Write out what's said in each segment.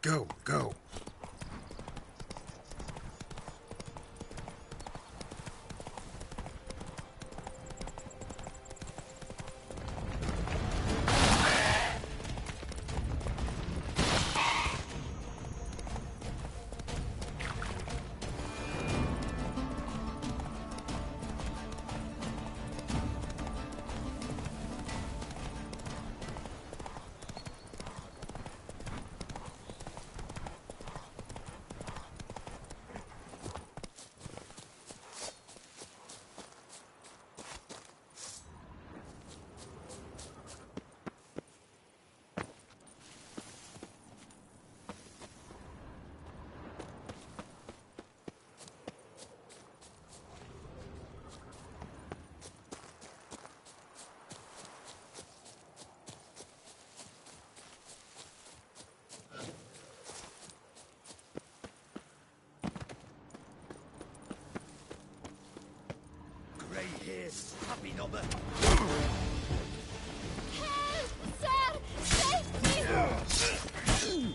Go, go. Hairs, puppy knobber. Help, sir! Save me!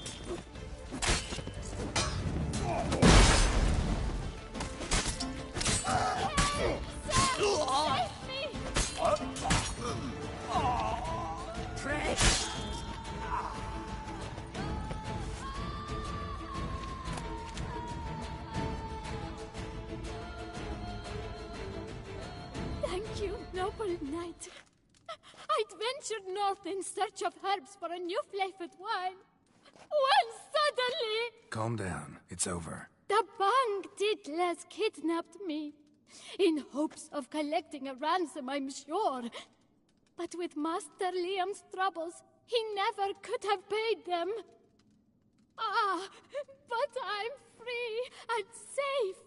Thank you, noble knight. I'd ventured north in search of herbs for a new flavored wine. When suddenly, Calm down. It's over. the Bang Diddlers kidnapped me. In hopes of collecting a ransom, I'm sure. But with Master Liam's troubles, he never could have paid them. Ah, but I'm free and safe,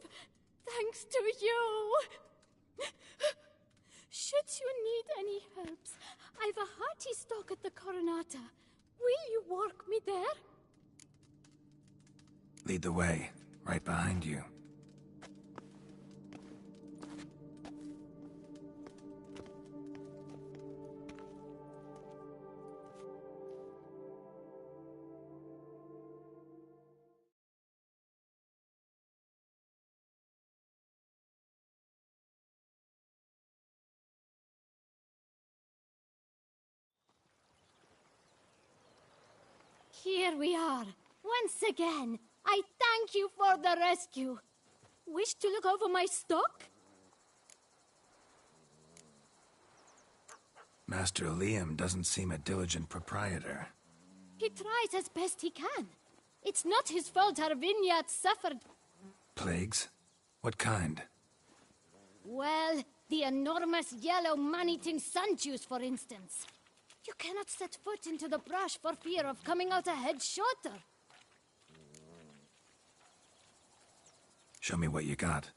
thanks to you. Should you need any herbs, I've a hearty stock at the Coronata. Will you walk me there? Lead the way. Right behind you. Here we are. Once again, I thank you for the rescue. Wish to look over my stock? Master Liam doesn't seem a diligent proprietor. He tries as best he can. It's not his fault our vineyard suffered. Plagues? What kind? Well, the enormous yellow man-eating sun juice, for instance. You cannot set foot into the brush for fear of coming out a head shorter. Show me what you got.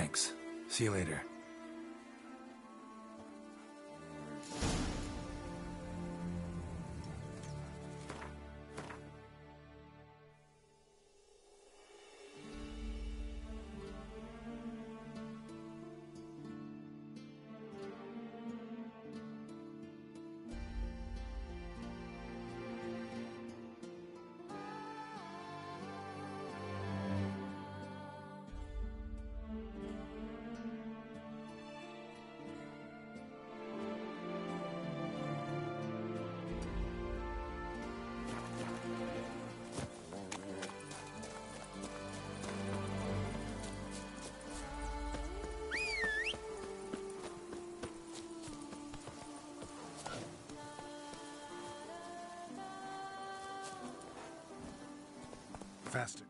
Thanks. See you later. Faster.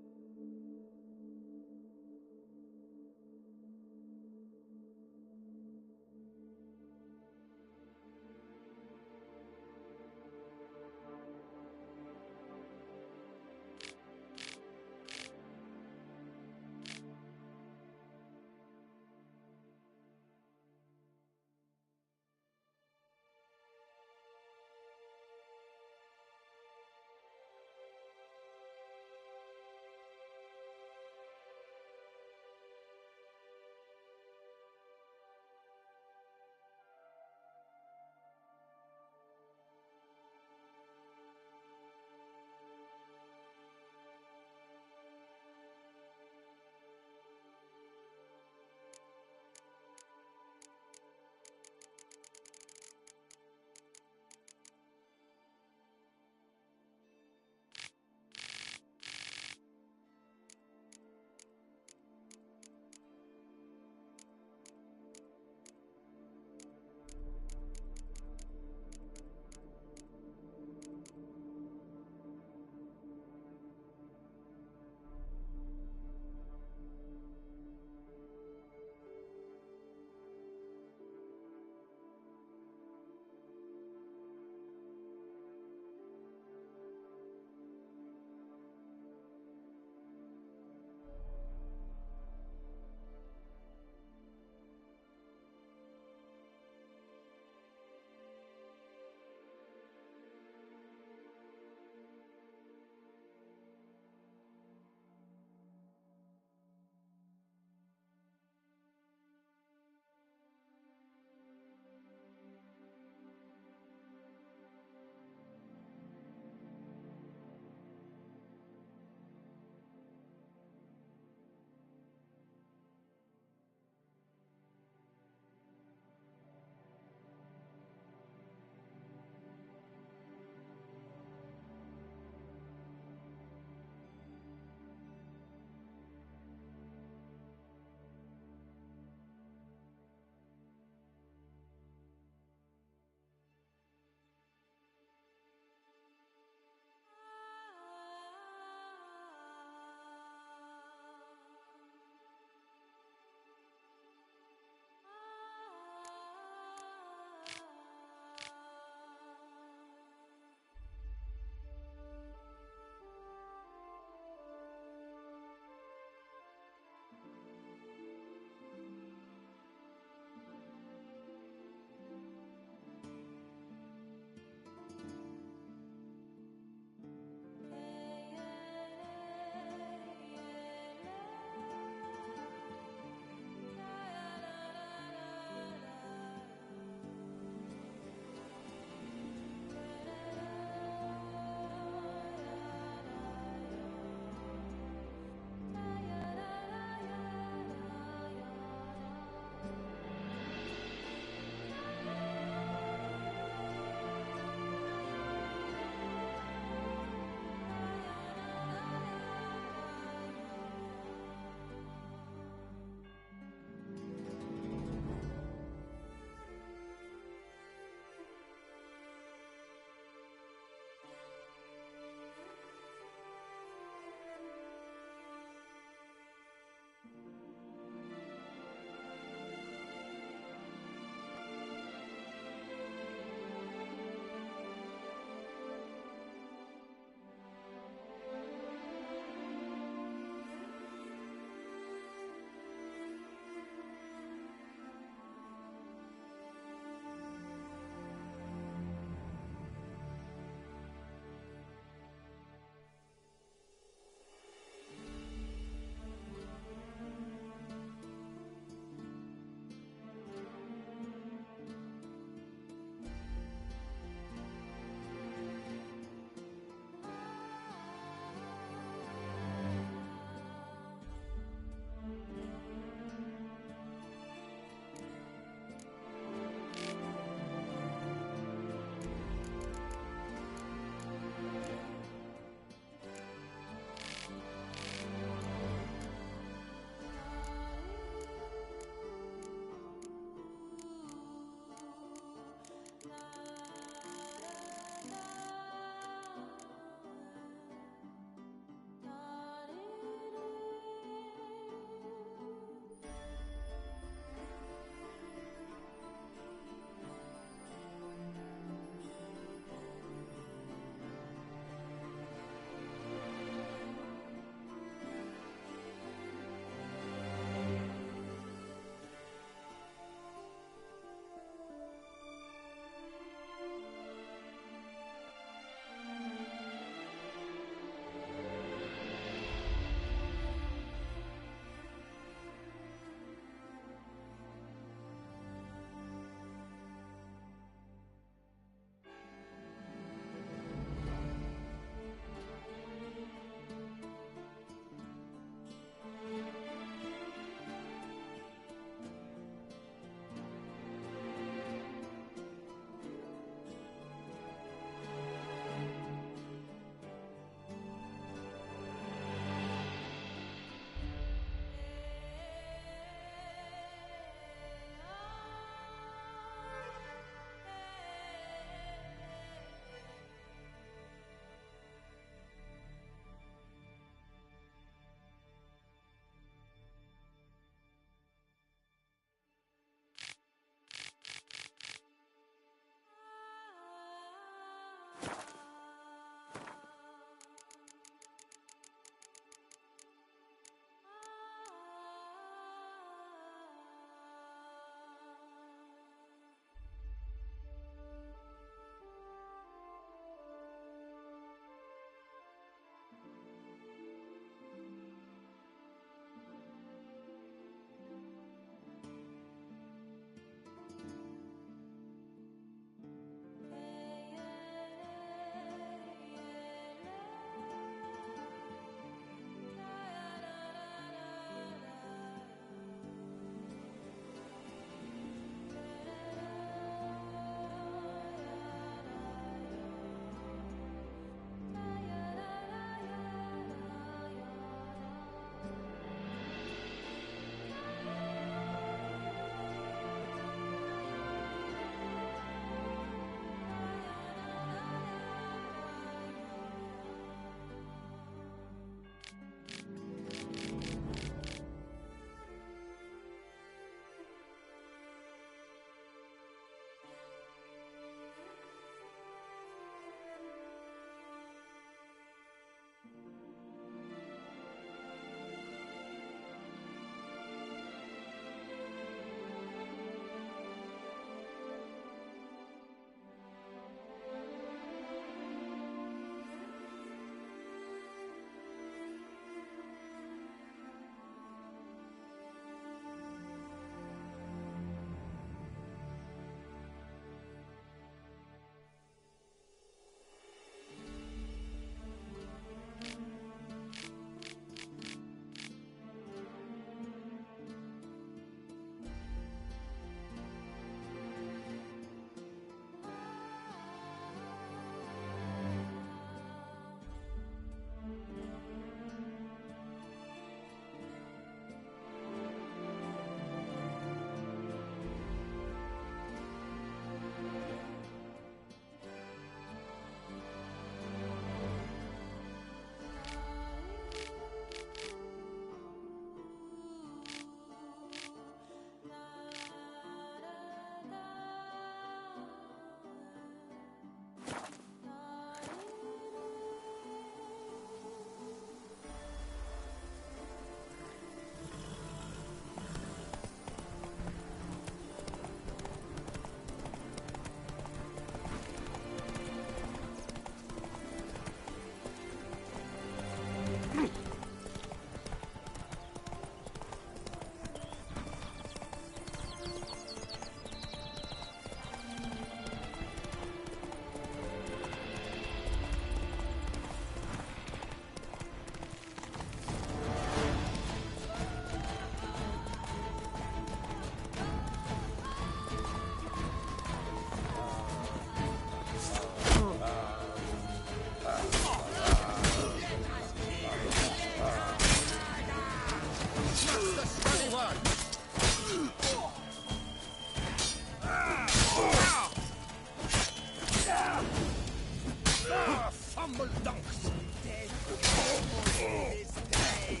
humble dunks, dead almost this day.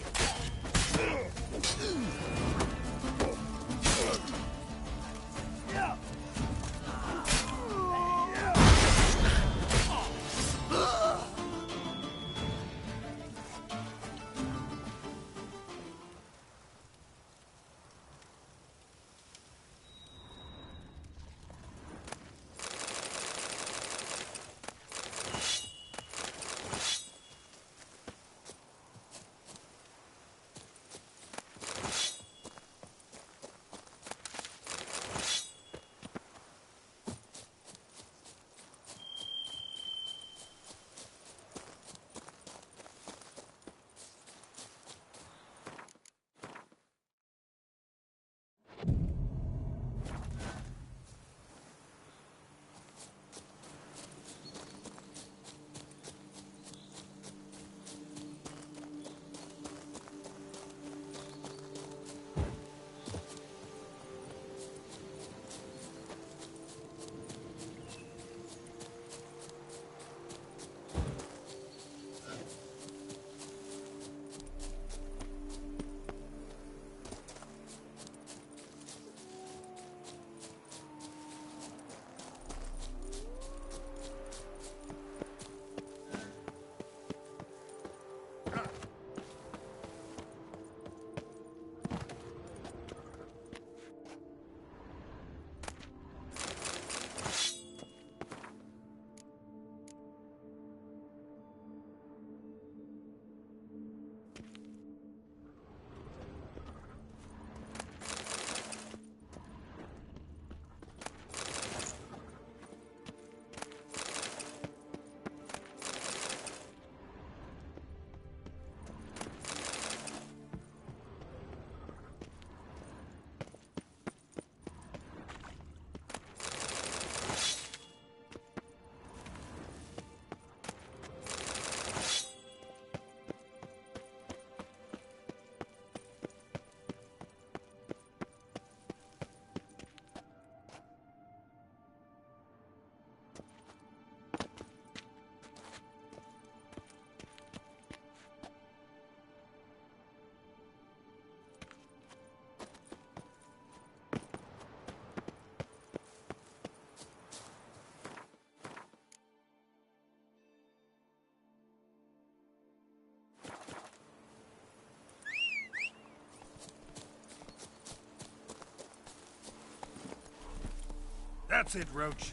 That's it, Roach.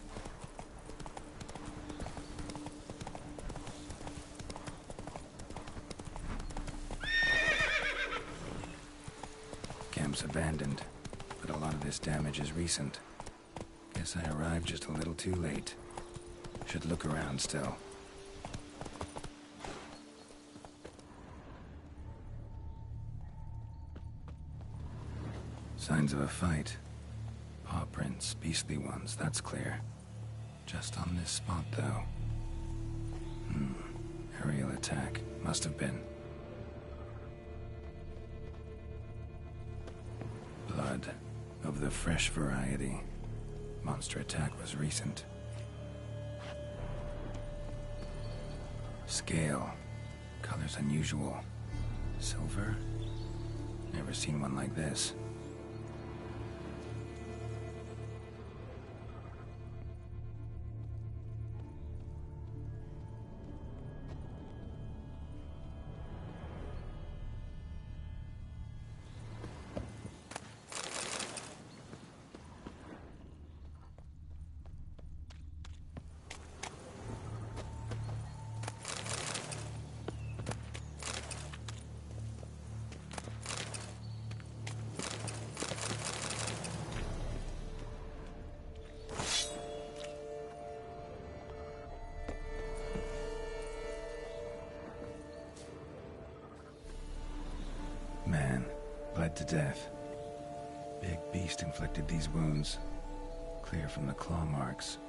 Camp's abandoned, but a lot of this damage is recent. Guess I arrived just a little too late. Should look around still. Signs of a fight. Paw prints, beastly ones, that's clear. Just on this spot, though. Aerial attack. Must have been. Blood. Of the fresh variety. Monster attack was recent. Scale. Colors unusual. Silver? Never seen one like this. Man, bled to death. Big beast inflicted these wounds. Clear from the claw marks.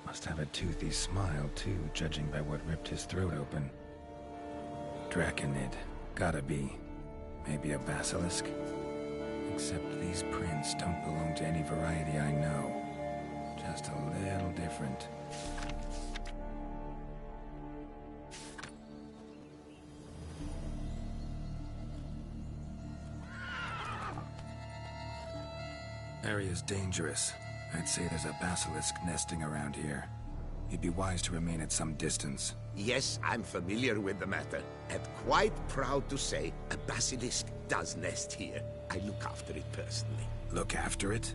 Must have a toothy smile, too, judging by what ripped his throat open. Draconid. Gotta be. Maybe a basilisk? Except these prints don't belong to any variety I know. Just a little different. Area's dangerous. I'd say there's a basilisk nesting around here. You'd be wise to remain at some distance. Yes, I'm familiar with the matter, and quite proud to say a basilisk does nest here. I look after it personally. Look after it?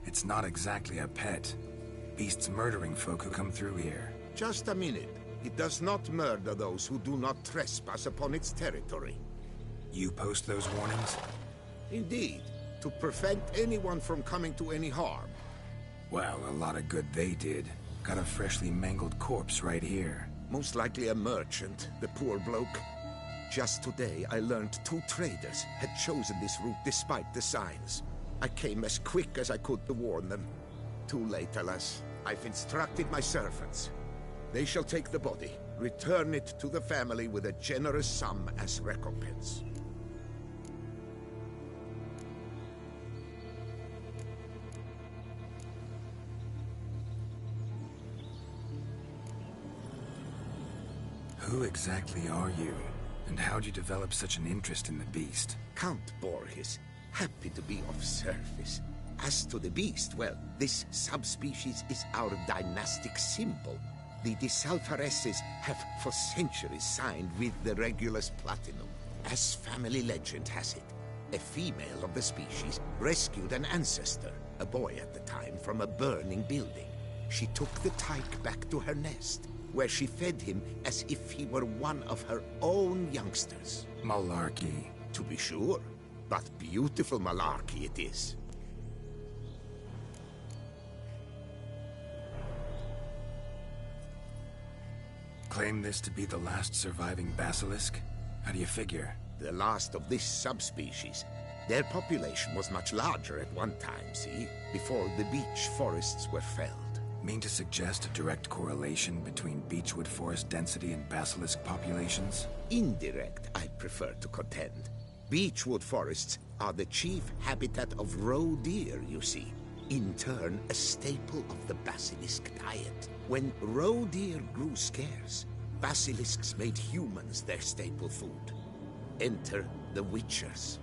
It's not exactly a pet. Beasts murdering folk who come through here. Just a minute. It does not murder those who do not trespass upon its territory. You post those warnings? Indeed, to prevent anyone from coming to any harm. Well, a lot of good they did. Got a freshly mangled corpse right here. Most likely a merchant, the poor bloke. Just today, I learned 2 traders had chosen this route despite the signs. I came as quick as I could to warn them. Too late, alas. I've instructed my servants. They shall take the body, return it to the family with a generous sum as recompense. Who exactly are you? And how'd you develop such an interest in the beast? Count Borges, happy to be of service. As to the beast, well, this subspecies is our dynastic symbol. The Disalfareses have for centuries signed with the Regulus Platinum. As family legend has it, a female of the species rescued an ancestor, a boy at the time, from a burning building. She took the tyke back to her nest, where she fed him as if he were one of her own youngsters. Malarkey. To be sure, but beautiful malarkey it is. Claim this to be the last surviving basilisk? How do you figure? The last of this subspecies. Their population was much larger at one time, see? Before the beech forests were felled. Mean to suggest a direct correlation between beechwood forest density and basilisk populations? Indirect, I prefer to contend. Beechwood forests are the chief habitat of roe deer, you see. In turn, a staple of the basilisk diet. When roe deer grew scarce, basilisks made humans their staple food. Enter the Witchers.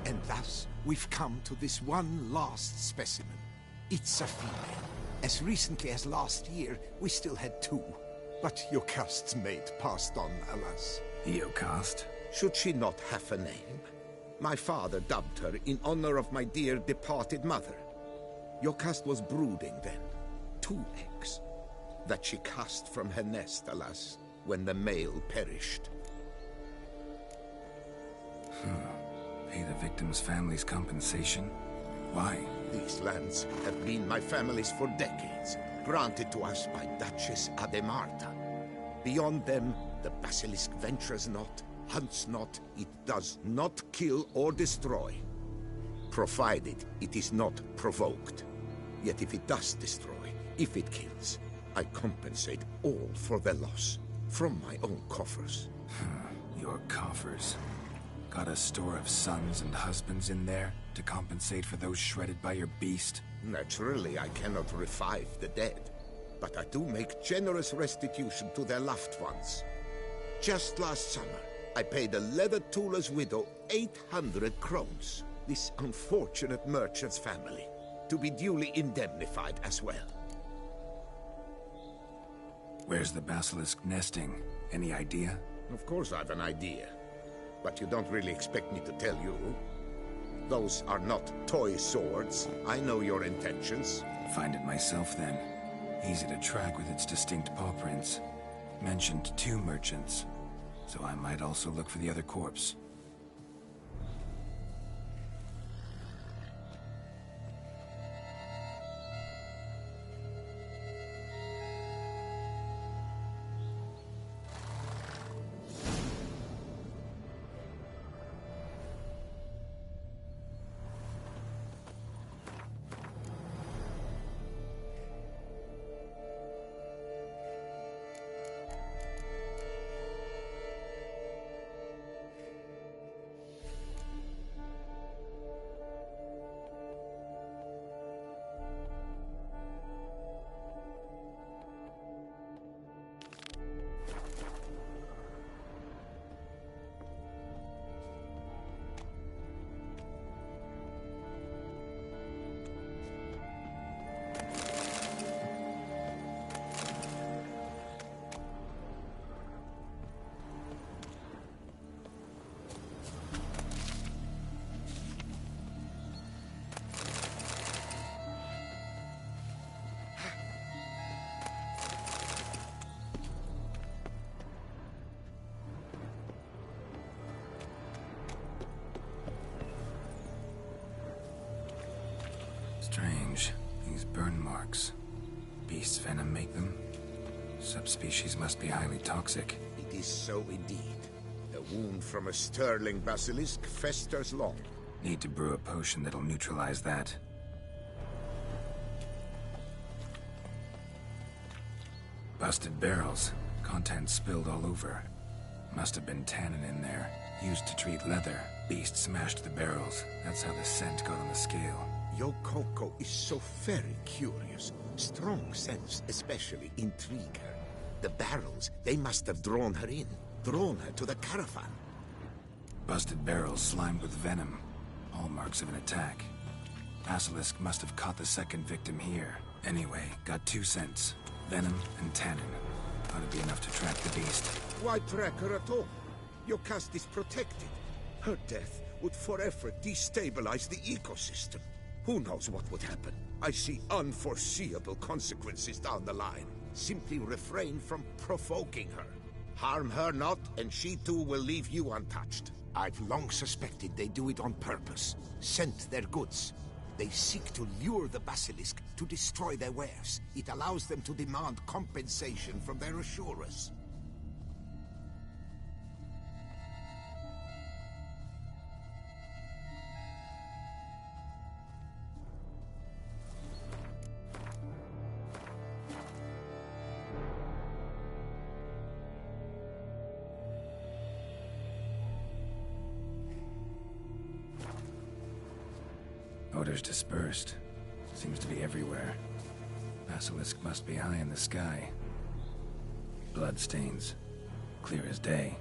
And thus, we've come to this one last specimen. It's a female. As recently as last year, we still had 2. But Jocast's mate passed on, alas. Jocast? Should she not have a name? My father dubbed her in honor of my dear departed mother. Jocast was brooding then. 2 eggs. That she cast from her nest, alas, when the male perished. Pay the victim's family's compensation? Why? These lands have been my family's for decades, granted to us by Duchess Ademarta. Beyond them, the basilisk ventures not, hunts not, it does not kill or destroy, provided it is not provoked. Yet if it does destroy, if it kills, I compensate all for the loss, from my own coffers. Your coffers. Got a store of sons and husbands in there to compensate for those shredded by your beast? Naturally, I cannot revive the dead, but I do make generous restitution to their loved ones. Just last summer, I paid a leather tooler's widow 800 crowns, this unfortunate merchant's family, to be duly indemnified as well. Where's the basilisk nesting? Any idea? Of course I've an idea, but you don't really expect me to tell you. Those are not toy swords. I know your intentions. Find it myself then. Easy to track with its distinct paw prints. Mentioned 2 merchants, so I might also look for the other corpse. burn marks. Beast's venom make them? Subspecies must be highly toxic. It is so indeed. A wound from a sterling basilisk festers long. Need to brew a potion that'll neutralize that. Busted barrels. Contents spilled all over. Must have been tannin in there. Used to treat leather. Beast smashed the barrels. That's how the scent got on the scale. Yokoko is so very curious. Strong sense especially intrigue her. The barrels, they must have drawn her in. Drawn her to the caravan. Busted barrels slimed with venom. Hallmarks of an attack. Basilisk must have caught the second victim here. Anyway, got 2 cents. Venom and tannin. Ought to be enough to track the beast. Why track her at all? Your caste is protected. Her death would forever destabilize the ecosystem. Who knows what would happen? I see unforeseeable consequences down the line. Simply refrain from provoking her. Harm her not, and she too will leave you untouched. I've long suspected they do it on purpose. Scent their goods. They seek to lure the basilisk to destroy their wares. It allows them to demand compensation from their assurers. Odors dispersed. Seems to be everywhere. Basilisk must be high in the sky. Bloodstains. Clear as day.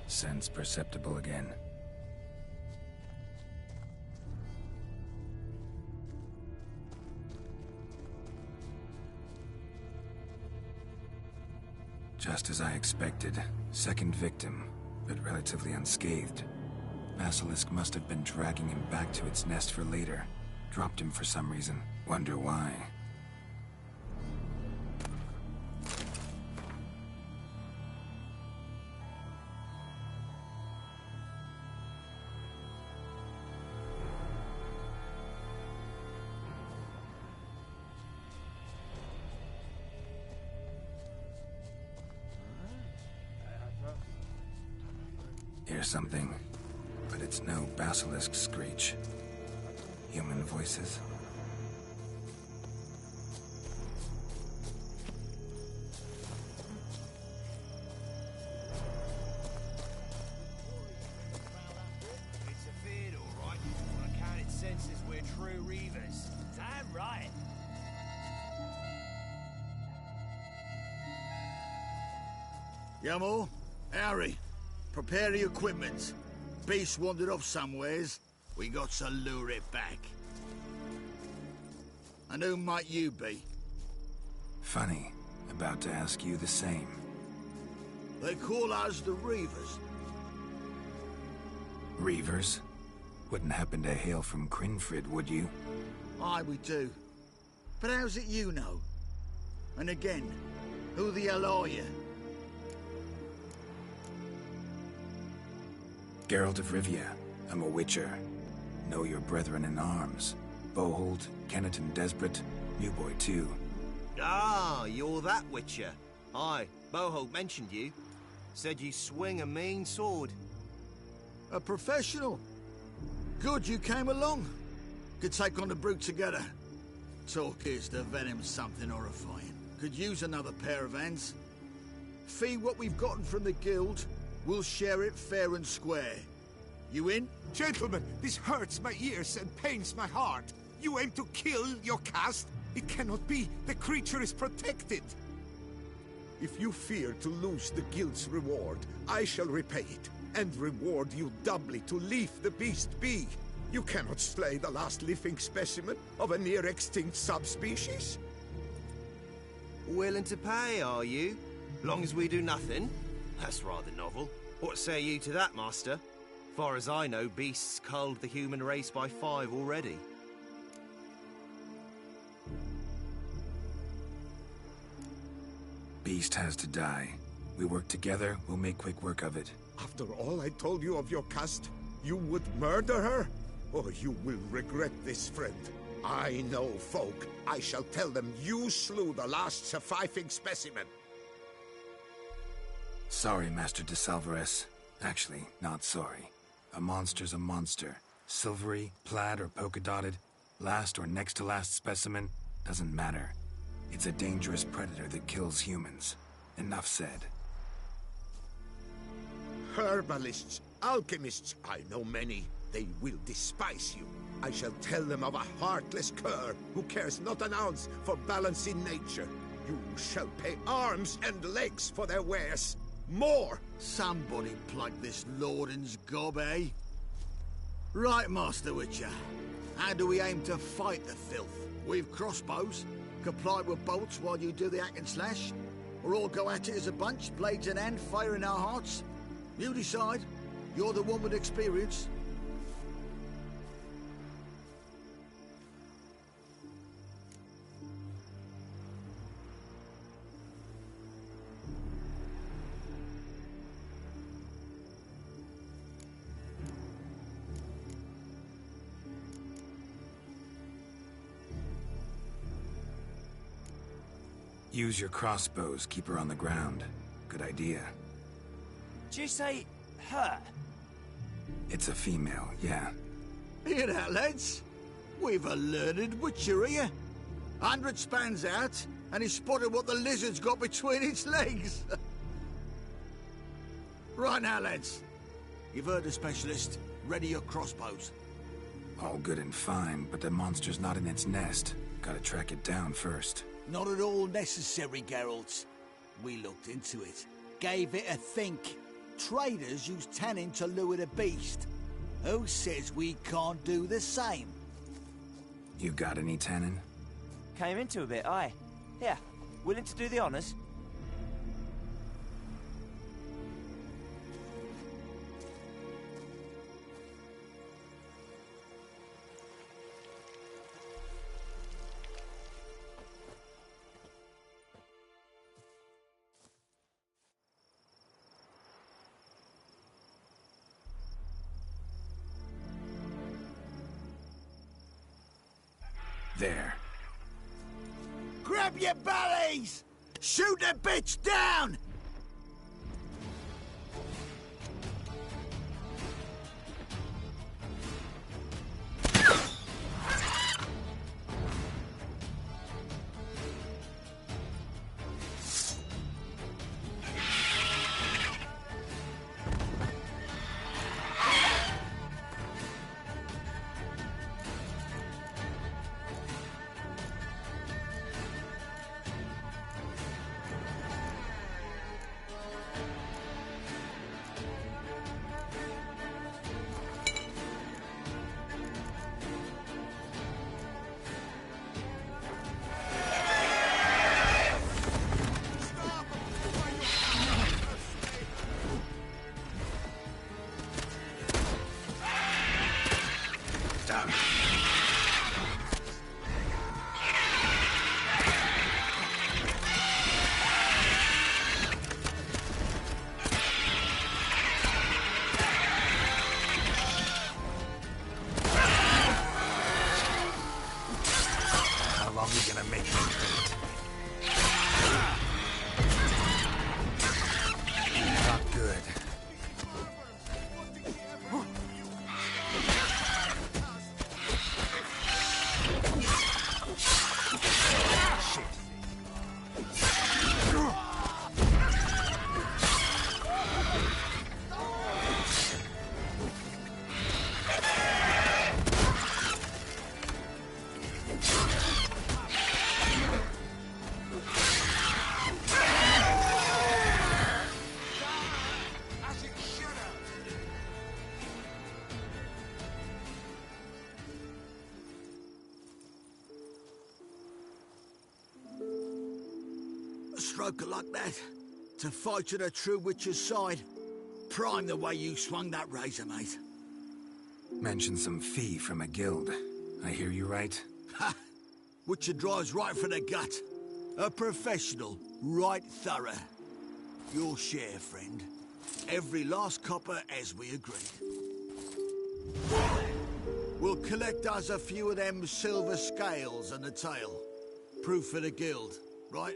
Sense perceptible again. Just as I expected. Second victim, but relatively unscathed. Basilisk must have been dragging him back to its nest for later. Dropped him for some reason. Wonder why. Hear something, but it's no basilisk screech. Human voices. It's a feared, all right. On account it senses we're true reavers. Damn right. Yamal, Harry, prepare the equipment. Beast wandered off somewheres. We got to lure it back. And who might you be? Funny. About to ask you the same. They call us the Reavers. Reavers? Wouldn't happen to hail from Crinfrid, would you? Aye, we do. But how's it you know? And again, who the hell are you? Geralt of Rivia. I'm a witcher. Know your brethren in arms. Bohold, Kenneton Desperate, New Boy too. Ah, you're that witcher. Aye, Boholt mentioned you. Said you swing a mean sword. A professional. Good you came along. Could take on the brute together. Talk is the venom's something horrifying. Could use another pair of hands. Fee what we've gotten from the guild. We'll share it fair and square. You in? Gentlemen, this hurts my ears and pains my heart. You aim to kill your caste? It cannot be. The creature is protected. If you fear to lose the guild's reward, I shall repay it, and reward you doubly to leave the beast be. You cannot slay the last living specimen of a near-extinct subspecies. Willing to pay, are you? Long as we do nothing? That's rather novel. What say you to that, master? Far as I know, beasts culled the human race by 5 already. Beast has to die. We work together, we'll make quick work of it. After all I told you of your caste, you would murder her? Or you will regret this, friend. I know folk. I shall tell them you slew the last surviving specimen. Sorry, Master de Salvarez. Actually, not sorry. A monster's a monster. Silvery, plaid, or polka-dotted, last or next to last specimen, doesn't matter. It's a dangerous predator that kills humans. Enough said. Herbalists, alchemists, I know many. They will despise you. I shall tell them of a heartless cur who cares not an ounce for balance in nature. You shall pay arms and legs for their wares. More! Somebody plug this Lorden's gob, eh? Right, Master Witcher. How do we aim to fight the filth? We've crossbows. Comply with bolts while you do the hack and slash? Or all go at it as a bunch, blades in hand, fire in our hearts? You decide. You're the one with experience. Use your crossbows, keep her on the ground. Good idea. Did you say her? It's a female, yeah. Hear that, lads? We've a learned witcher here. 100 spans out, and he spotted what the lizard's got between its legs. Right now, lads. You've heard the specialist. Ready your crossbows. All good and fine, but the monster's not in its nest. Gotta track it down first. Not at all necessary, Geralt. We looked into it. Gave it a think. Traders use tannin to lure the beast. Who says we can't do the same? You got any tannin? Came into a bit, aye. Here, willing to do the honours? There. Grab your bellies! Shoot the bitch down! joker like that. To fight at a true witcher's side. Prime the way you swung that razor, mate. Mention some fee from a guild. I hear you right? Ha! Witcher drives right for the gut. A professional, right thorough. Your share, friend. Every last copper as we agreed. We'll collect us a few of them silver scales and a tail. Proof for the guild, right?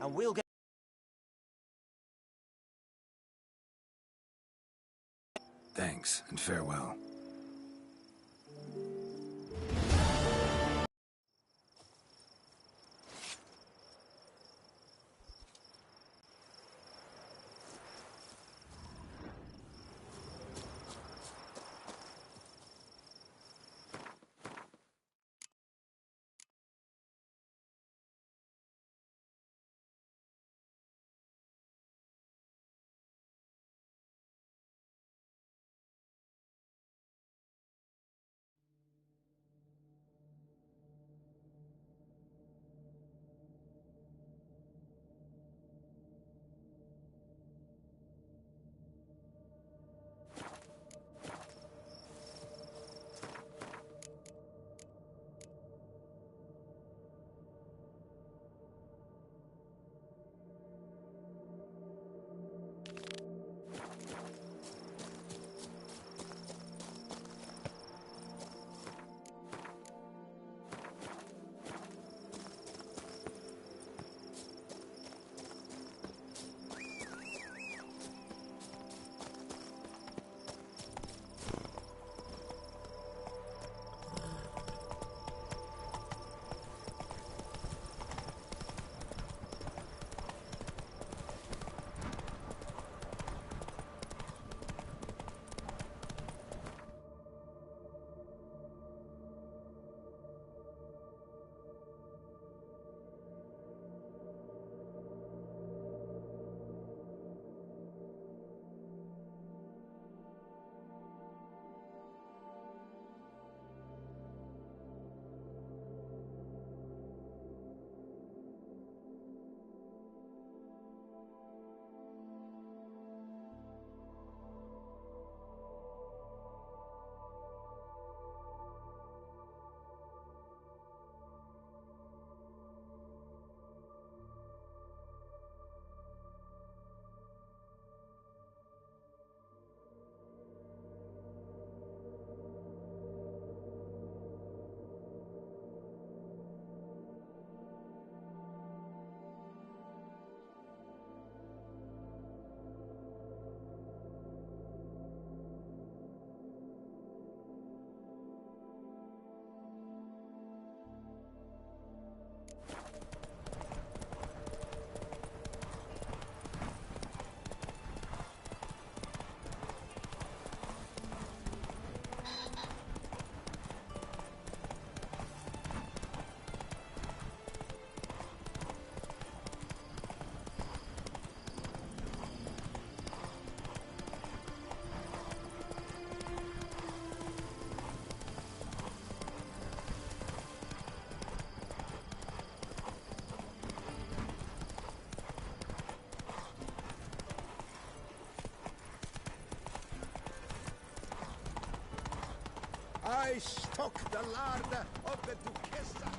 And we'll get... Thanks, and farewell. I stock the larder of the Duchessa.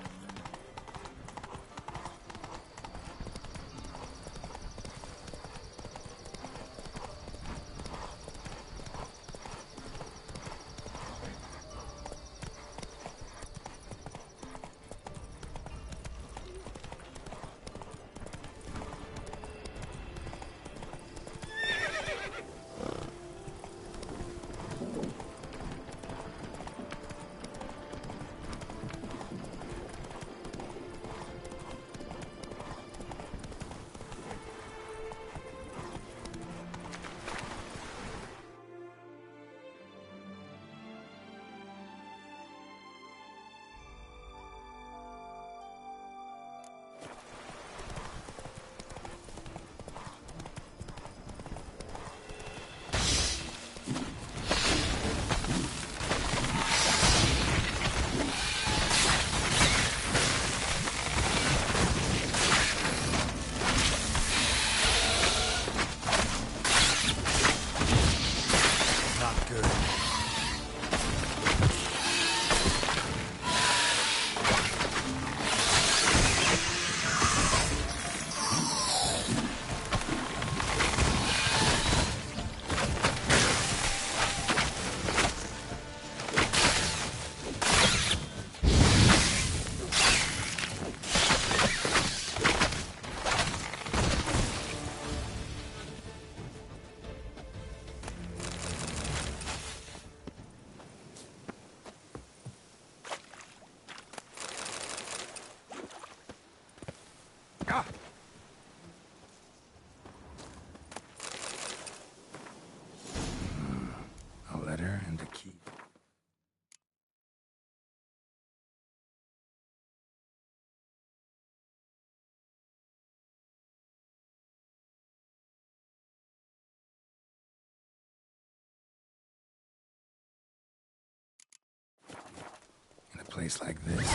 place like this.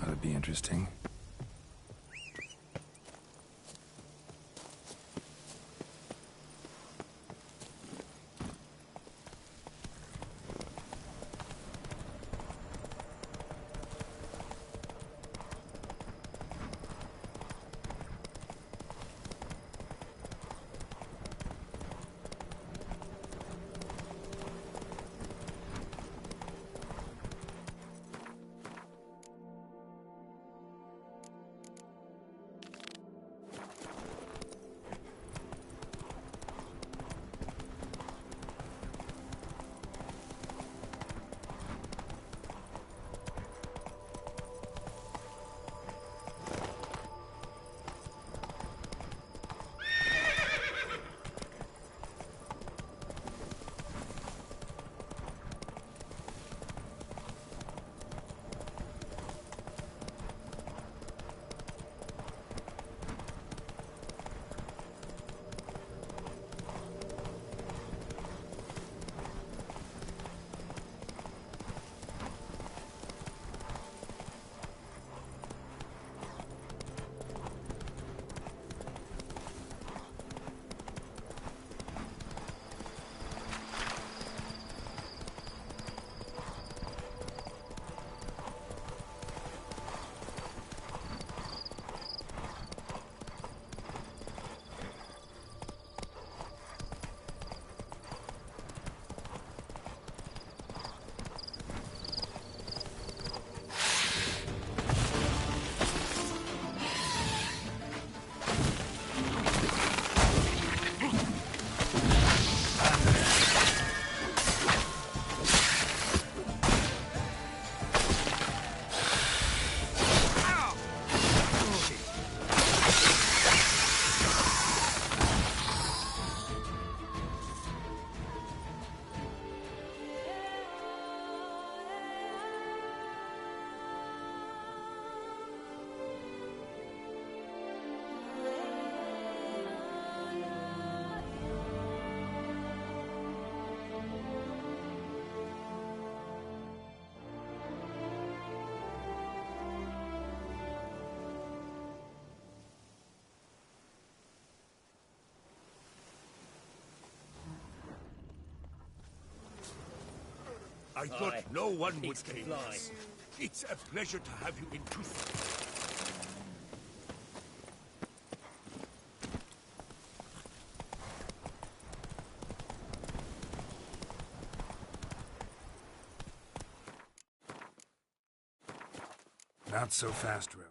Ought to be interesting. I thought no one would claim this. It's a pleasure to have you in truth. Not so fast, Rogue.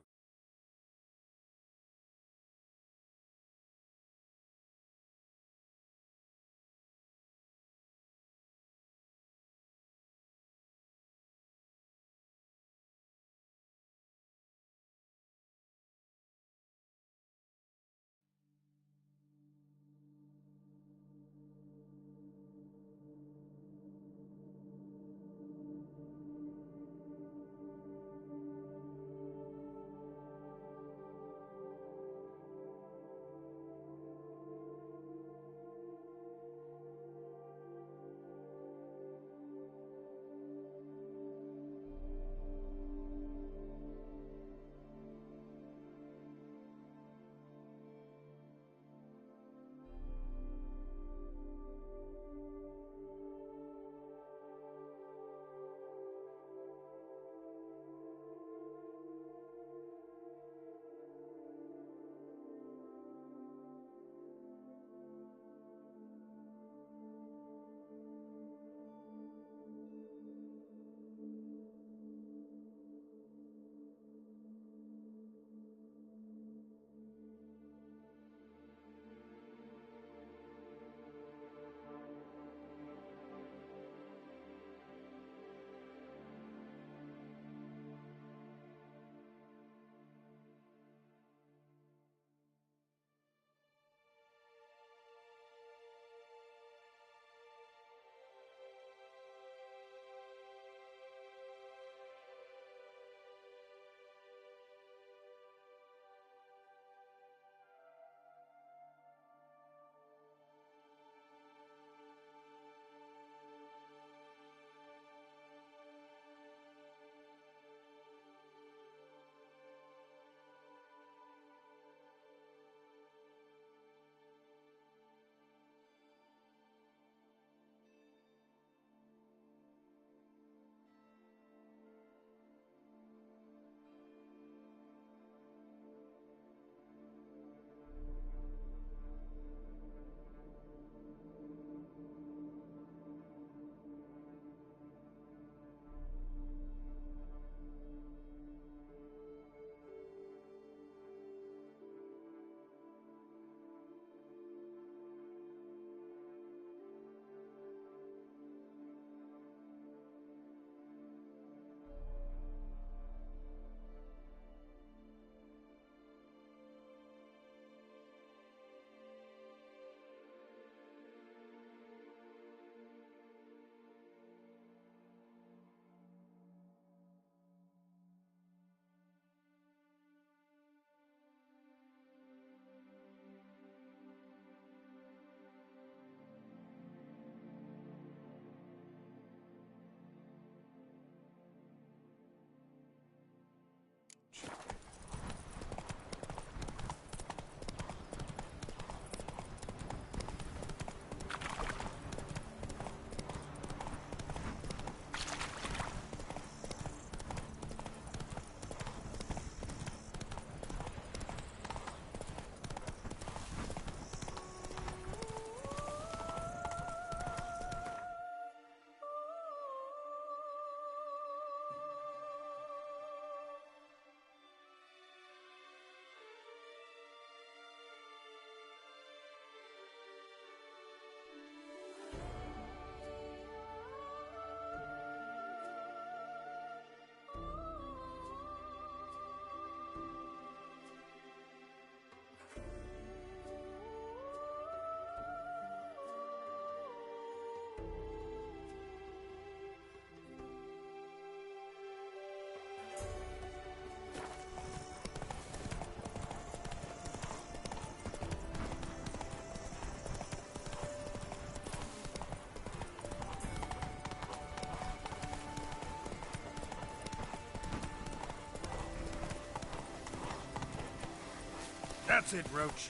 That's it, Roach.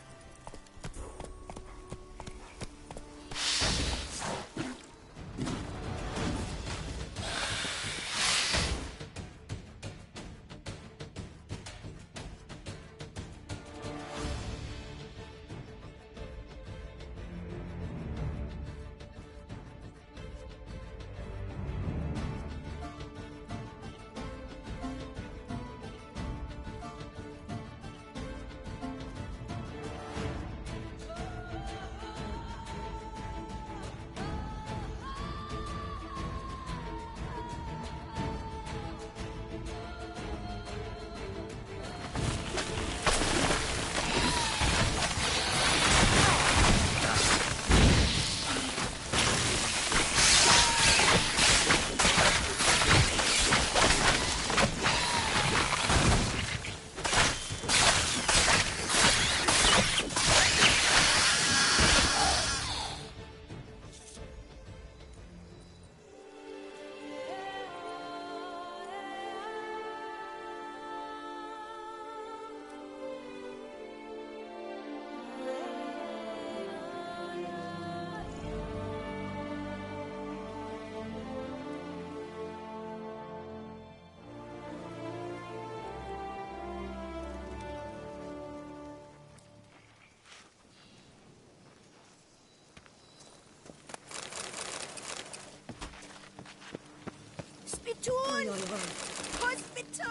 Hospital!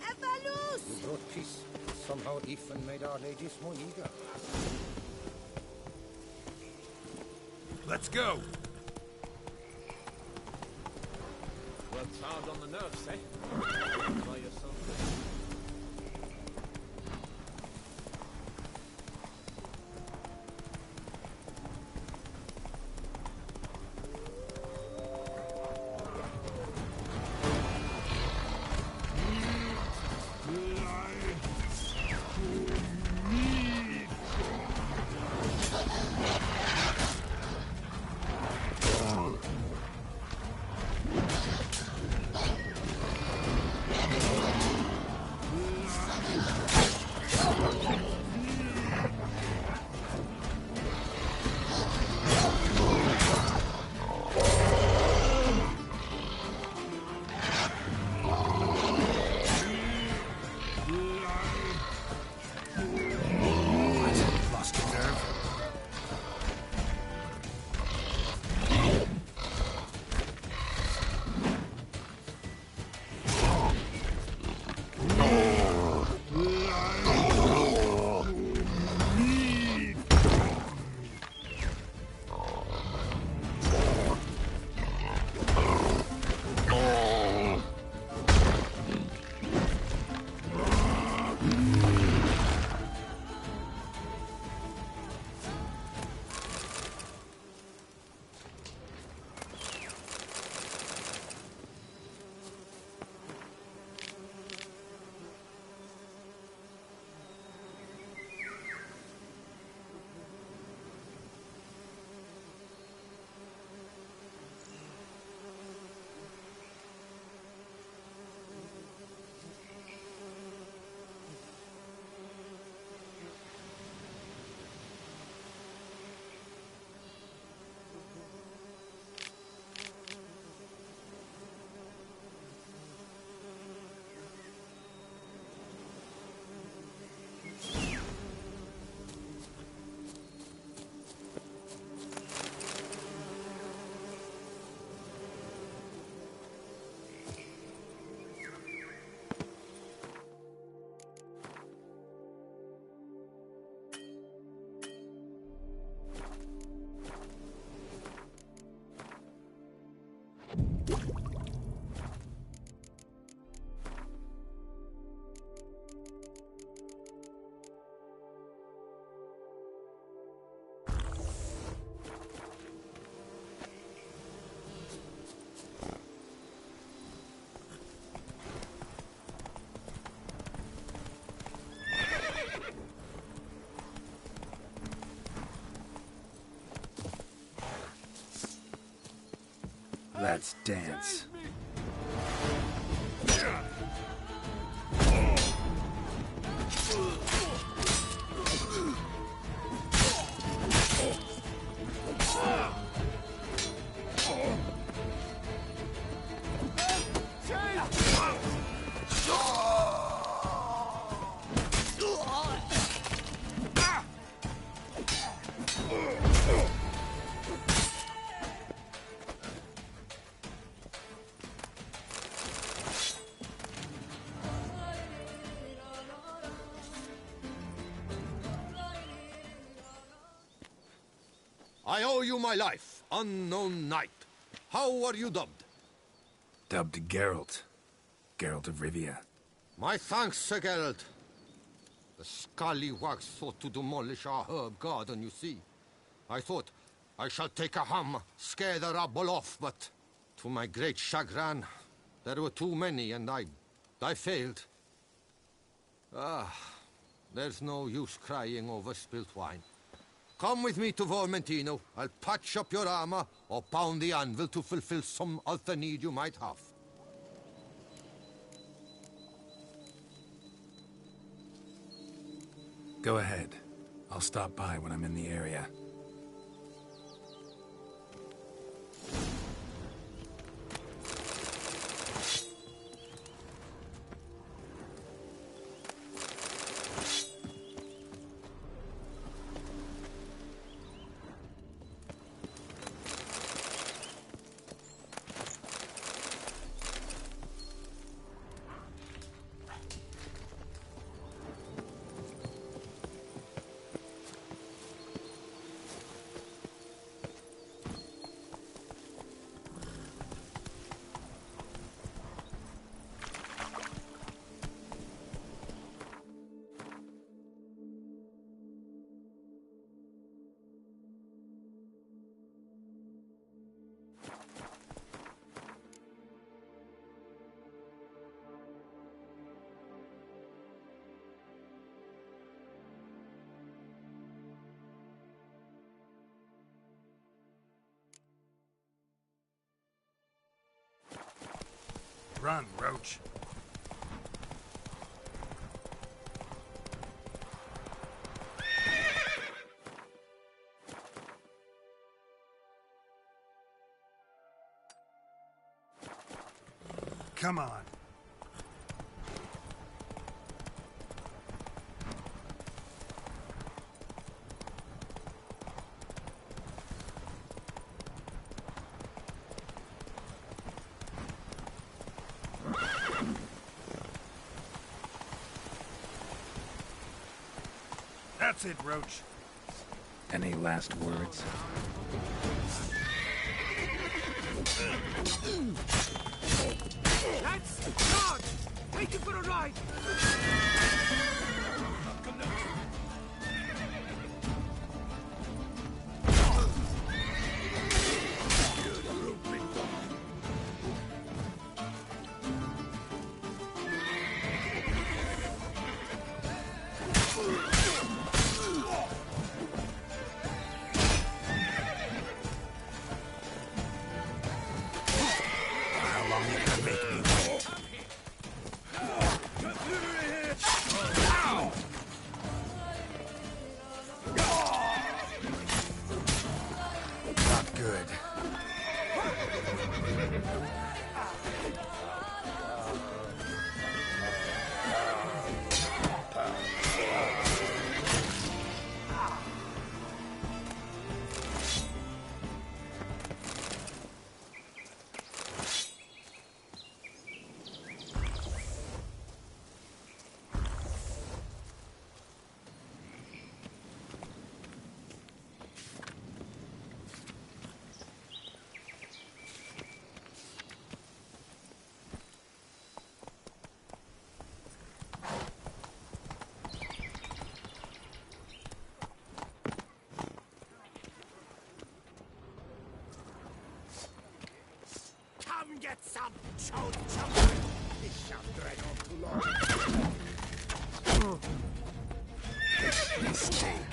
Evalus! We brought peace. Somehow Ethan made our ladies more eager. Let's go! Worked hard on the nerves, eh? By yourself. Let's dance. I owe you my life, unknown knight. How are you dubbed? Dubbed Geralt. Geralt of Rivia. My thanks, Sir Geralt. The scallywags thought to demolish our herb garden, you see. I thought, I shall take a hammer, scare the rabble off, but to my great chagrin, there were too many, and I failed. There's no use crying over spilt wine. Come with me to Vermentino. I'll patch up your armor, or pound the anvil to fulfill some other need you might have. Go ahead. I'll stop by when I'm in the area. Run, Roach. Come on. That's it, Roach. Any last words? Lads, charge! Take it for a ride! Get some chode chode. This shall drag on too long. Mistake.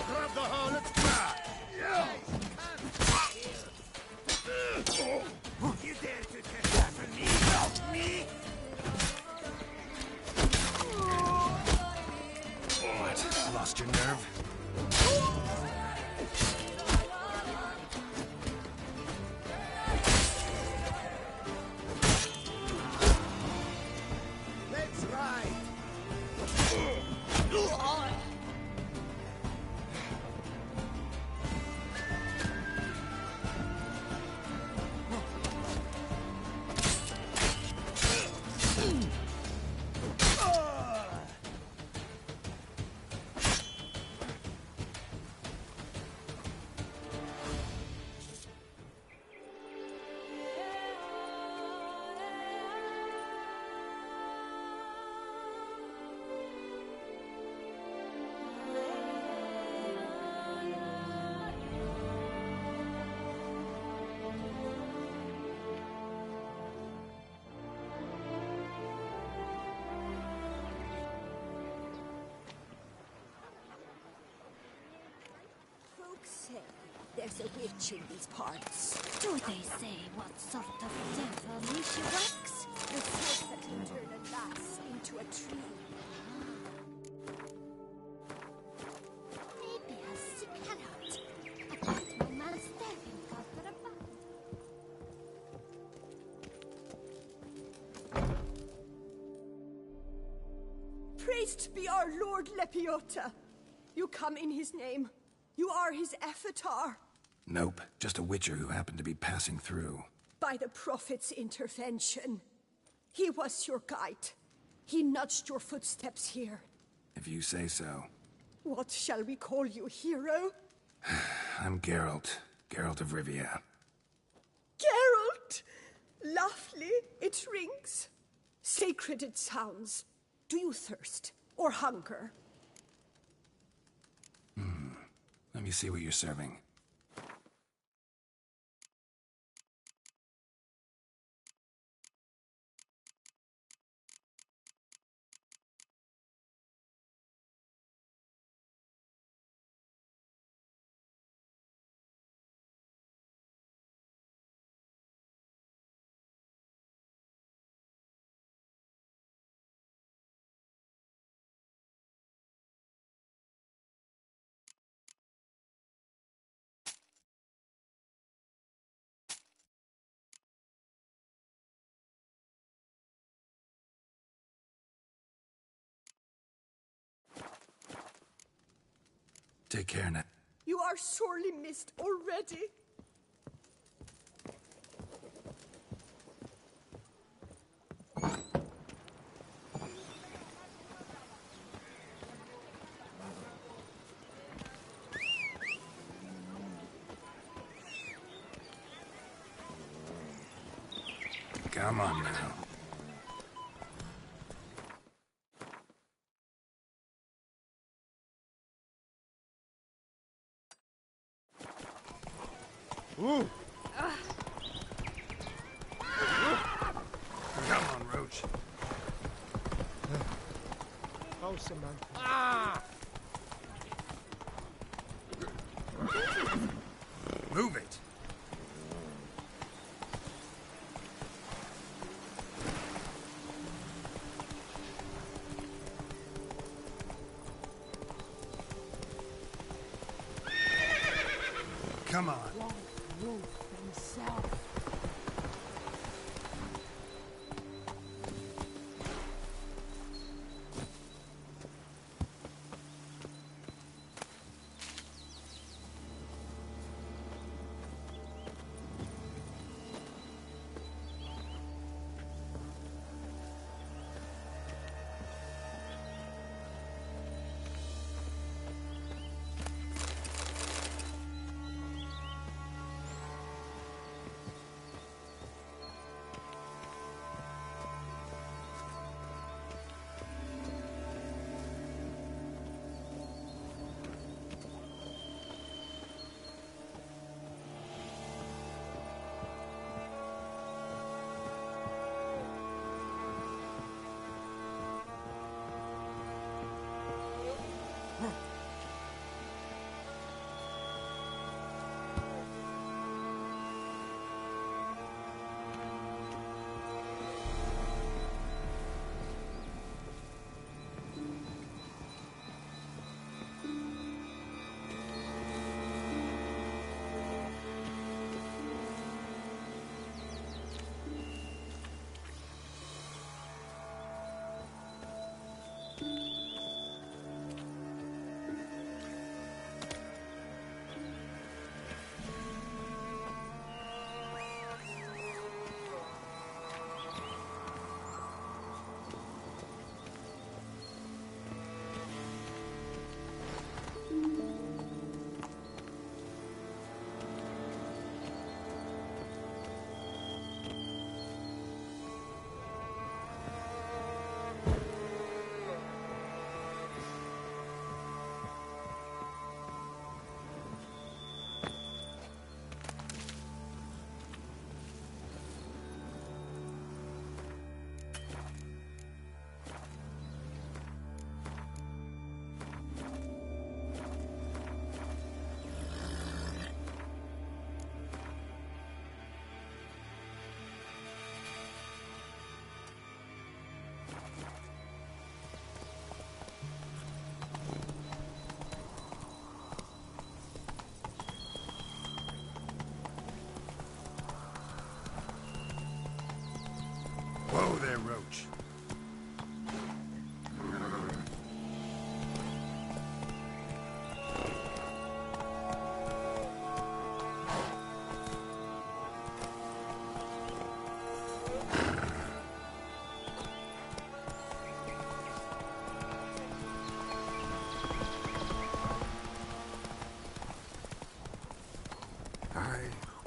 Grab the harlot! say there's a witch in these parts. Do they say what sort of devil she works? The said that he turned a lass into a tree. Maybe I'll seek her out. I got my master in Calderabad. Praised be our Lord Lepiota. You come in his name. You are his avatar. Nope, just a witcher who happened to be passing through. By the prophet's intervention. He was your guide. He nudged your footsteps here. If you say so. What shall we call you, hero? I'm Geralt. Geralt of Rivia. Geralt! Lovely, it rings. Sacred it sounds. Do you thirst or hunger? Let me see what you're serving. Take care now. You are sorely missed already. Come on now. Ooh. Come on, Roach. Awesome, man. Ah! Move it. Come on. Wolf himself.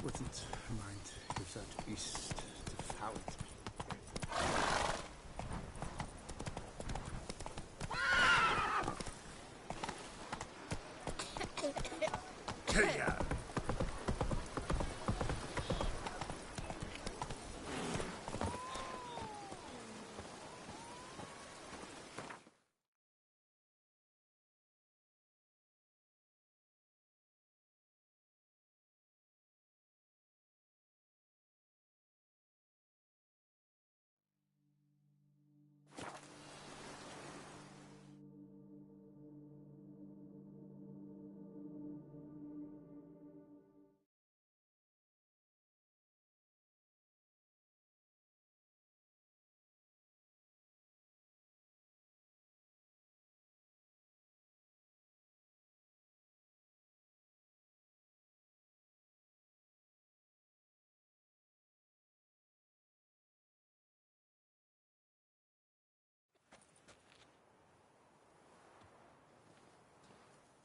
Wouldn't mind if that beast devoured me.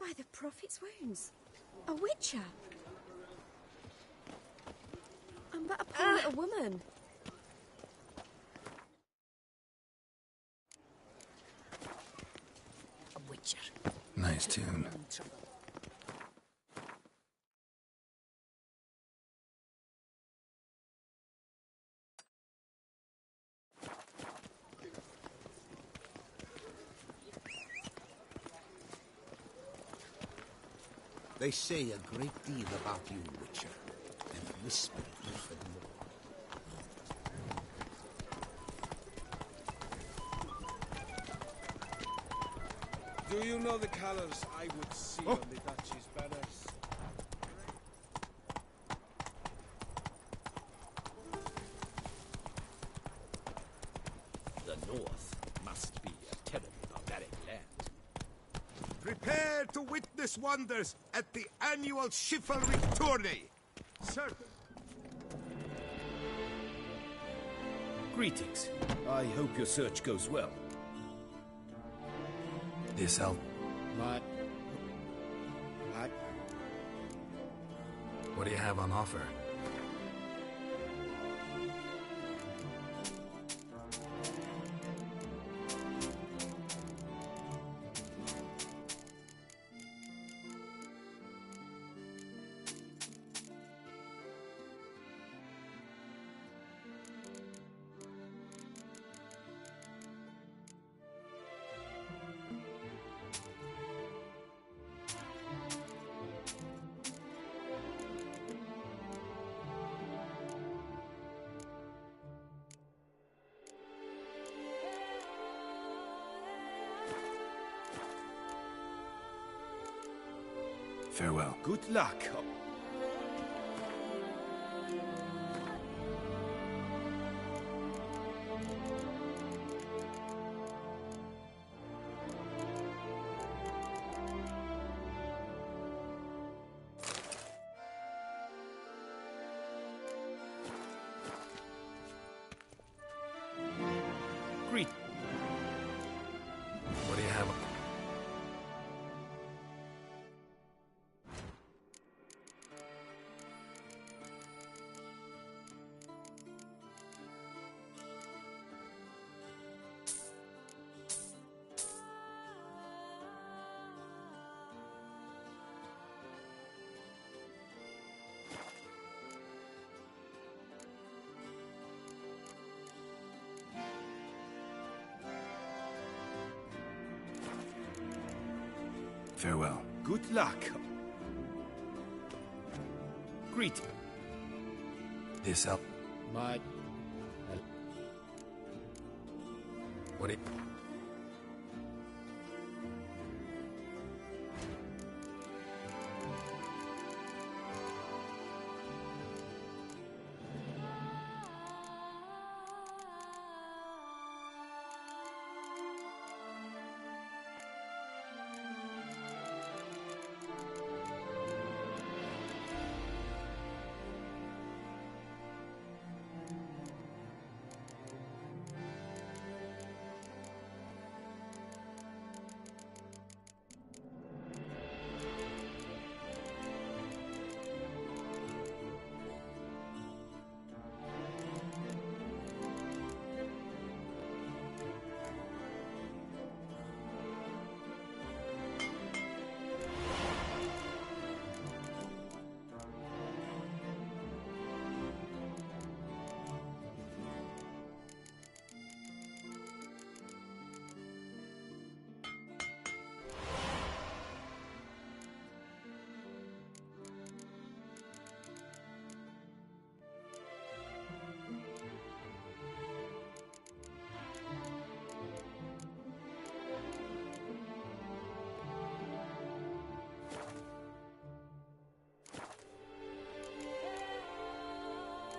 By the Prophet's wounds. A witcher. I'm but a poor little woman. A witcher. Nice tune. They say a great deal about you, Witcher, and whisper even more. Do you know the colours I would see on the Duchy's banners? The North must be a terribly barbaric land. Prepare to witness wonders at the annual chivalry tourney. Certain. Greetings. I hope your search goes well. This help. What? What do you have on offer? Farewell. Good luck. Greet. What do you have? Farewell. Good luck. Greet. This help. My... What do you...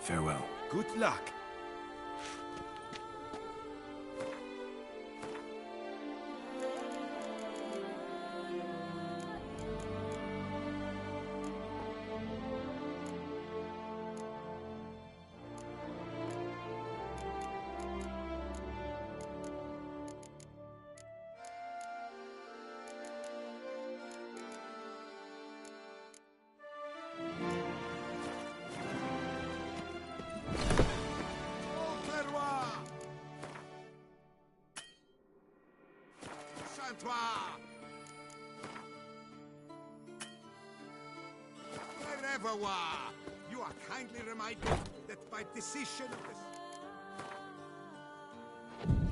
Farewell. Good luck. Wherever you are kindly reminded that by decision of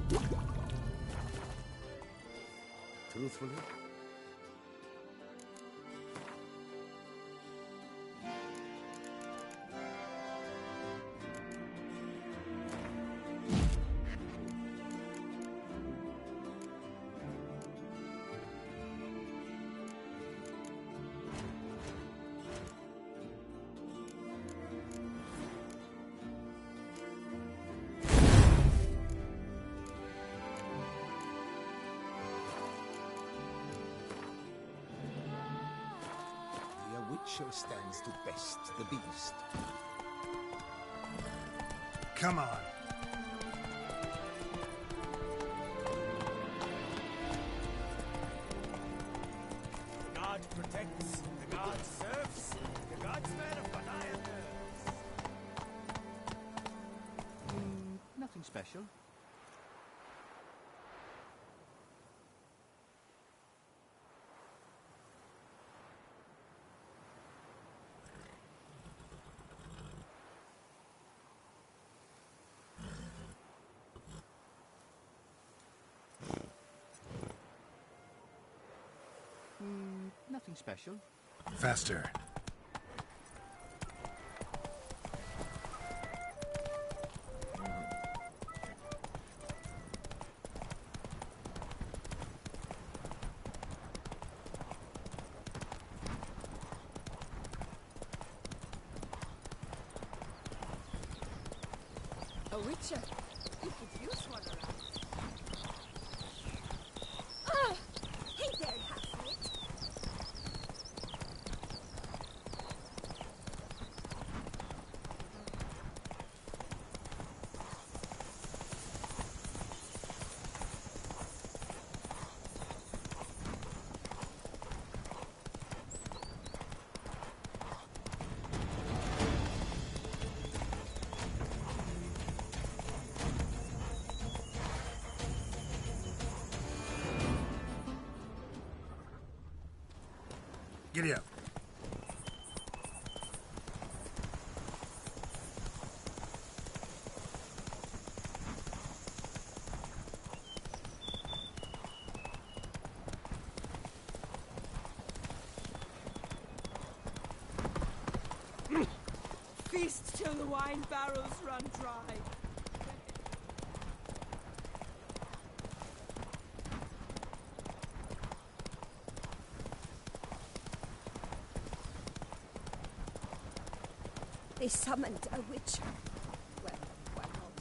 the... Truthfully? Witcher stands to best the beast. Come on. The god protects, the god serves, the gods matter, but I am nervous. Nothing special. Nothing special. Faster. A witcher. You could use one around. Hey there, half-wit. Giddy up. Feast till the wine barrels run dry. They summoned a witcher. Well, why not?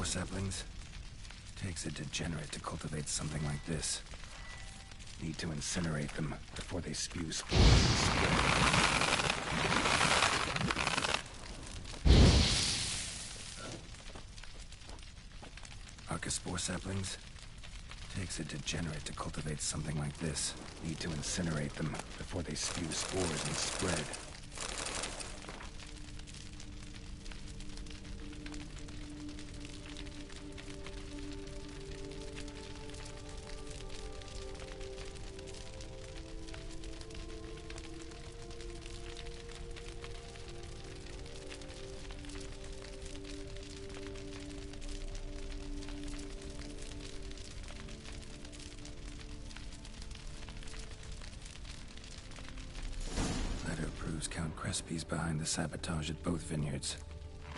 saplings? Takes a degenerate to cultivate something like this. Need to incinerate them before they spew spores and spread. Archospore saplings? Takes a degenerate to cultivate something like this. Need to incinerate them before they spew spores and spread. Count Crespi's behind the sabotage at both vineyards.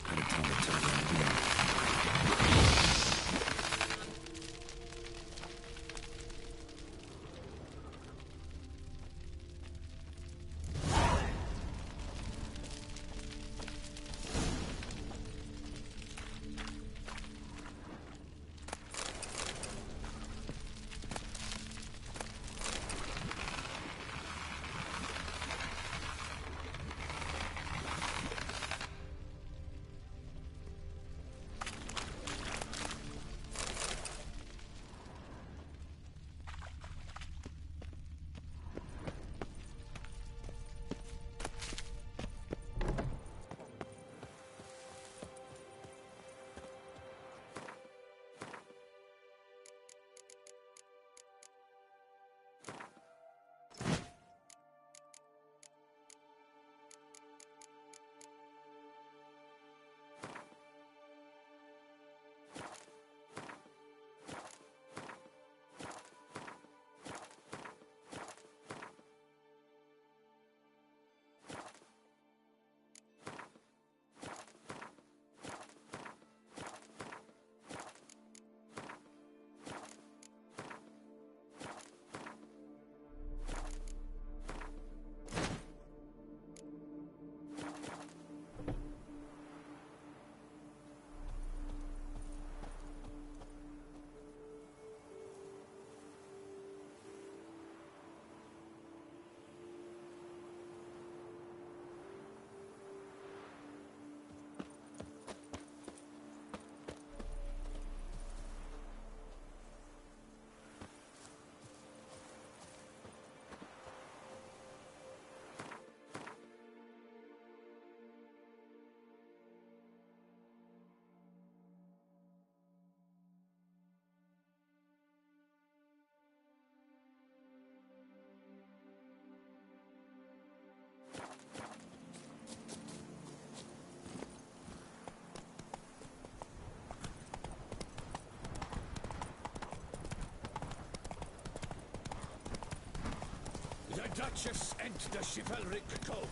Gotta tell it to him. The Duchess and the chivalric code.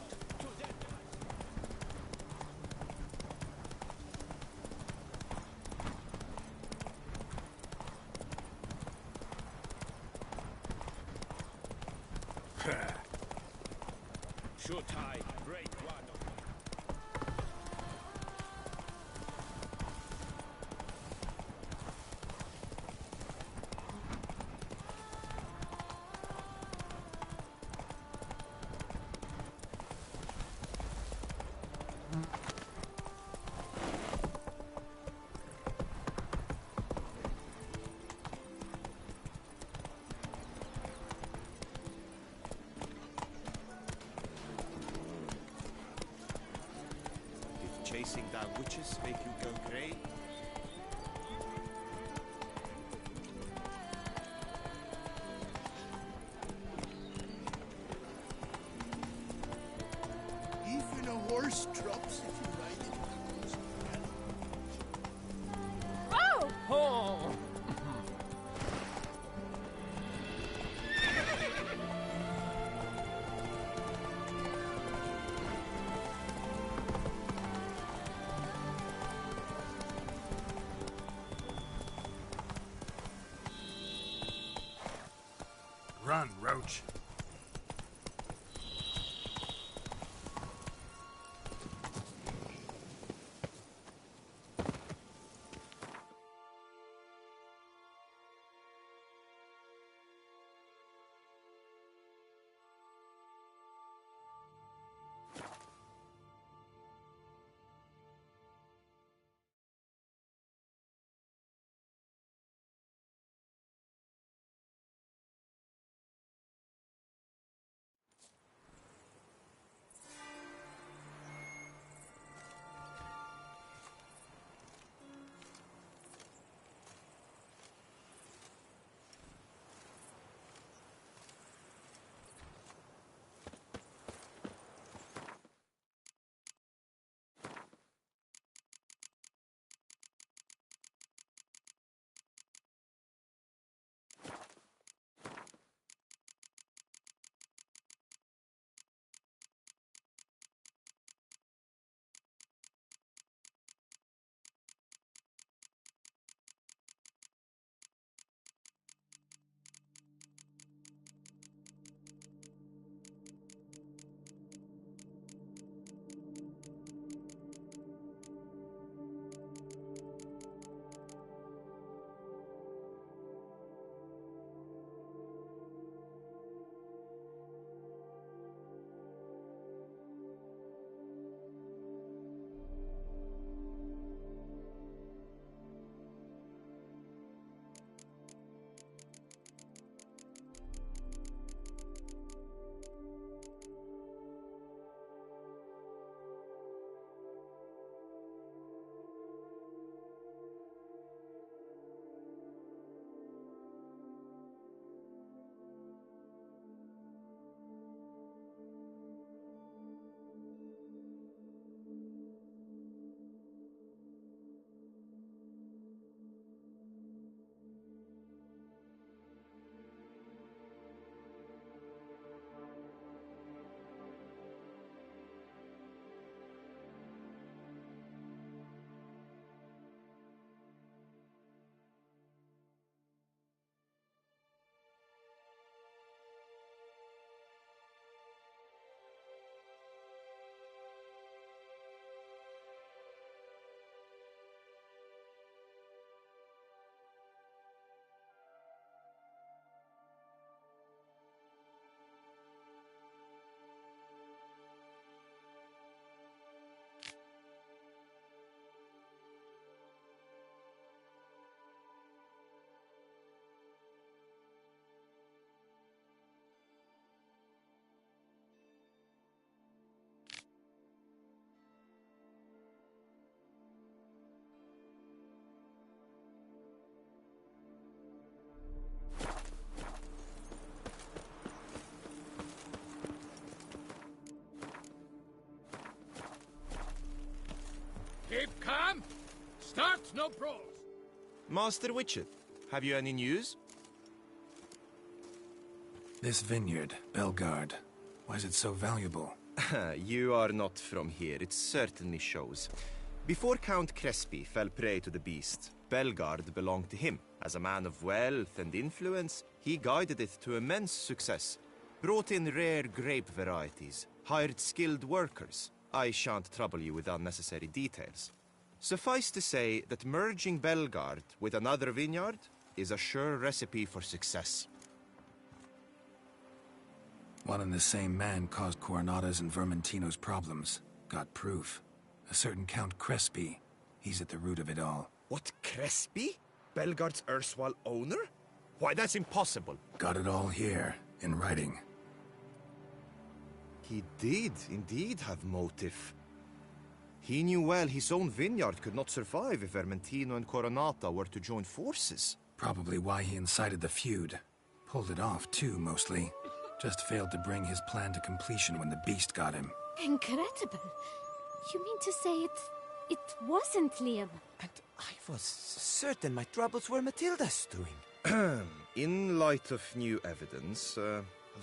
Should I break one of them? Chasing down witches make you go grey? Even a horse drops if you ride it. Oh! Oh! Run, Roach. It's no pros. Master Witcher, have you any news? This vineyard, Belgard, why is it so valuable? You are not from here, it certainly shows. Before Count Crespi fell prey to the beast, Belgard belonged to him. As a man of wealth and influence, he guided it to immense success. Brought in rare grape varieties, hired skilled workers. I shan't trouble you with unnecessary details. Suffice to say that merging Belgard with another vineyard is a sure recipe for success. One and the same man caused Coronata's and Vermentino's problems. Got proof. A certain Count Crespi. He's at the root of it all. What, Crespi? Belgard's erstwhile owner? Why, that's impossible. Got it all here, in writing. He did indeed have motive. He knew well his own vineyard could not survive if Vermentino and Coronata were to join forces. Probably why he incited the feud. Pulled it off, too, mostly. Just failed to bring his plan to completion when the beast got him. Incredible. You mean to say it wasn't Liam? And I was certain my troubles were Matilda's doing. In light of new evidence,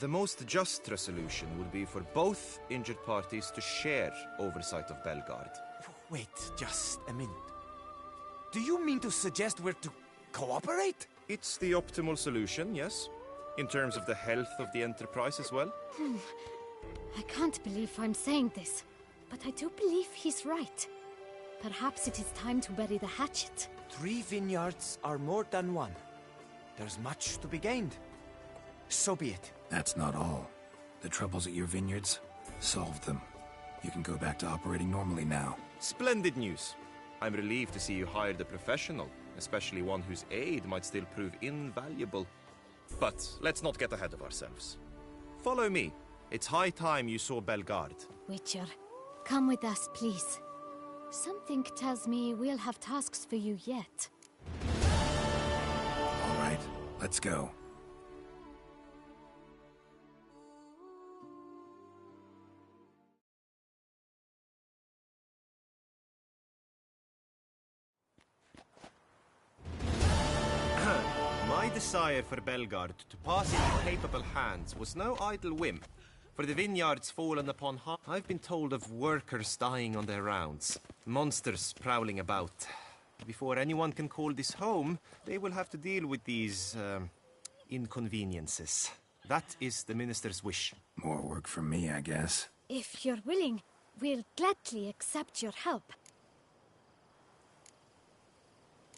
the most just resolution would be for both injured parties to share oversight of Belgard. Wait just a minute. Do you mean to suggest we're to cooperate? It's the optimal solution, yes. In terms of the health of the enterprise as well. I can't believe I'm saying this, but I do believe he's right. Perhaps it is time to bury the hatchet. 3 vineyards are more than one. There's much to be gained. So be it. That's not all. The troubles at your vineyards? Solved them. You can go back to operating normally now. Splendid news. I'm relieved to see you hired a professional, especially one whose aid might still prove invaluable. But let's not get ahead of ourselves. Follow me. It's high time you saw Belgard. Witcher, come with us, please. Something tells me we'll have tasks for you yet. All right, let's go. My desire for Belgard to pass into capable hands was no idle whim. For the vineyards fallen upon I've been told of workers dying on their rounds, monsters prowling about. Before anyone can call this home, they will have to deal with these, inconveniences. That is the minister's wish. More work for me, I guess. If you're willing, we'll gladly accept your help.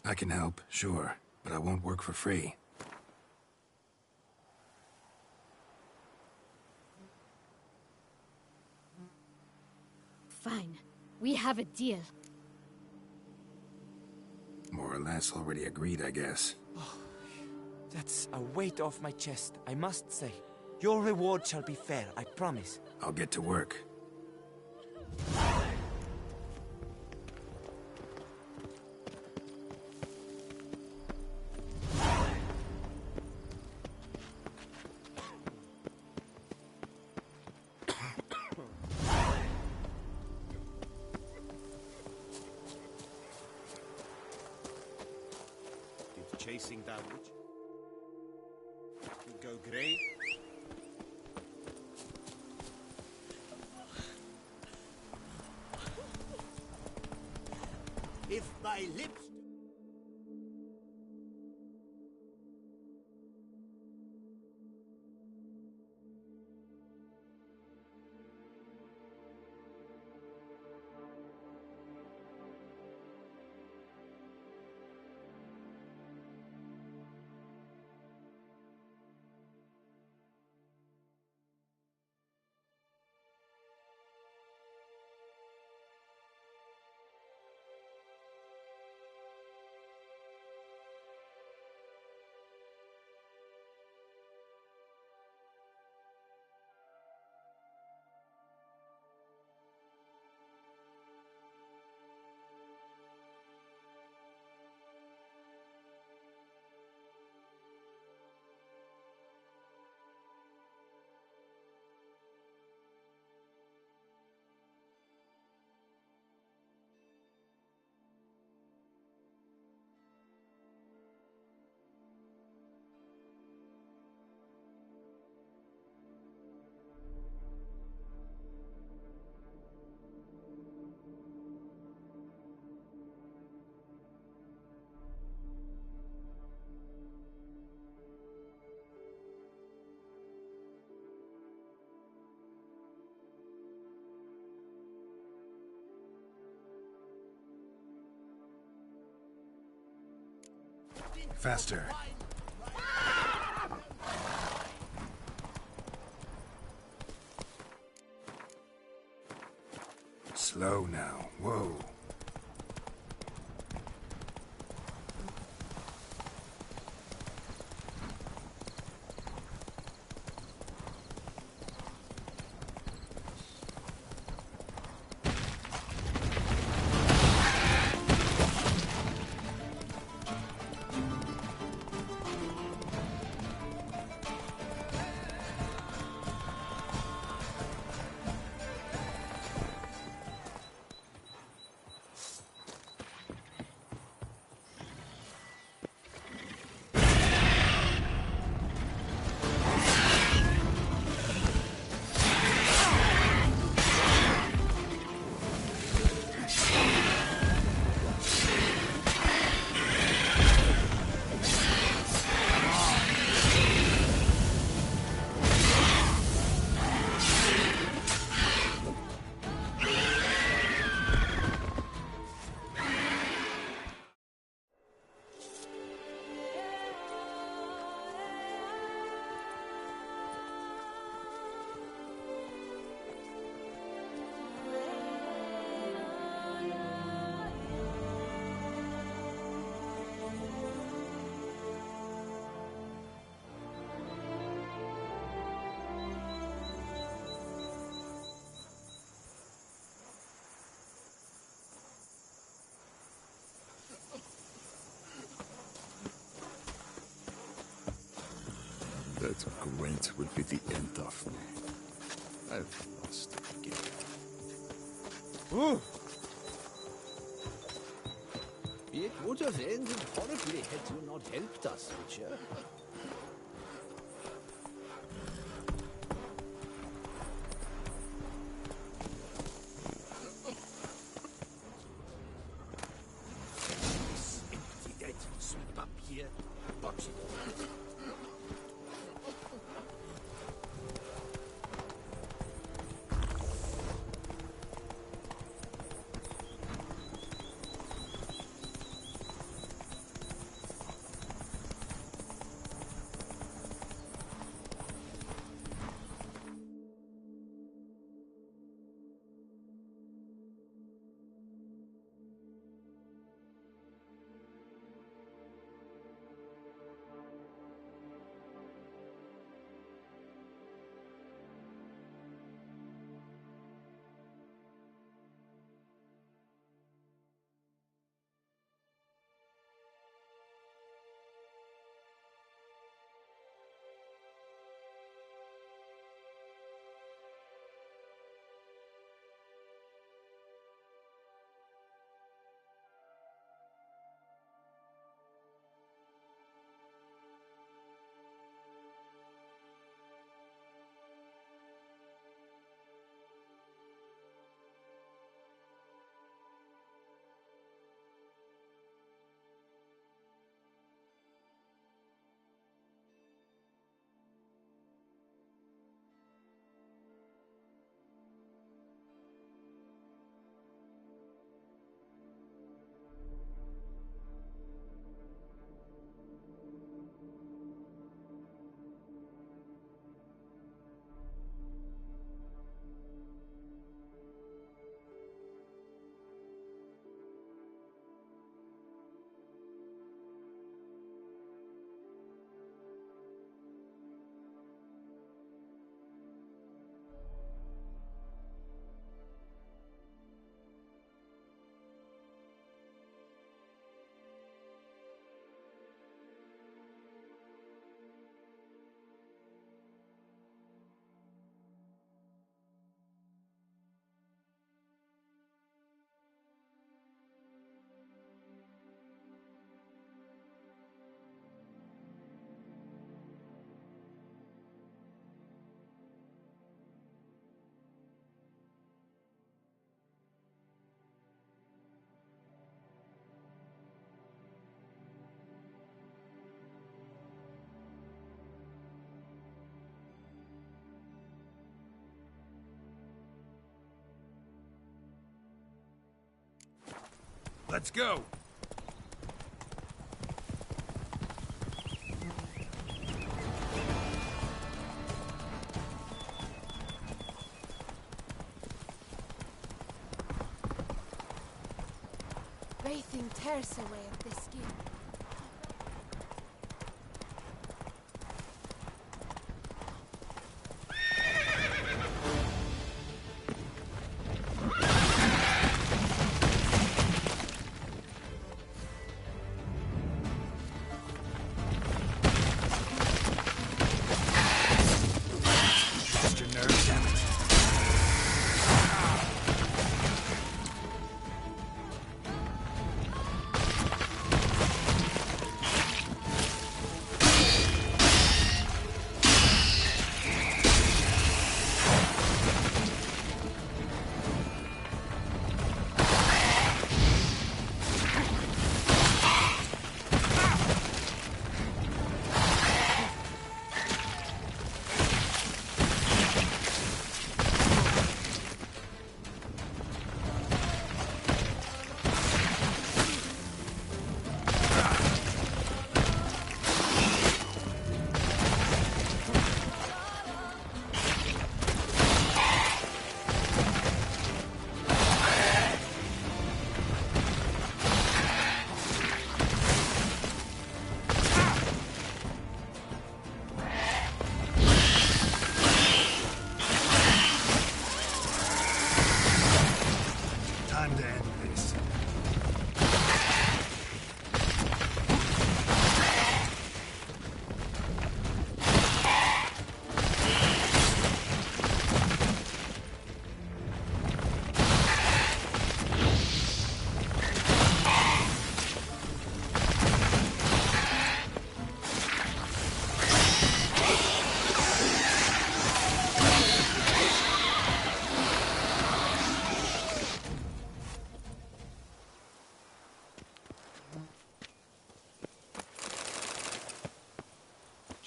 I can help, sure, but I won't work for free. Fine. We have a deal. More or less already agreed, I guess. That's a weight off my chest, I must say. Your reward shall be fair, I promise. I'll get to work. Chasing that witch. Go great. If thy lips... Faster. Slow now. Whoa. That Gwent will be the end of me. I've lost again. Ooh. It would have ended horribly had you not helped us, Witcher. Empty dead, sweep up here, box it. Let's go! bathing tears away at the skin.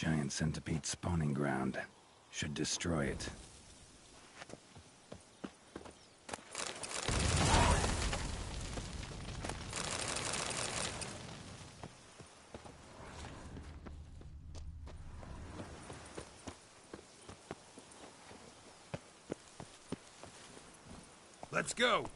Giant centipede spawning ground. Should destroy it. Let's go!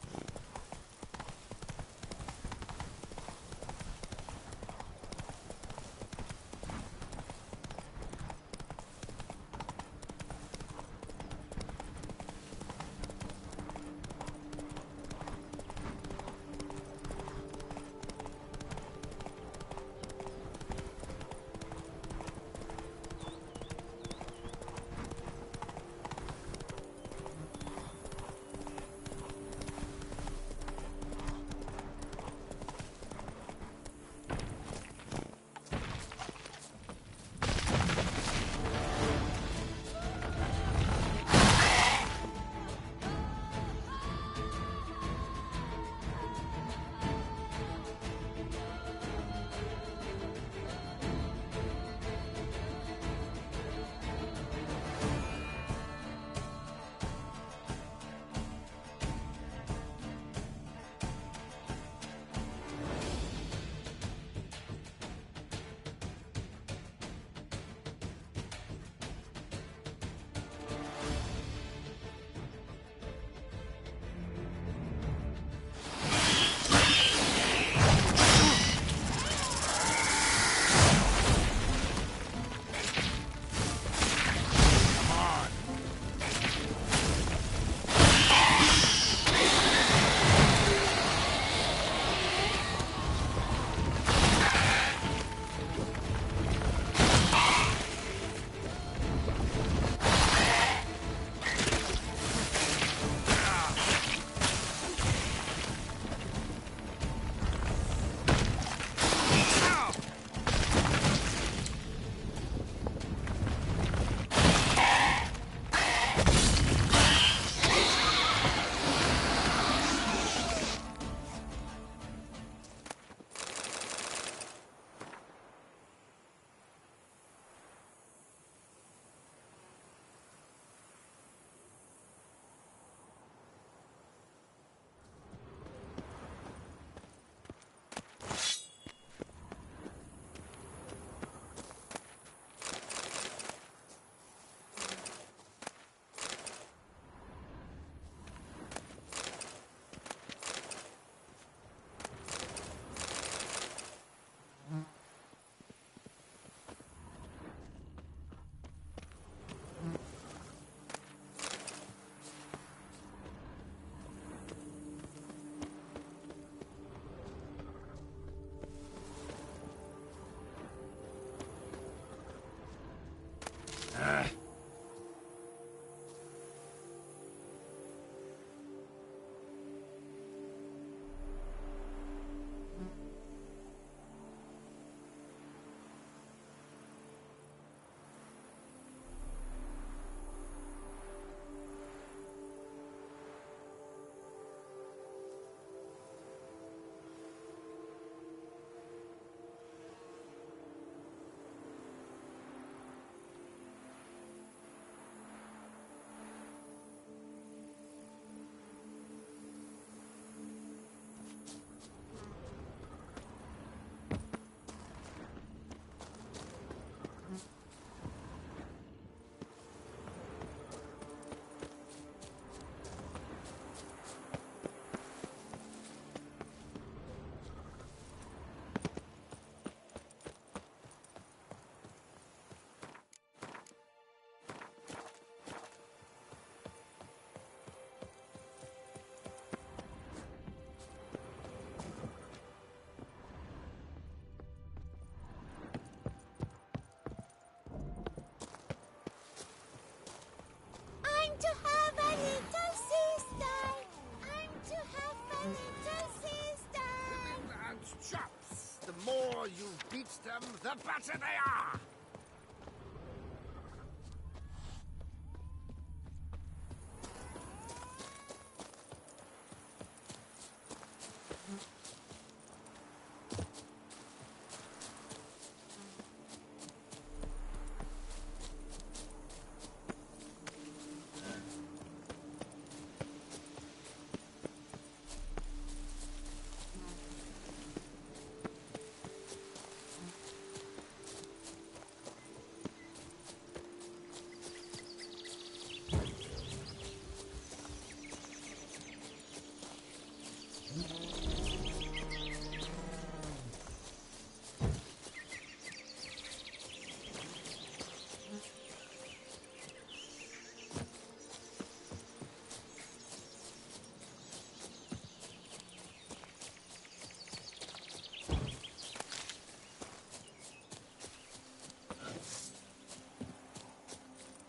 beats them, the better they are!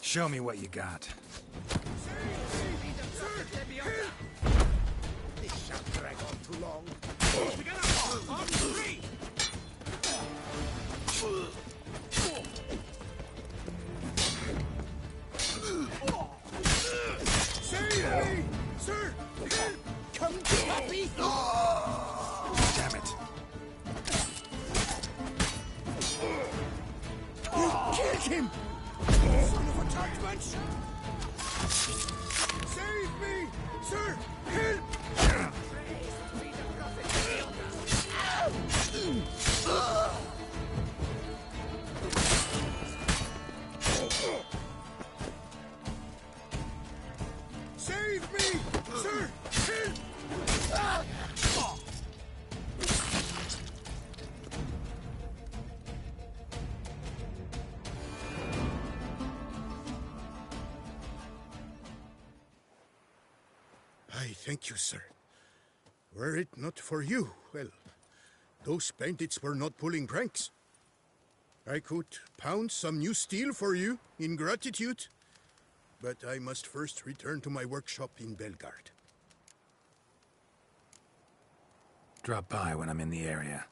Show me what you got. This shan't drag on too long. Together! On three! Save me! Sir! Come to me! Damn it. You killed him! Son of a judgment! Save me! Sir! Help! Save me! Sir! Help! I thank you, sir. Were it not for you, well, those bandits were not pulling pranks. I could pound some new steel for you in gratitude, but I must first return to my workshop in Belgard. Drop by when I'm in the area.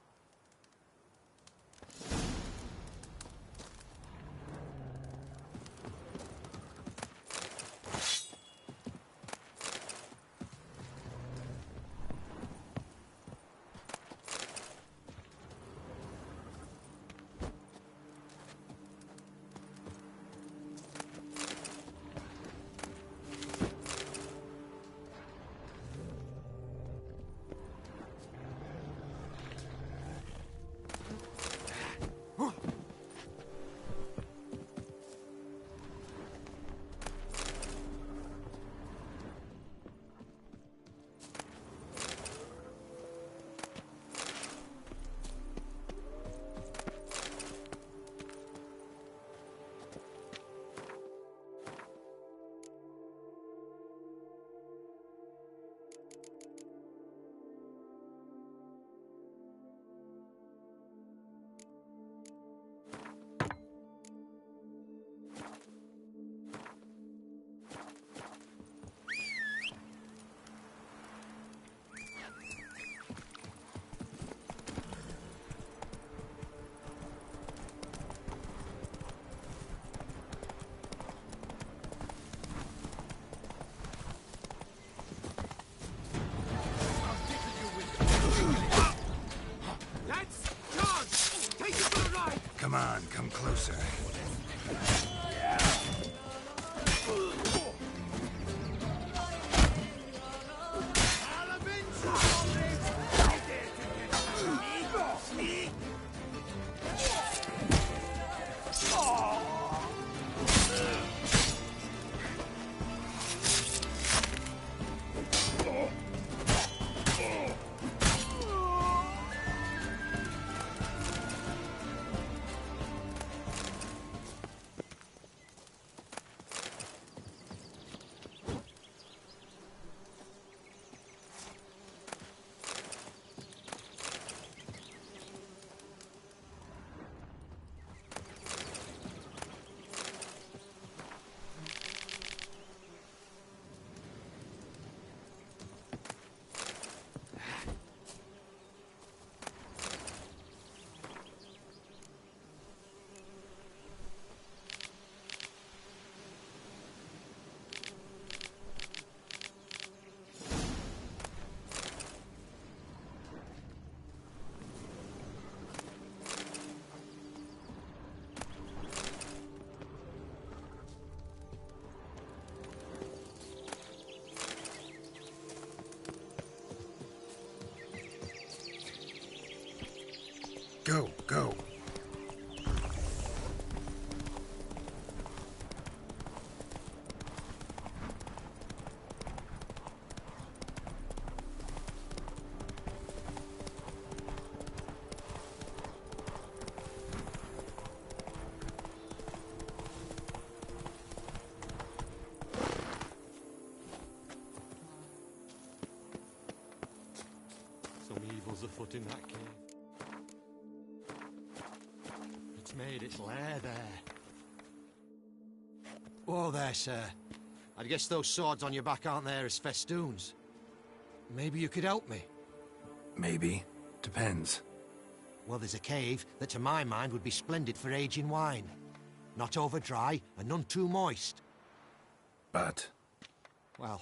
Come on, come closer. Go, go. Some evil's afoot in that cave. It's made its lair there. Whoa there, sir. I guess those swords on your back aren't there as festoons. Maybe you could help me. Maybe. Depends. Well, there's a cave that to my mind would be splendid for aging wine. Not over dry and none too moist. But? Well,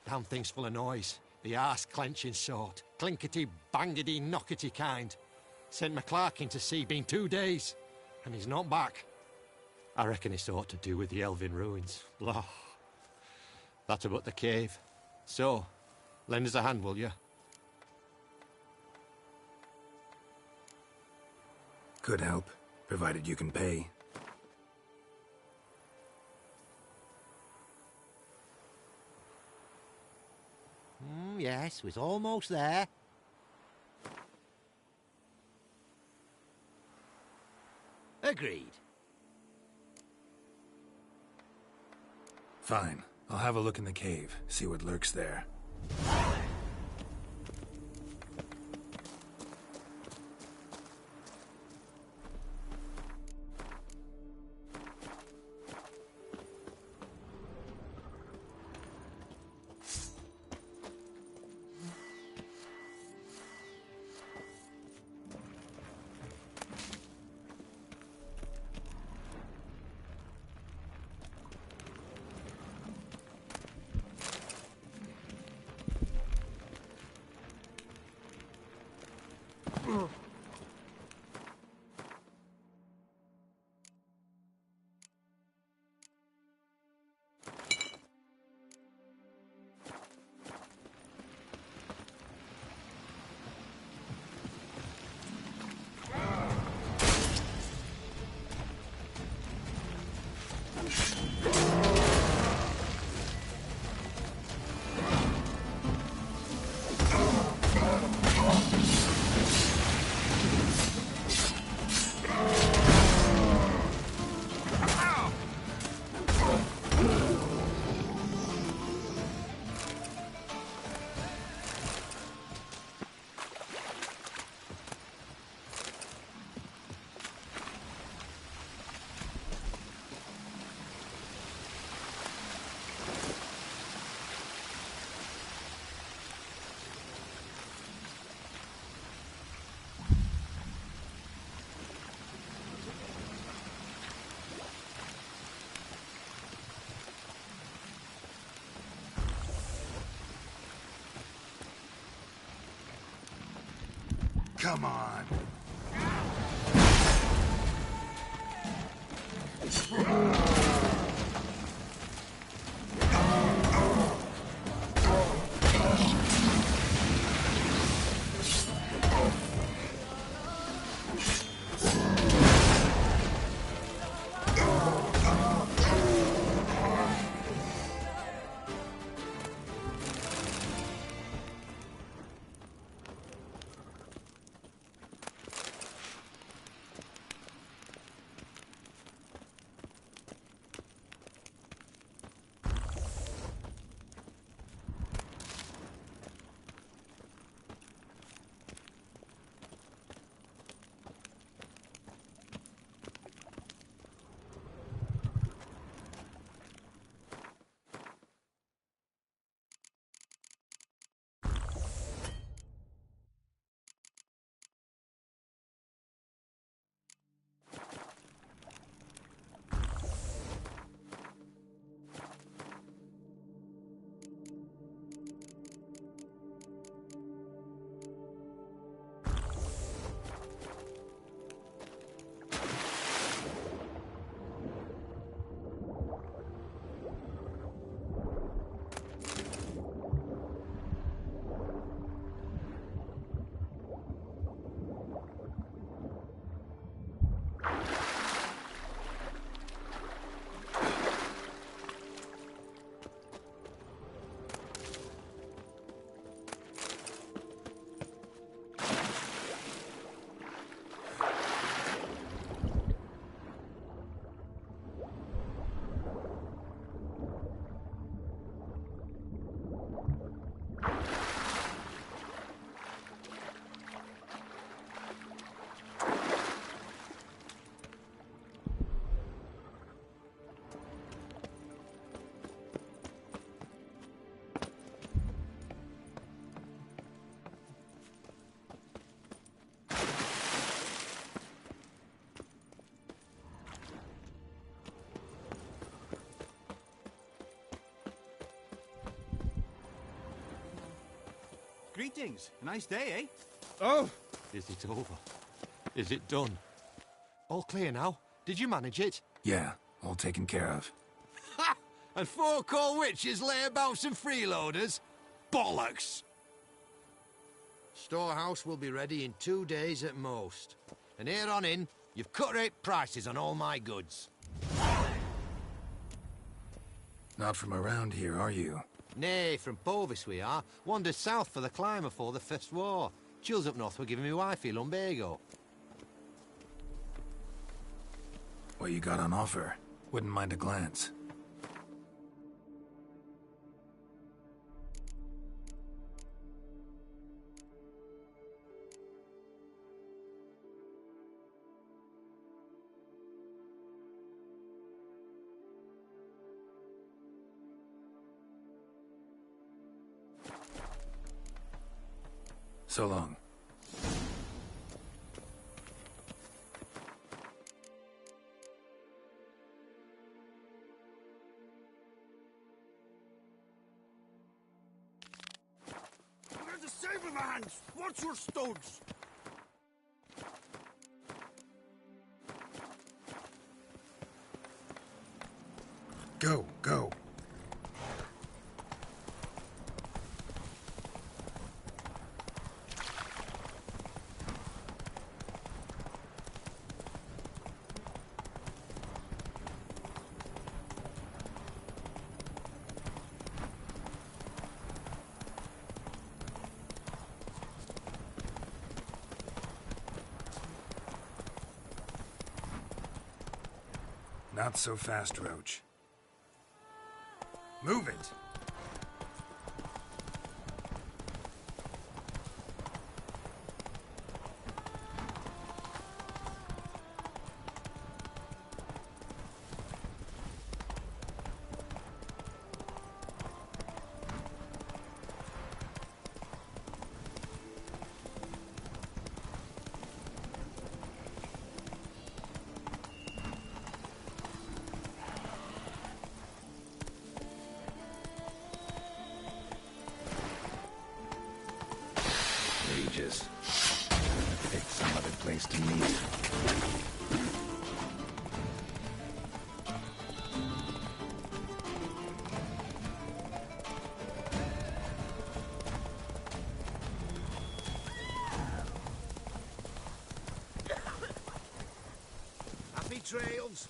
damn thing's full of noise. The arse-clenching sort. Clinkety, bangety, knockety kind. Sent McClark in to sea, been 2 days. And he's not back. I reckon it's aught to do with the Elven ruins. Blah. That's about the cave. So, lend us a hand, will you? Could help, provided you can pay. Yes, we're almost there. Agreed. Fine. I'll have a look in the cave, see what lurks there. Come on. Greetings. Nice day, eh? Oh! Is it over? Is it done? All clear now? Did you manage it? Yeah, all taken care of. Ha! And 4 cold witches layabouts and freeloaders? Bollocks! Storehouse will be ready in 2 days at most. And here on in, you've cut rate prices on all my goods. Not from around here, are you? Nay, from Povis we are. Wandered south for the climb before the First War. Chills up north were giving me wifey lumbago. What you got on offer? Wouldn't mind a glance. So long. There's a saber hands! Watch your stones! Go, go. Not so fast, Roach. Move it! Pick some other place to meet. Happy trails!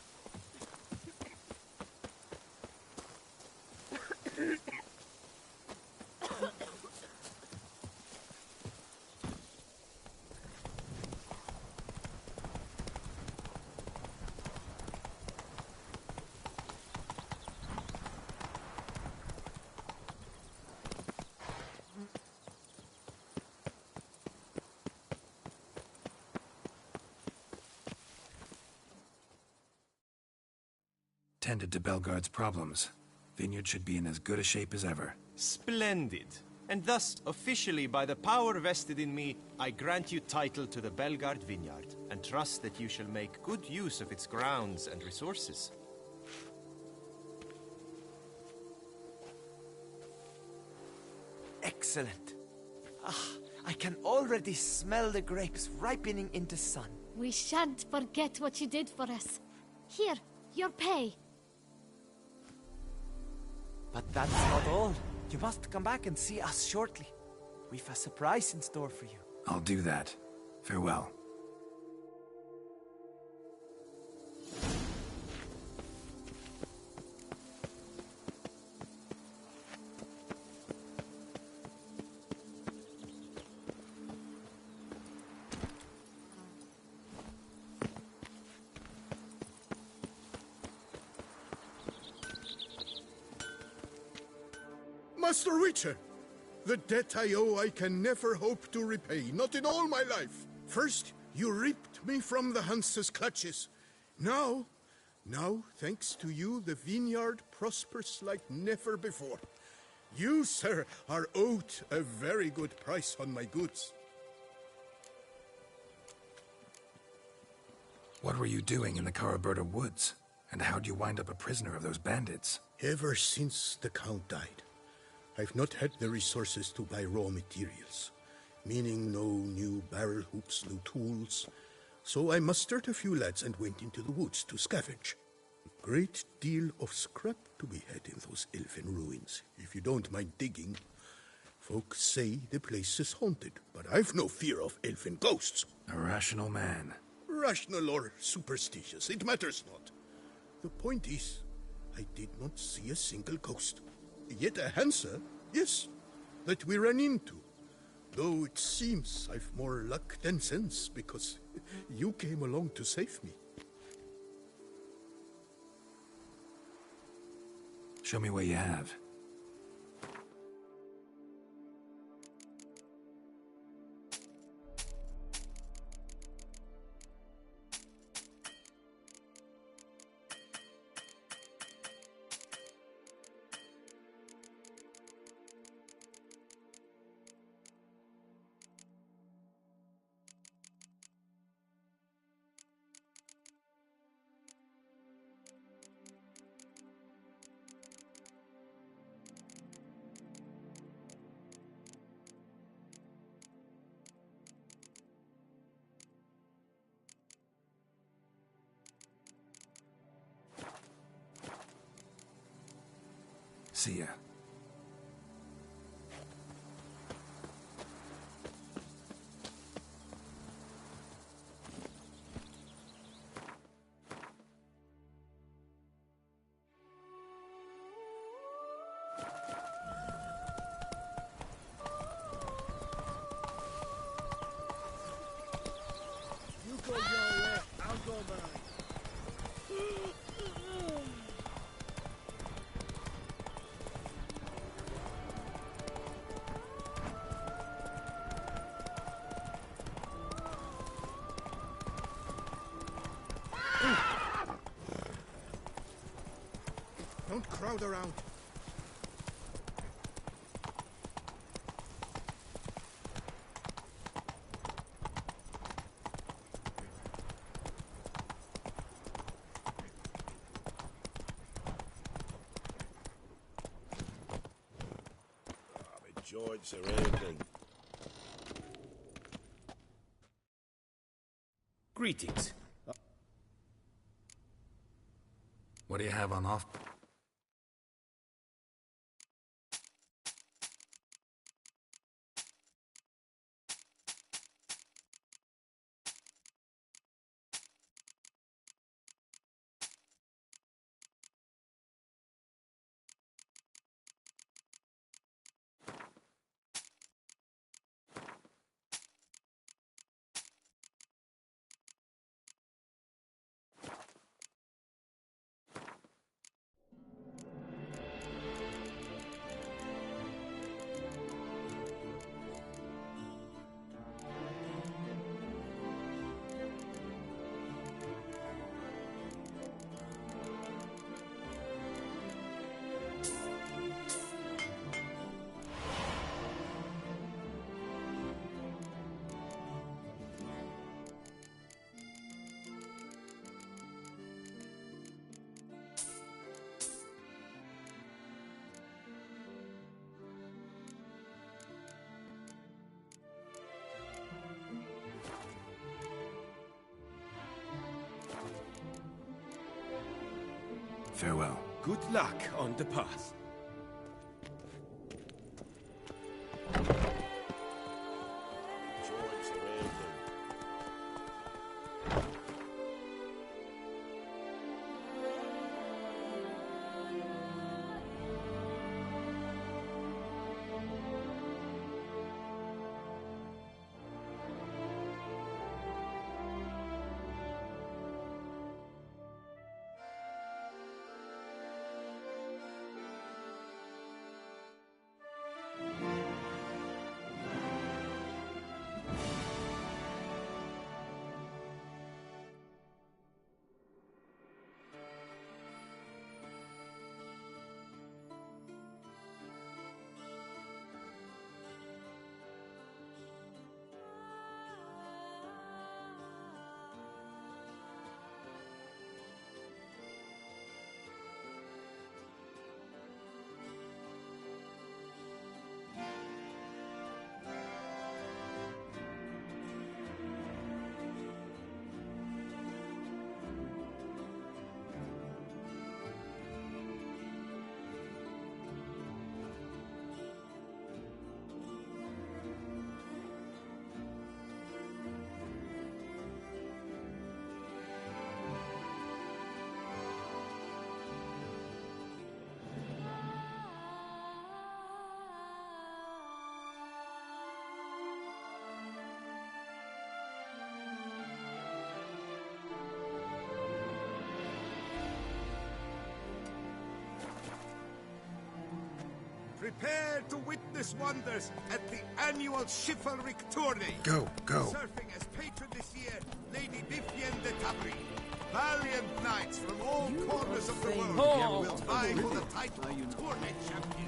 Tended to Belgard's problems. Vineyard should be in as good a shape as ever. Splendid. And thus, officially, by the power vested in me, I grant you title to the Belgard Vineyard, and trust that you shall make good use of its grounds and resources. Excellent. I can already smell the grapes ripening into sun. We shan't forget what you did for us. Here, your pay. But that's not all. You must come back and see us shortly. We've a surprise in store for you. I'll do that. Farewell. Master Witcher, the debt I owe I can never hope to repay, not in all my life. First, you ripped me from the Hanse's clutches. Now, thanks to you, the vineyard prospers like never before. You, sir, are owed a very good price on my goods. What were you doing in the Caraberta woods? And how'd you wind up a prisoner of those bandits? Ever since the Count died, I've not had the resources to buy raw materials, meaning no new barrel hoops, no tools. So I mustered a few lads and went into the woods to scavenge. A great deal of scrap to be had in those elfin ruins, if you don't mind digging. Folks say the place is haunted, but I've no fear of elfin ghosts. A rational man. Rational or superstitious, it matters not. The point is, I did not see a single ghost. Yet a Hansa, yes, that we ran into. Though it seems I've more luck than sense, because you came along to save me. Show me what you have. See ya. You go your way, I'll go mine. Don't crowd around. George Sir anything. Greetings. What do you have on off? Farewell. Good luck on the path. George Sir anything. Prepare to witness wonders at the annual chivalric tourney. Go. Surfing as patron this year, Lady Vivienne de Tabry. Valiant knights from all corners of the world will vie for the title of tourney champion.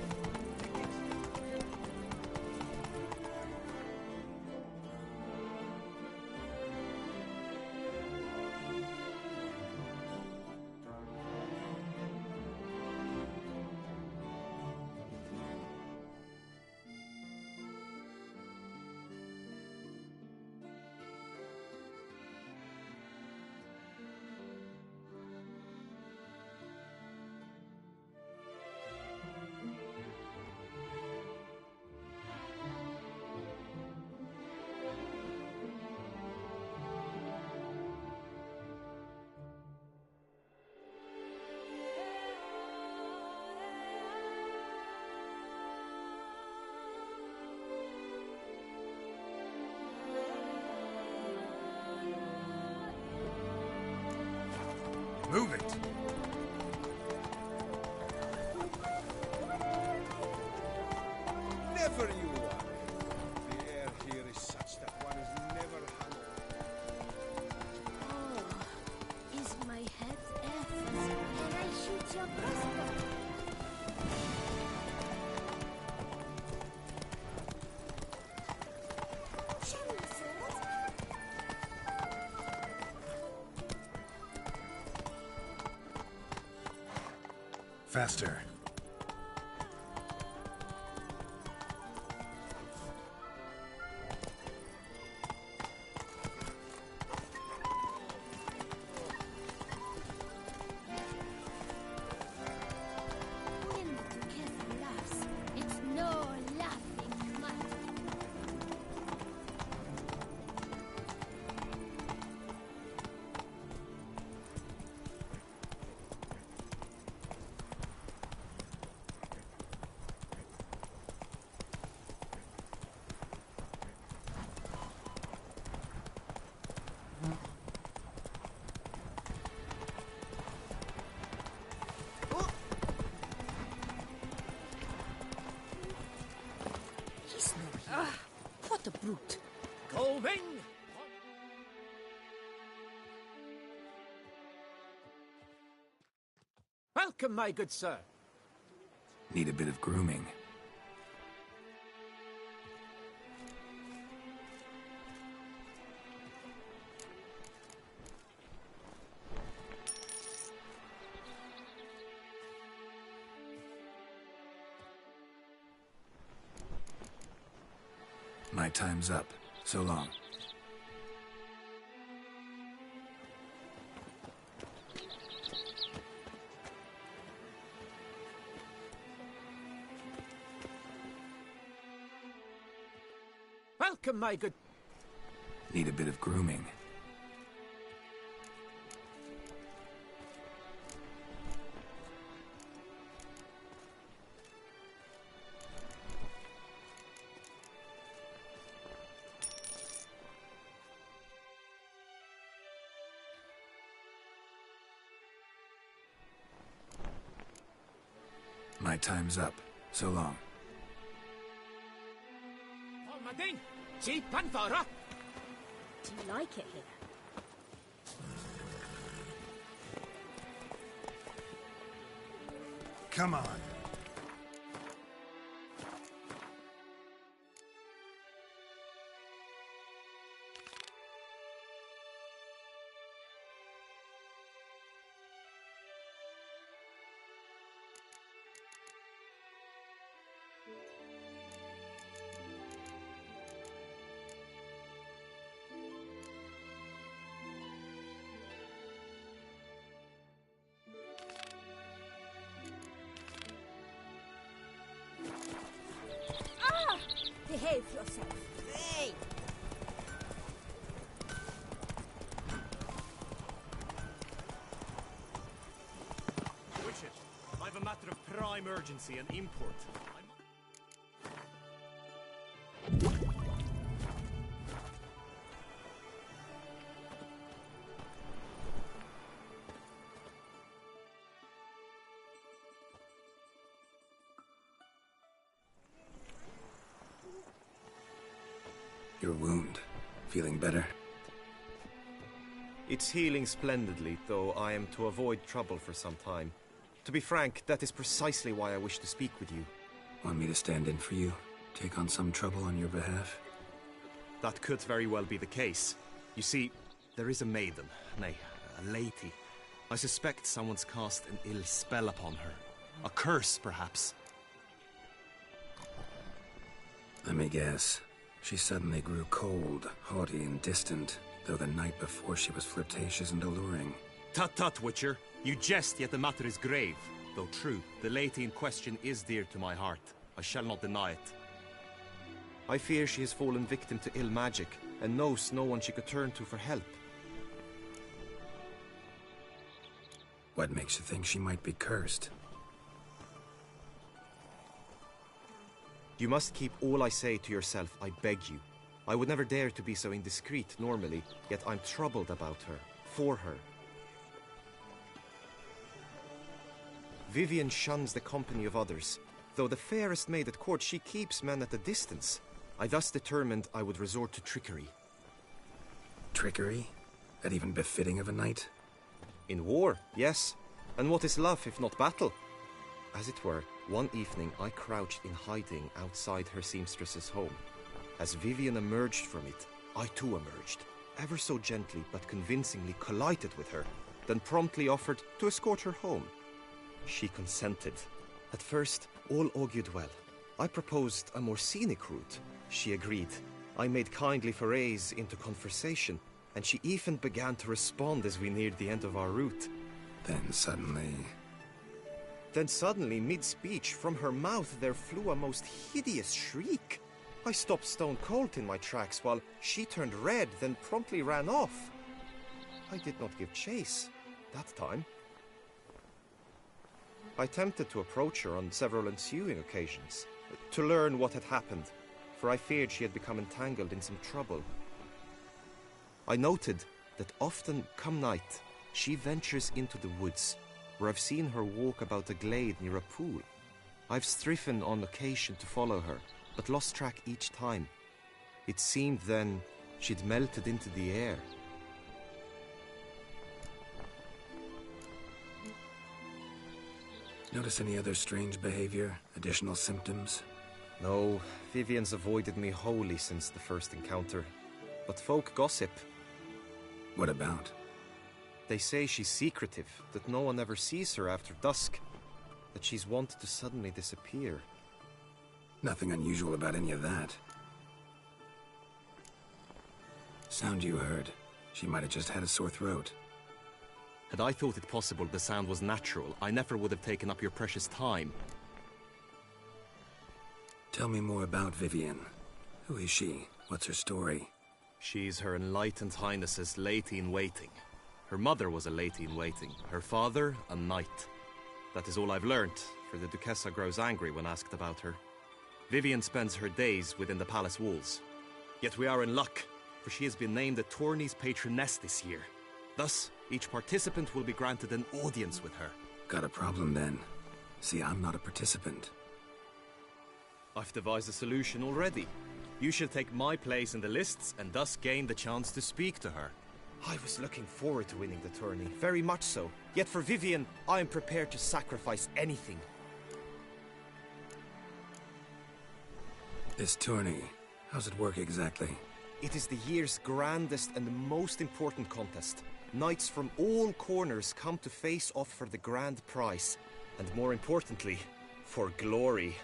Move it! Never you walk. The air here is such that one is never hungry. Oh, is my head F's? Can I shoot your crossbow? Faster. Wind together laughs. It's no laughing matter. What a brute. Going! Welcome, my good sir. Need a bit of grooming. My time's up. So long. Welcome, my good... Need a bit of grooming. My time's up. So long. Mading! Si Panthara! Do you like it here? Come on. Behave yourself. Hey! Witcher, I've a matter of prime urgency and import. Your wound. Feeling better? It's healing splendidly, though I am to avoid trouble for some time. To be frank, that is precisely why I wish to speak with you. Want me to stand in for you? Take on some trouble on your behalf? That could very well be the case. You see, there is a maiden, nay, a lady. I suspect someone's cast an ill spell upon her. A curse, perhaps. Let me guess. She suddenly grew cold, haughty and distant, though the night before she was flirtatious and alluring. Tut tut, Witcher. You jest, yet the matter is grave. Though true, the lady in question is dear to my heart. I shall not deny it. I fear she has fallen victim to ill magic, and knows no one she could turn to for help. What makes you think she might be cursed? You must keep all I say to yourself, I beg you. I would never dare to be so indiscreet normally, yet I'm troubled about her, for her. Vivienne shuns the company of others. Though the fairest maid at court, she keeps men at a distance. I thus determined I would resort to trickery. Trickery? That even befitting of a knight? In war, yes. And what is love if not battle? As it were, one evening I crouched in hiding outside her seamstress's home. As Vivienne emerged from it, I too emerged, ever so gently but convincingly collided with her, then promptly offered to escort her home. She consented. At first, all augured well. I proposed a more scenic route. She agreed. I made kindly forays into conversation, and she even began to respond as we neared the end of our route. Then suddenly, mid-speech, from her mouth there flew a most hideous shriek. I stopped stone cold in my tracks while she turned red, then promptly ran off. I did not give chase that time. I attempted to approach her on several ensuing occasions, to learn what had happened, for I feared she had become entangled in some trouble. I noted that often, come night, she ventures into the woods, where I've seen her walk about a glade near a pool. I've striven on occasion to follow her, but lost track each time. It seemed then she'd melted into the air. notice any other strange behavior? Additional symptoms? No, Vivienne's avoided me wholly since the first encounter. But folk gossip. What about? They say she's secretive, that no one ever sees her after dusk, that she's wont to suddenly disappear. Nothing unusual about any of that. Sound you heard. She might have just had a sore throat. Had I thought it possible the sound was natural, I never would have taken up your precious time. Tell me more about Vivienne. Who is she? What's her story? She's Her Enlightened Highness's lady-in-waiting. Her mother was a lady-in-waiting, her father a knight. That is all I've learnt, for the Duchessa grows angry when asked about her. Vivienne spends her days within the palace walls. Yet we are in luck, for she has been named the tourney's patroness this year. Thus, each participant will be granted an audience with her. Got a problem then. See, I'm not a participant. I've devised a solution already. You shall take my place in the lists and thus gain the chance to speak to her. I was looking forward to winning the tourney, very much so. Yet for Vivienne, I am prepared to sacrifice anything. This tourney, how's it work exactly? It is the year's grandest and most important contest. Knights from all corners come to face off for the grand prize. And more importantly, for glory.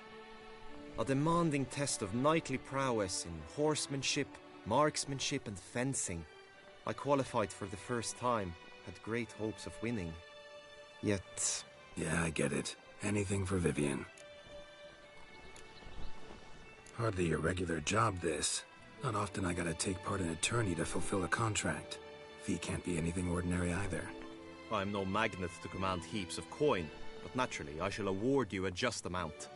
A demanding test of knightly prowess in horsemanship, marksmanship and fencing. I qualified for the first time, had great hopes of winning. Yet... Yeah, I get it. Anything for Vivienne. Hardly a regular job, this. Not often I gotta take part in a tourney to fulfill a contract. Fee can't be anything ordinary either. I'm no magnet to command heaps of coin, but naturally I shall award you a just amount.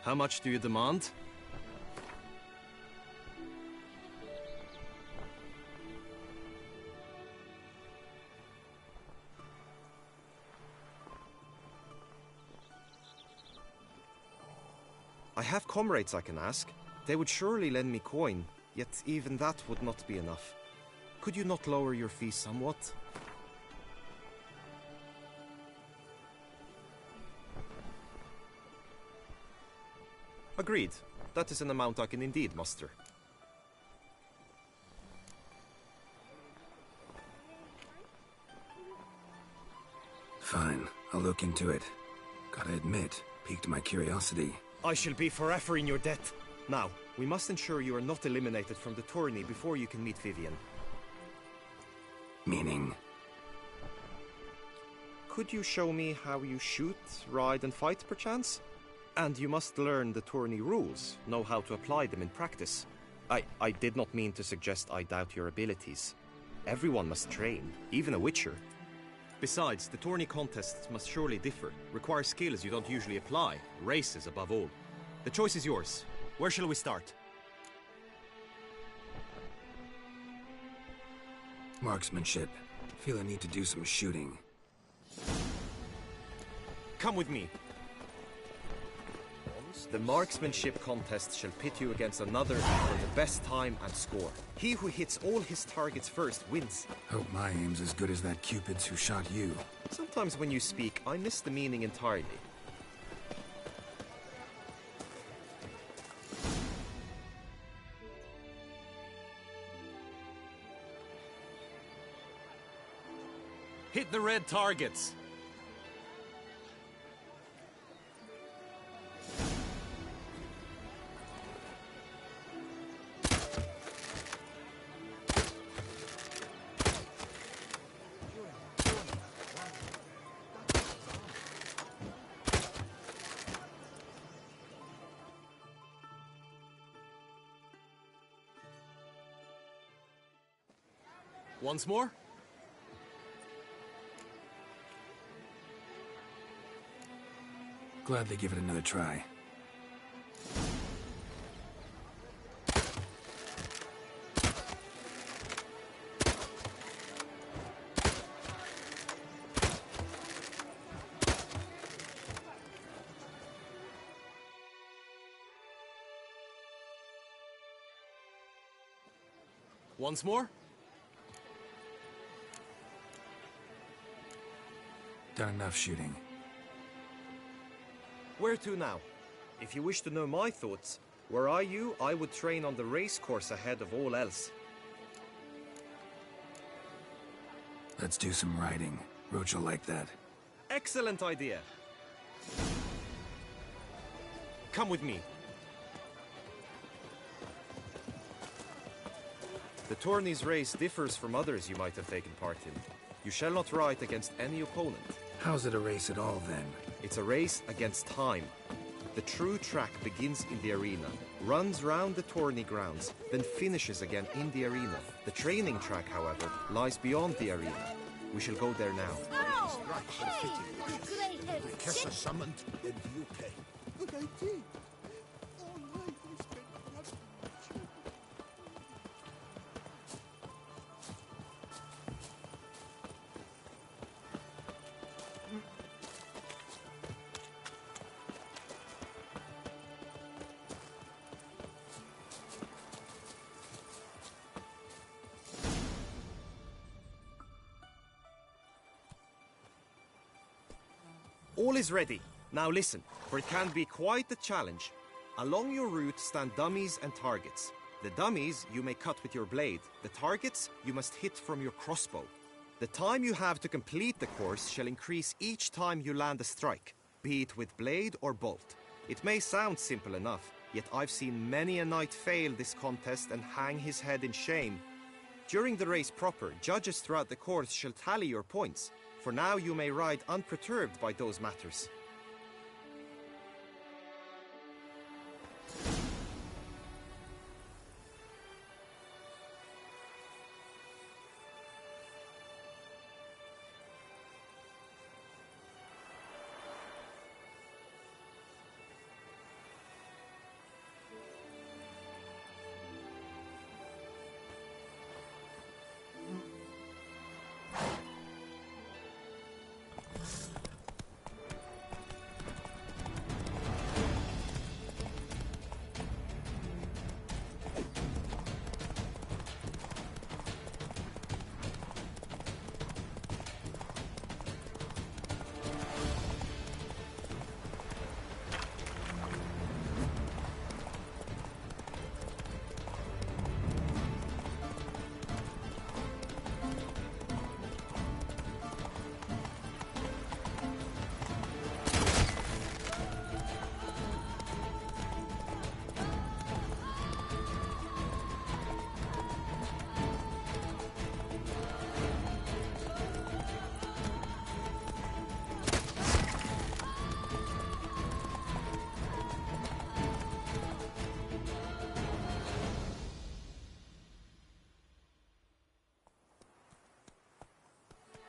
How much do you demand? I have comrades I can ask. They would surely lend me coin. Yet even that would not be enough. Could you not lower your fee somewhat? Agreed. That is an amount I can indeed muster. Fine, I'll look into it. Gotta admit, piqued my curiosity. I shall be forever in your debt. Now, we must ensure you are not eliminated from the tourney before you can meet Vivienne. Meaning? Could you show me how you shoot, ride and fight, perchance? And you must learn the tourney rules, know how to apply them in practice. I did not mean to suggest I doubt your abilities. Everyone must train, even a witcher. Besides, the tourney contests must surely differ, require skills you don't usually apply, races above all. The choice is yours. Where shall we start? Marksmanship. Feel I need to do some shooting. Come with me. The marksmanship contest shall pit you against another for the best time and score. He who hits all his targets first wins. Hope my aim's as good as that Cupid's who shot you. Sometimes when you speak, I miss the meaning entirely. Hit the red targets! Once more? Gladly give it another try. Once more? Done enough shooting. Where to now? If you wish to know my thoughts, were I you, I would train on the race course ahead of all else. Let's do some riding. Roach will like that. Excellent idea. Come with me. The tourney's race differs from others you might have taken part in. You shall not ride against any opponent. How's it a race at all, then? It's a race against time. The true track begins in the arena, runs round the tourney grounds, then finishes again in the arena. The training track, however, lies beyond the arena. We shall go there now. Oh, hey! Kessa summoned in the UK. But I did. All life I spent watching my children. All is ready. Now listen, for it can be quite a challenge. Along your route stand dummies and targets. The dummies you may cut with your blade. The targets you must hit from your crossbow. The time you have to complete the course shall increase each time you land a strike, be it with blade or bolt. It may sound simple enough, yet I've seen many a knight fail this contest and hang his head in shame. During the race proper, judges throughout the course shall tally your points. For now you may ride unperturbed by those matters.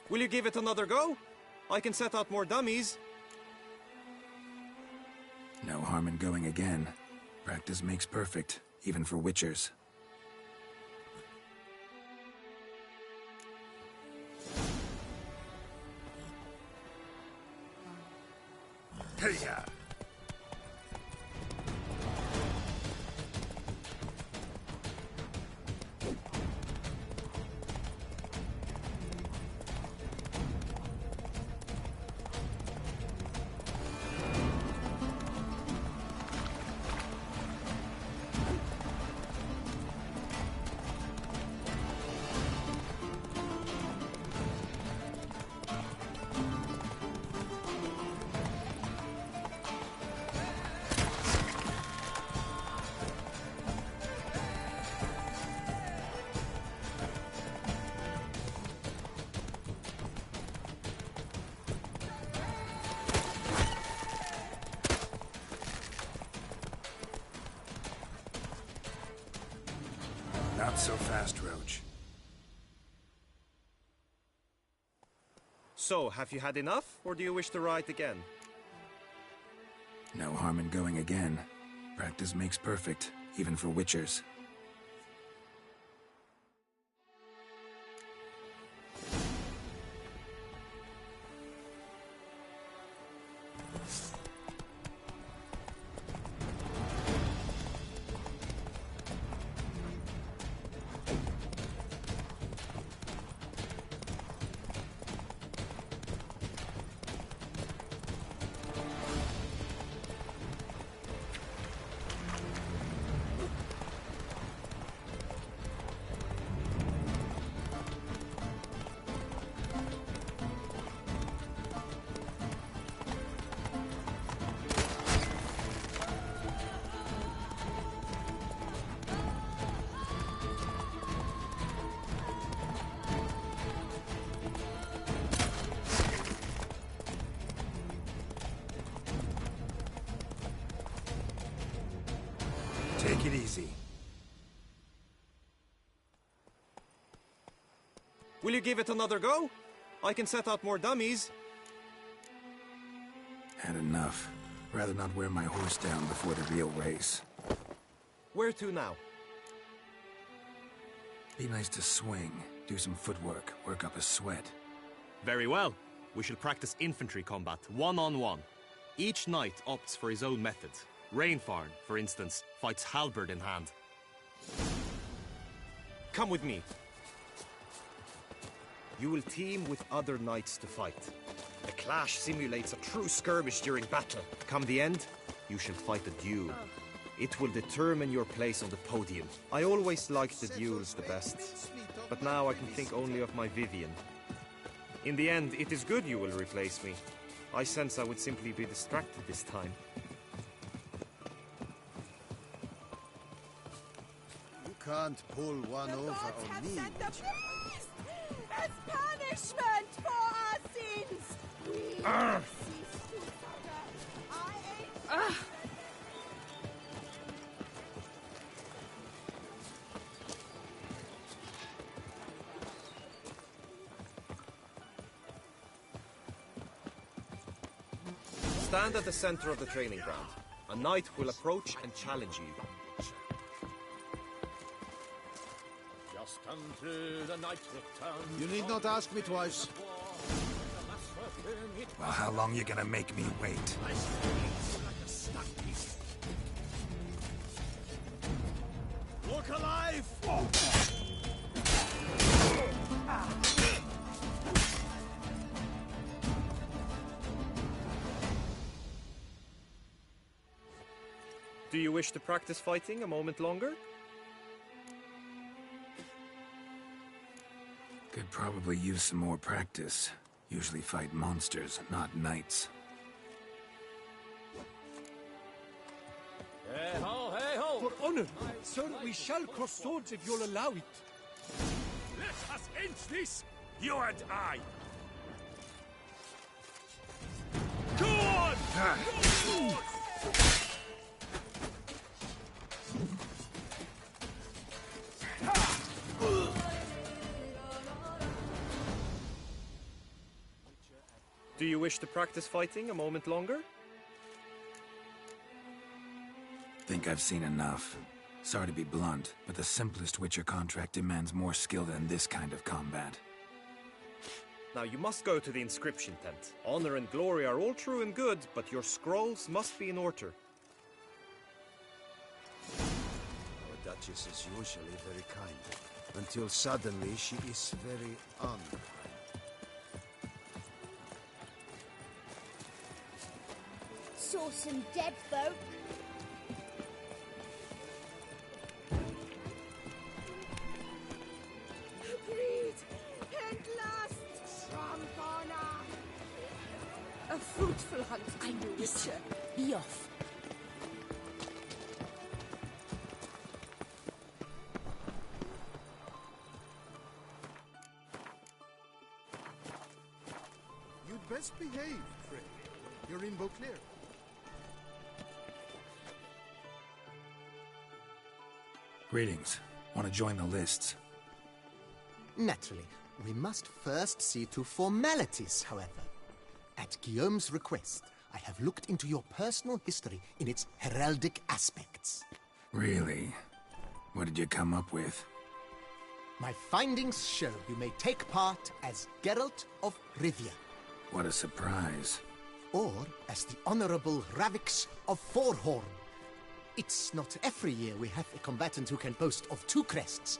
Will you give it another go? I can set out more dummies. No harm in going again. Practice makes perfect, even for witchers. Hey-ya! Not so fast, Roach. So, have you had enough, or do you wish to ride again? No harm in going again. Practice makes perfect, even for witchers. Take it easy. Will you give it another go? I can set out more dummies. Had enough. Rather not wear my horse down before the real race. Where to now? Be nice to swing, do some footwork, work up a sweat. Very well. We shall practice infantry combat, one-on-one. Each knight opts for his own method. Rainfarn, for instance, fights halberd in hand. Come with me. You will team with other knights to fight. The clash simulates a true skirmish during battle. Come the end, you shall fight a duel. It will determine your place on the podium. I always liked the duels the best, but now I can think only of my Vivian. In the end, it is good you will replace me. I sense I would simply be distracted this time. You can't pull one over on me. As punishment for our sins, we cease to suffer. Stand at the center of the training ground. A knight will approach and challenge you. Just unto the night return. You need not ask me twice. Well, how long you gonna make me wait? Look alive! Do you wish to practice fighting a moment longer? Could probably use some more practice. Usually fight monsters, not knights. Hey ho, hey ho! For honor, sir, we shall cross swords if you'll allow it. Let us end this, you and I! Go on! Go on! Do you wish to practice fighting a moment longer? Think I've seen enough. Sorry to be blunt, but the simplest Witcher contract demands more skill than this kind of combat. Now you must go to the inscription tent. Honor and glory are all true and good, but your scrolls must be in order. Our Duchess is usually very kind, until suddenly she is very unkind. Saw some dead folk. Agreed. At last. Trampana. A fruitful hunt, I know, Witcher. Be off. You'd best behave, Frey. You're in Beauclair. Greetings. Want to join the lists? Naturally. We must first see to formalities, however. At Guillaume's request, I have looked into your personal history in its heraldic aspects. Really? What did you come up with? My findings show you may take part as Geralt of Rivia. What a surprise. Or as the Honorable Ravix of Forhorn. It's not every year we have a combatant who can boast of 2 crests.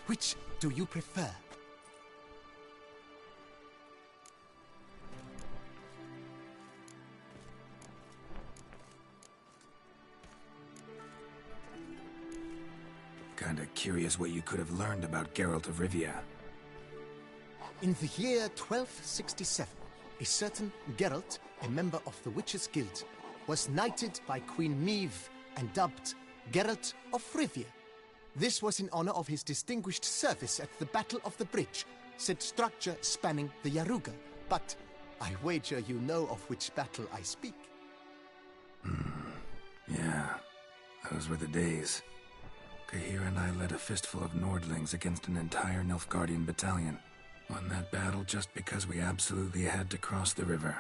Which do you prefer? Kinda curious what you could have learned about Geralt of Rivia. In the year 1267, a certain Geralt, a member of the Witches' Guild, was knighted by Queen Meve and dubbed Geralt of Rivia. This was in honor of his distinguished service at the Battle of the Bridge, said structure spanning the Yaruga. But I wager you know of which battle I speak. Yeah, those were the days. Kahir and I led a fistful of Nordlings against an entire Nilfgaardian battalion. Won that battle just because we absolutely had to cross the river.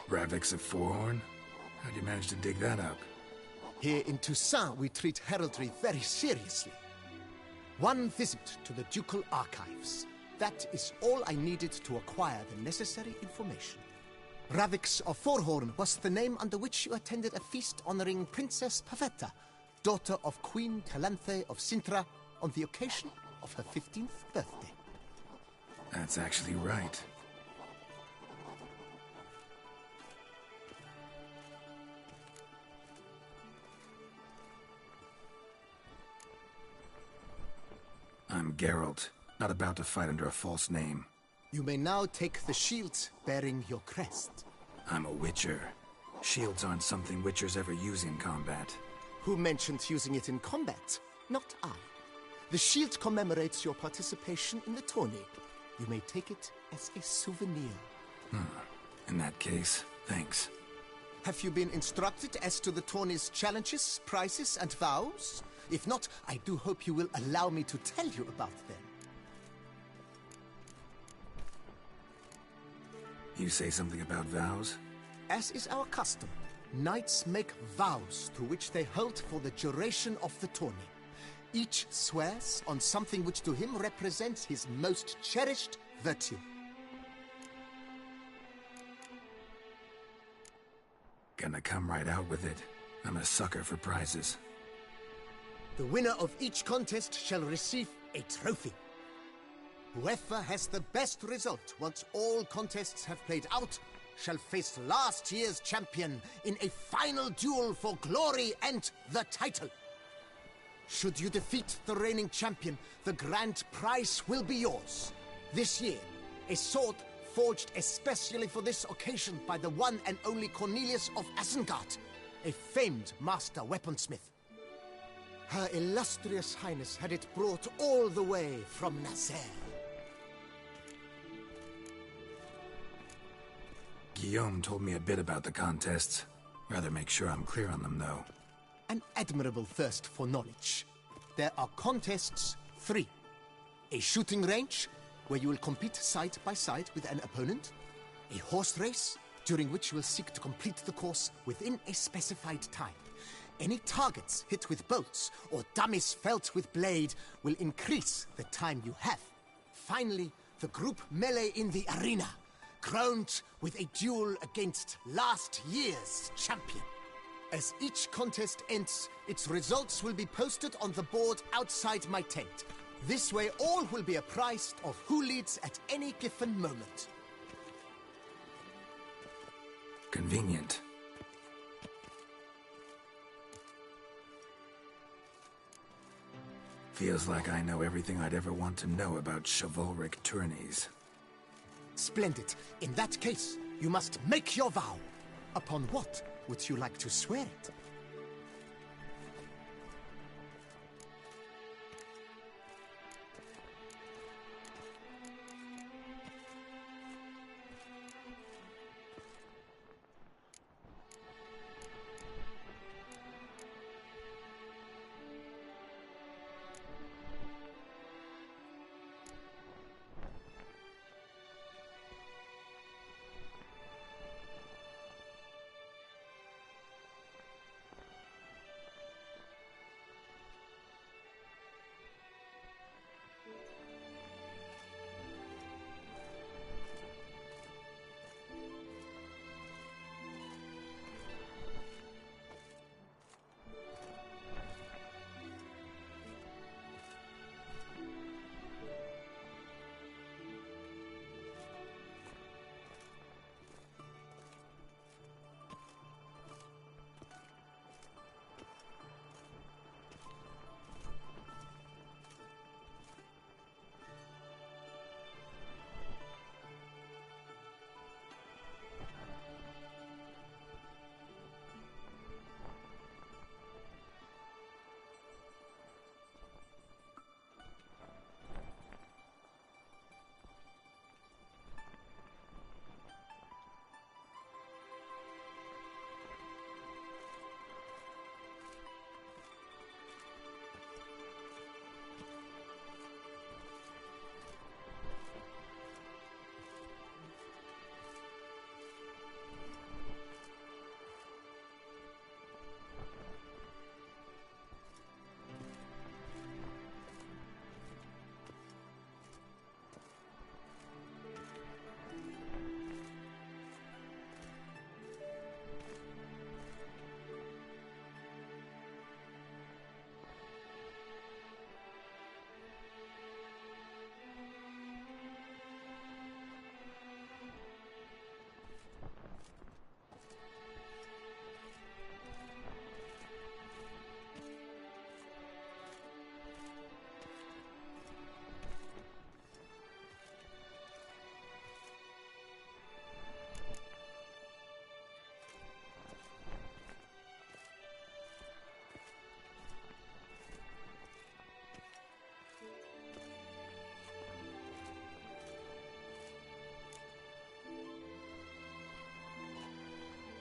Ravix of Forhorn? How'd you manage to dig that up? Here in Toussaint, we treat heraldry very seriously. One visit to the Ducal Archives. That is all I needed to acquire the necessary information. Ravix of Forhorn was the name under which you attended a feast honoring Princess Pavetta, daughter of Queen Calanthe of Sintra, on the occasion of her 15th birthday. That's actually right. I'm Geralt, not about to fight under a false name. You may now take the shield bearing your crest. I'm a Witcher. Shields aren't something Witchers ever use in combat. Who mentioned using it in combat? Not I. The shield commemorates your participation in the tourney. You may take it as a souvenir. In that case, thanks. Have you been instructed as to the tourney's challenges, prizes, and vows? If not, I do hope you will allow me to tell you about them. You say something about vows? As is our custom, knights make vows to which they hold for the duration of the tourney. Each swears on something which to him represents his most cherished virtue. Gonna come right out with it. I'm a sucker for prizes. The winner of each contest shall receive a trophy. Whoever has the best result once all contests have played out shall face last year's champion in a final duel for glory and the title. Should you defeat the reigning champion, the grand prize will be yours. This year, a sword forged especially for this occasion by the one and only Cornelius of Isengard, a famed master weaponsmith. Her illustrious highness had it brought all the way from Nazaire. Guillaume told me a bit about the contests. Rather make sure I'm clear on them, though. An admirable thirst for knowledge. There are contests 3. a shooting range, where you will compete side by side with an opponent, a horse race, during which you will seek to complete the course within a specified time. Any targets hit with bolts or dummies felt with blade will increase the time you have. Finally, the group melee in the arena, crowned with a duel against last year's champion. As each contest ends, its results will be posted on the board outside my tent. This way all will be apprised of who leads at any given moment. Convenient. Feels like I know everything I'd ever want to know about chivalric tourneys. Splendid. In that case, you must make your vow. Upon what would you like to swear it?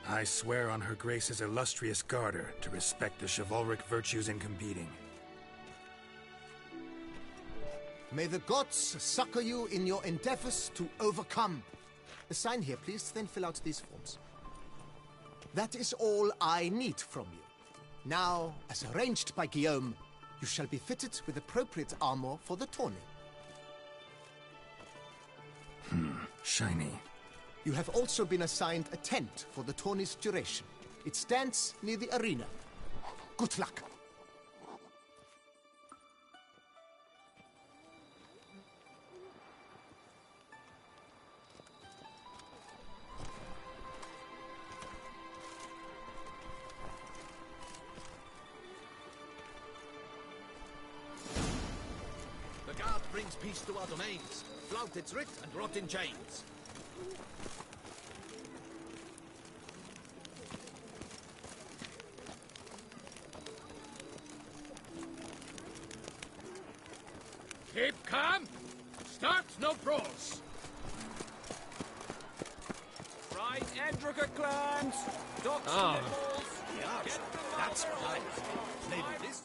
I swear on Her Grace's illustrious garter to respect the chivalric virtues in competing. May the gods succor you in your endeavors to overcome. Sign here, please, then fill out these forms. That is all I need from you. Now, as arranged by Guillaume, you shall be fitted with appropriate armor for the tourney. Shiny. You have also been assigned a tent for the tourney's duration. It stands near the arena. Good luck. The guard brings peace to our domains. Flout its writ and rot in chains. Keep calm. Start no brawls. Right, Edrica clans. Docks Ah. nipples. Yeah, that's right. Maybe this.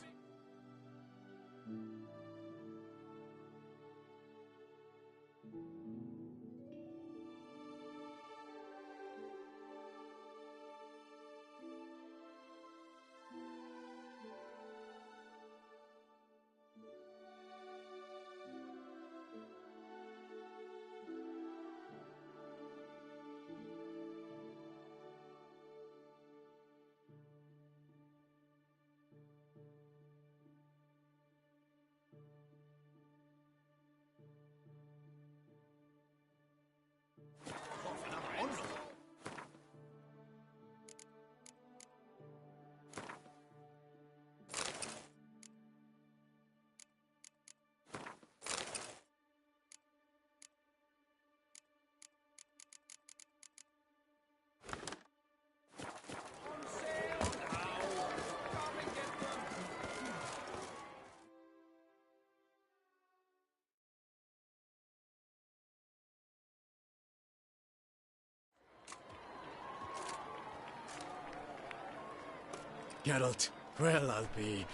Geralt, well, I'll be...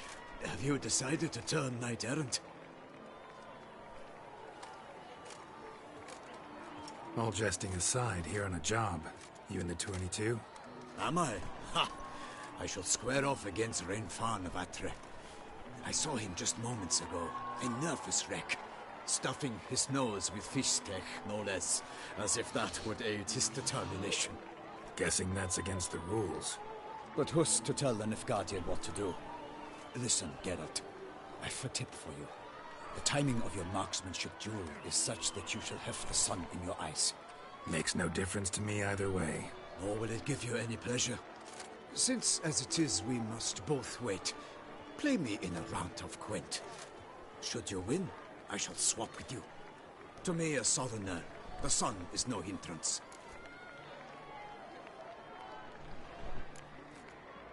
Have you decided to turn knight-errant? All jesting aside, here on a job. You in the 22? Am I? Ha! I shall square off against Rainfan of Atre. I saw him just moments ago. A nervous wreck. Stuffing his nose with fish steak, no less. As if that would aid his determination. Guessing that's against the rules. But who's to tell the Nilfgaardian what to do? Listen, Geralt. I've a tip for you. The timing of your marksmanship duel is such that you shall have the sun in your eyes. Makes no difference to me either way. Nor will it give you any pleasure. Since, as it is, we must both wait, play me in a round of Gwent. Should you win, I shall swap with you. To me, a southerner, the sun is no hindrance.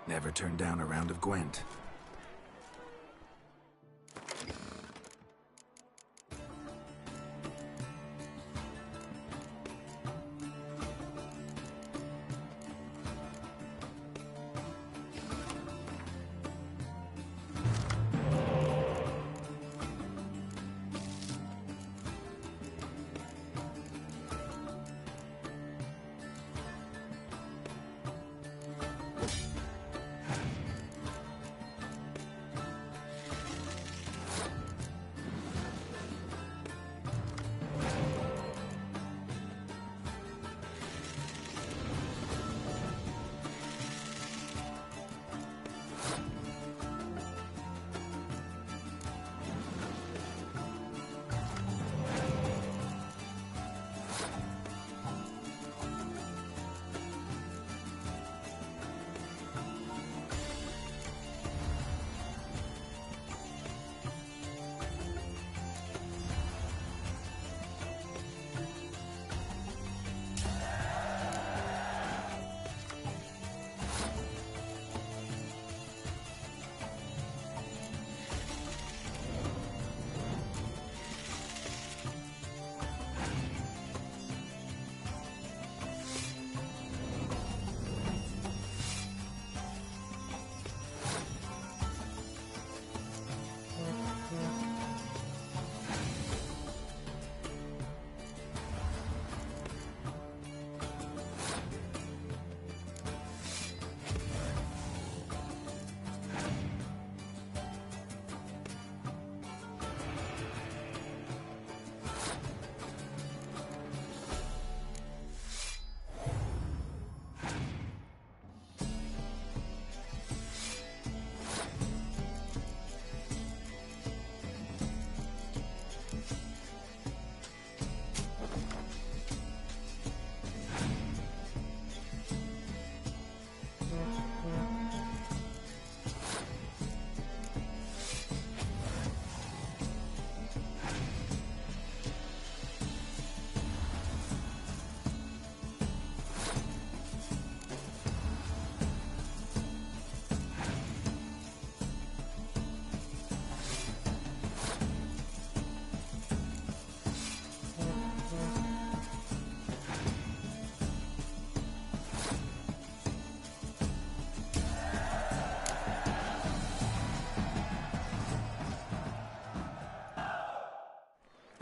Never turn down a round of Gwent.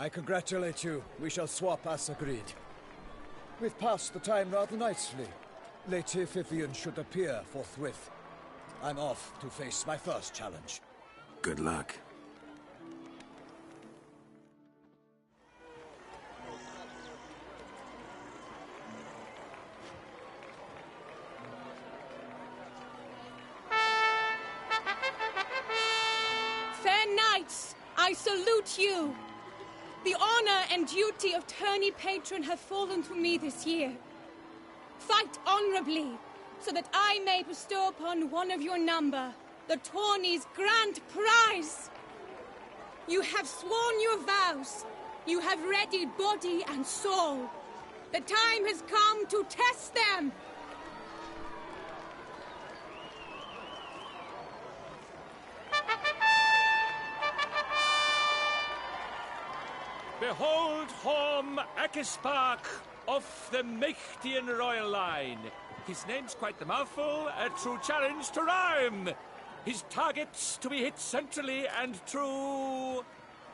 I congratulate you. We shall swap as agreed. We've passed the time rather nicely. Lady Vivian should appear forthwith. I'm off to face my first challenge. Good luck. Fair knights, I salute you. The honor and duty of tourney patron have fallen to me this year. Fight honorably, so that I may bestow upon one of your number the tourney's grand prize. You have sworn your vows. You have readied body and soul. The time has come to test them. Behold Horm Akispark of the Mechthian royal line. His name's quite the mouthful, a true challenge to rhyme. His targets to be hit centrally and true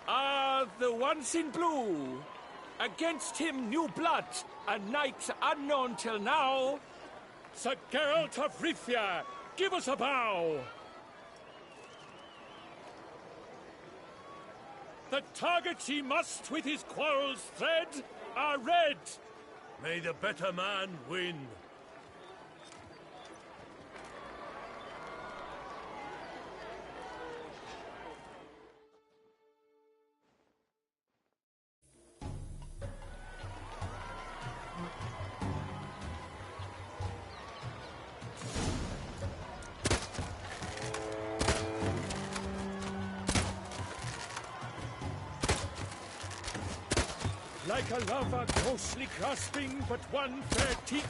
are the ones in blue. Against him, new blood, a knight unknown till now. Sir Geralt of Rivia, give us a bow. The targets he must with his quarrels thread are red. May the better man win. Like a lava ghostly grasping but one fair teat,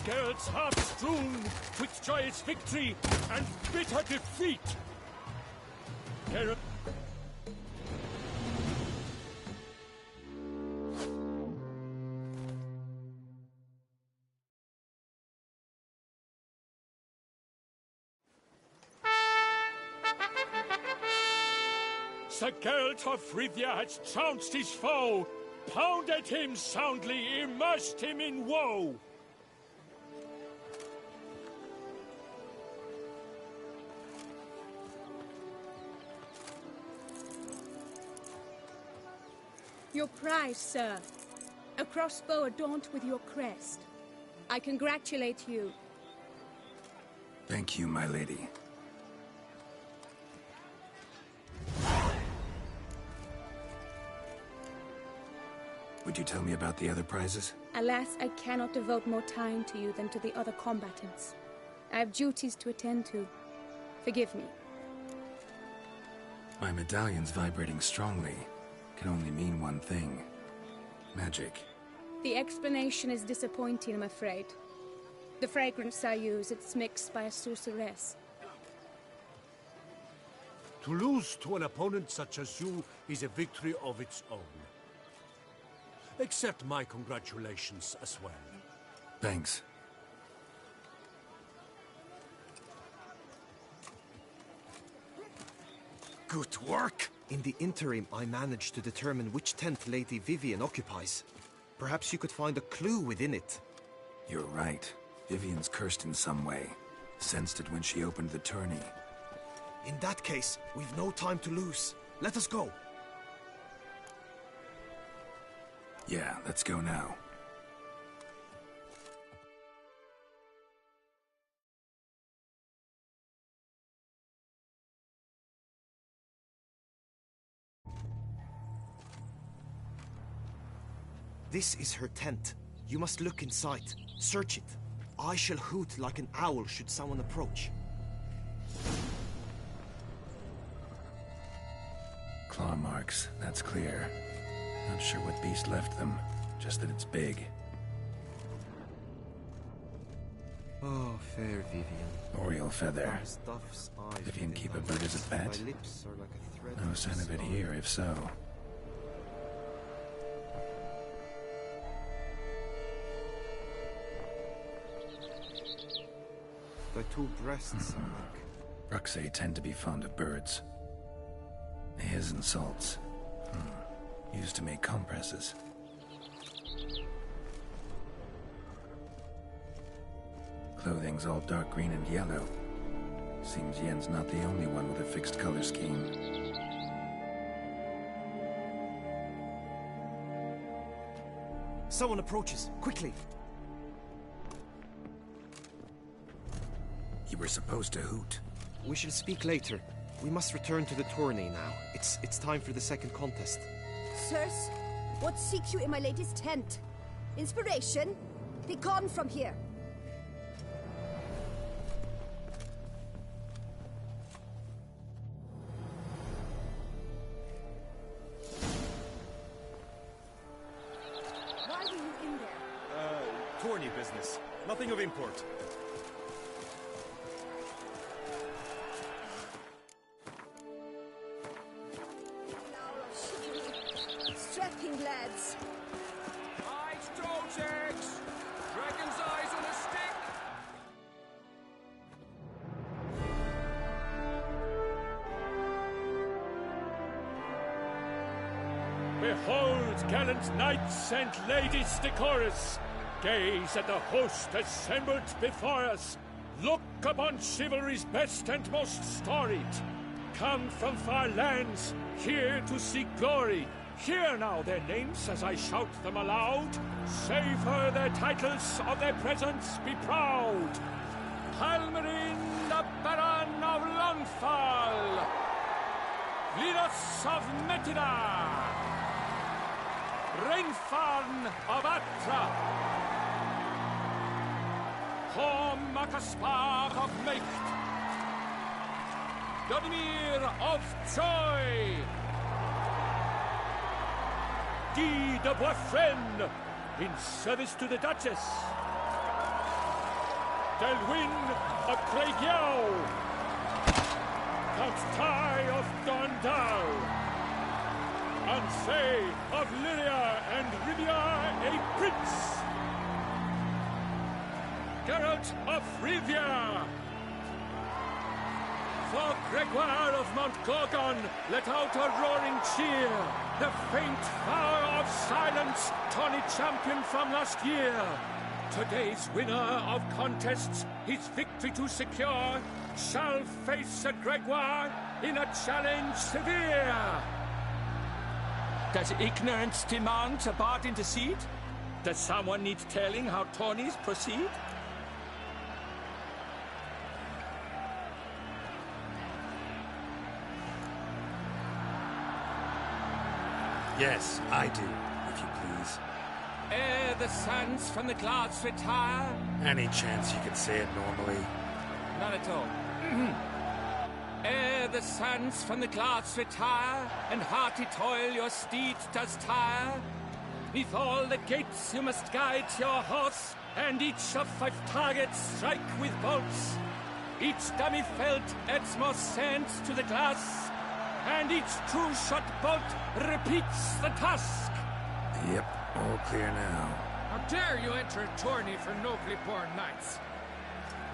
Geralt's heart strewn with joyous victory and bitter defeat. Geralt... Sir Geralt of Rivia has trounced his foe, pounded him soundly, immersed him in woe. Your prize, sir. A crossbow adorned with your crest. I congratulate you. Thank you, my lady. Would you tell me about the other prizes? Alas, I cannot devote more time to you than to the other combatants. I have duties to attend to. Forgive me. My medallion's vibrating strongly. Can only mean one thing. Magic. The explanation is disappointing, I'm afraid. The fragrance I use, it's mixed by a sorceress. To lose to an opponent such as you is a victory of its own. Accept my congratulations as well. Thanks. Good work! In the interim, I managed to determine which tent Lady Vivienne occupies. Perhaps you could find a clue within it. You're right. Vivienne's cursed in some way. Sensed it when she opened the tourney. In that case, we've no time to lose. Let us go. Yeah, let's go now. This is her tent. You must look inside. Search it. I shall hoot like an owl should someone approach. Claw marks, that's clear. Not sure what beast left them, just that it's big. Oh, fair Vivienne. Oriole feather. Vivienne keep a bird as a pet? No sign of it here, if so. The two breasts are like... Bruxae tend to be fond of birds. His and salts. Used to make compresses. Clothing's all dark green and yellow. Seems Yen's not the only one with a fixed color scheme. Someone approaches. Quickly! You were supposed to hoot. We shall speak later. We must return to the tourney now. It's time for the second contest. Sirs, what seeks you in my lady's tent? Inspiration? Be gone from here. Why were you in there? Tourney business. Nothing of import. Strapping lads. Eyes, Trojax! Dragon's eyes on a stick! Behold, gallant knights and ladies decorous, gaze at the host assembled before us. Look upon chivalry's best and most storied. Come from far lands, here to seek glory. Hear now their names as I shout them aloud. Savor their titles, of their presence be proud. Halmarin, the Baron of Lonfall. Linus of Metida. Reinfarn of Atra. Horm Akaspar of Mecht. Dodimir of Troy. Guy de Boisfren, in service to the Duchess. Delwyn of Craigiau. Count Tai of Gondal. Ansay of Lyria and Rivia a prince. Geralt of Rivia. For Gregoire of Mount Gorgon, let out a roaring cheer. The faint power of silence, Tawny champion from last year. Today's winner of contests, his victory to secure, shall face Sir Gregoire in a challenge severe. Does ignorance demand a bard intercede? Does someone need telling how Tawnies proceed? Yes, I do, if you please. Ere the suns from the clouds retire. Any chance you could say it normally? Not at all. Ere the suns from the clouds retire, and hearty toil your steed does tire, neath all the gates you must guide your horse, and each of 5 targets strike with bolts. Each dummy felt adds more sand to the glass, and each true-shot bolt repeats the task. Yep, all clear now. How dare you enter a tourney for nobly born knights?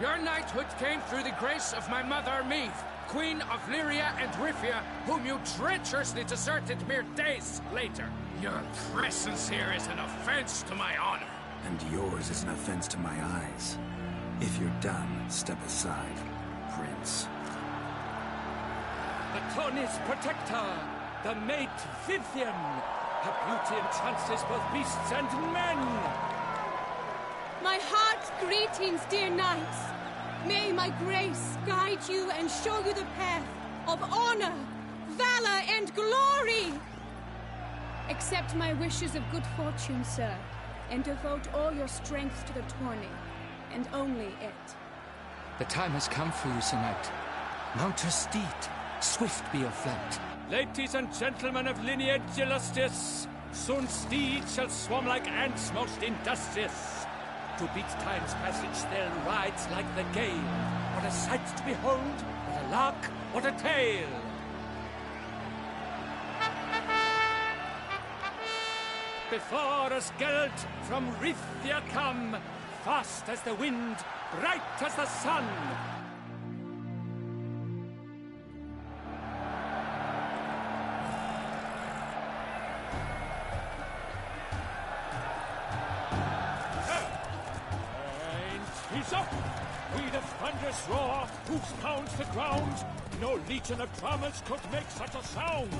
Your knighthood came through the grace of my mother Meath, Queen of Lyria and Rifia, whom you treacherously deserted mere days later. Your presence here is an offense to my honor. And yours is an offense to my eyes. If you're done, step aside, Prince. The Tawny's protector, the maid Vivian. Her beauty entrances both beasts and men. My heart's greetings, dear knights. May my grace guide you and show you the path of honor, valor, and glory. Accept my wishes of good fortune, sir, and devote all your strength to the tourney, and only it. The time has come for you, Sir Knight. Mount your steed. Swift be your flight. Ladies and gentlemen of lineage illustrious, soon steeds shall swarm like ants most industrious. To beat time's passage they'll ride like the gale. What a sight to behold, what a lark, what a tale! Before us Geralt from Rithia come, fast as the wind, bright as the sun. He's up! With a thunderous roar, hoofs pounds the ground. No legion of drummers could make such a sound.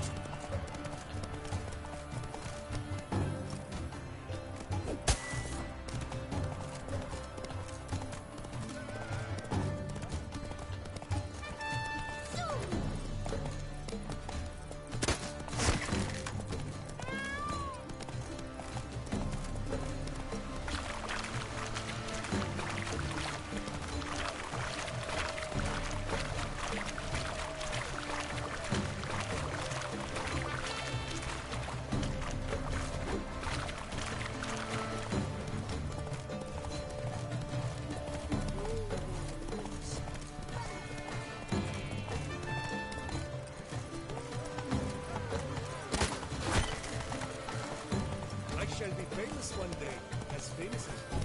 Shall be famous one day, as famous as you.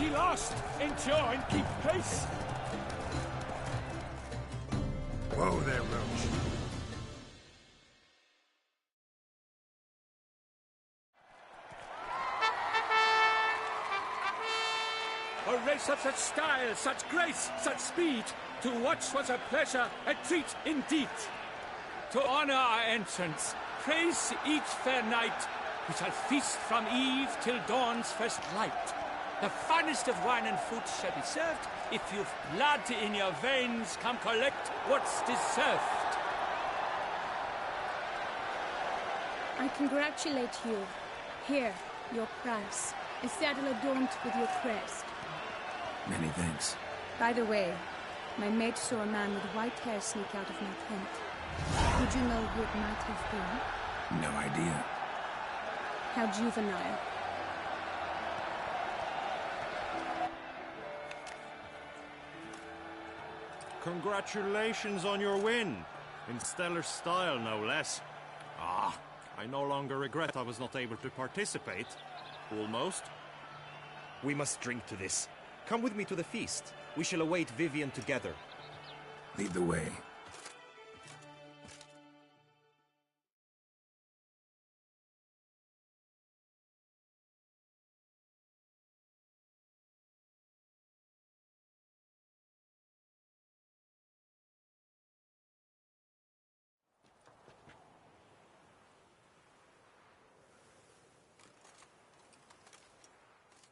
be lost. Endure and keep pace. Whoa there, Roach. A race of such style, such grace, such speed. To watch was a pleasure, a treat indeed. To honor our entrance, praise each fair knight. We shall feast from eve till dawn's first light. The finest of wine and food shall be served. If you've blood in your veins, come collect what's deserved. I congratulate you. Here, your prize. A saddle adorned with your crest. Many thanks. By the way, my maid saw a man with white hair sneak out of my tent. Would you know who it might have been? No idea. How juvenile. Congratulations on your win. In stellar style, no less. Ah, I no longer regret I was not able to participate. Almost. We must drink to this. Come with me to the feast. We shall await Vivian together. Lead the way.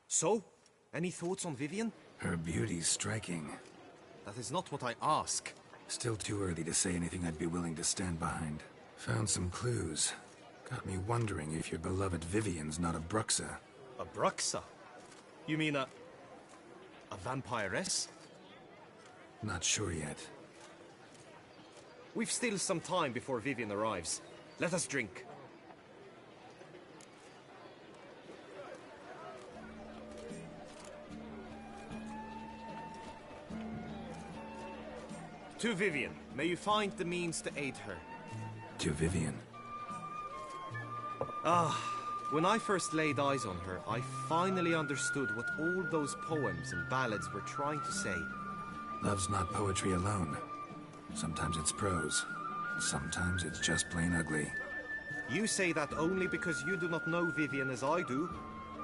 So, any thoughts on Vivian? Her beauty's striking. That is not what I ask. Still too early to say anything I'd be willing to stand behind. Found some clues. Got me wondering if your beloved Vivian's not a Bruxa. A Bruxa? You mean a vampiress? Not sure yet. We've still some time before Vivian arrives. Let us drink. To Vivian, may you find the means to aid her. To Vivian. When I first laid eyes on her, I finally understood what all those poems and ballads were trying to say. Love's not poetry alone. Sometimes it's prose. Sometimes it's just plain ugly. You say that only because you do not know Vivian as I do.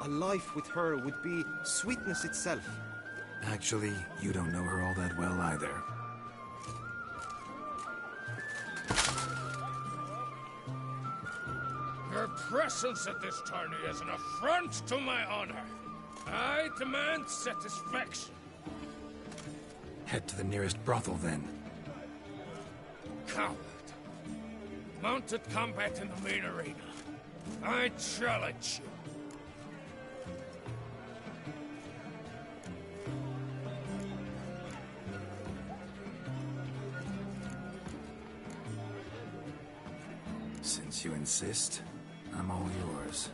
A life with her would be sweetness itself. Actually, you don't know her all that well either. Your presence at this tourney is an affront to my honor. I demand satisfaction. Head to the nearest brothel, then. Coward. Mounted combat in the main arena. I challenge you. Since you insist, I'm all yours.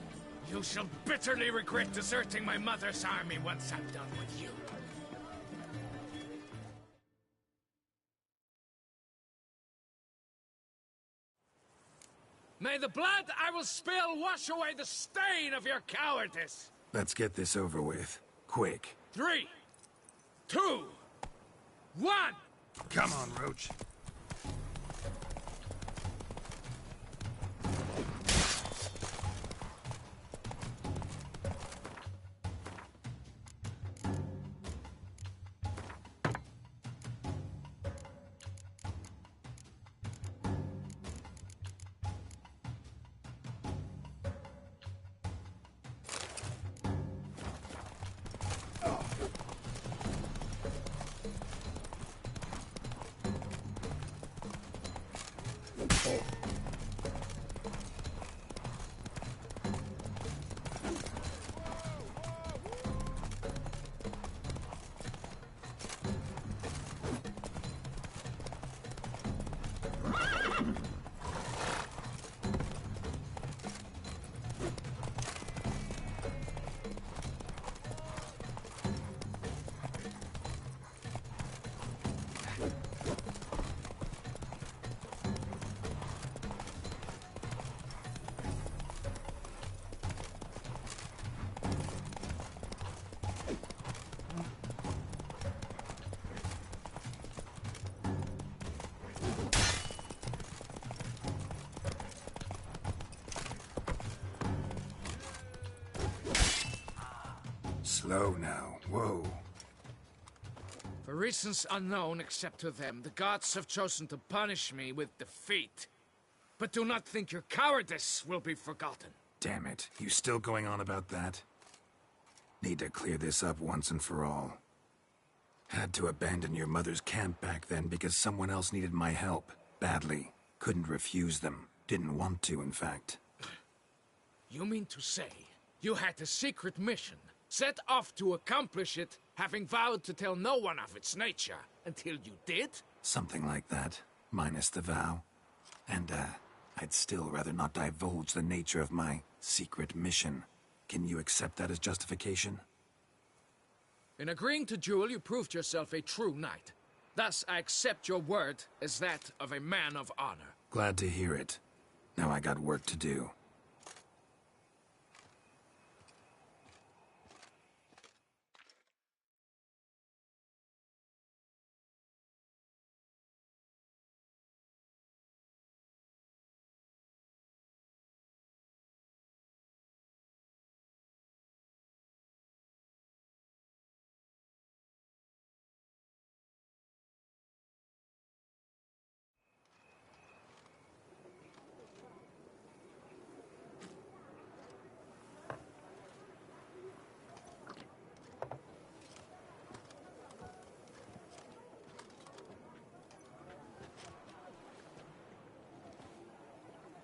You shall bitterly regret deserting my mother's army once I'm done with you. May the blood I will spill wash away the stain of your cowardice! Let's get this over with. Quick. 3, 2, 1! Come on, Roach. Slow now. Whoa. For reasons unknown except to them, the gods have chosen to punish me with defeat. But do not think your cowardice will be forgotten. Damn it. You still going on about that? Need to clear this up once and for all. Had to abandon your mother's camp back then because someone else needed my help. Badly. Couldn't refuse them. Didn't want to, in fact. You mean to say you had a secret mission, set off to accomplish it, having vowed to tell no one of its nature, until you did? Something like that. Minus the vow. And, I'd still rather not divulge the nature of my secret mission. Can you accept that as justification? In agreeing to duel, you proved yourself a true knight. Thus, I accept your word as that of a man of honor. Glad to hear it. Now I got work to do.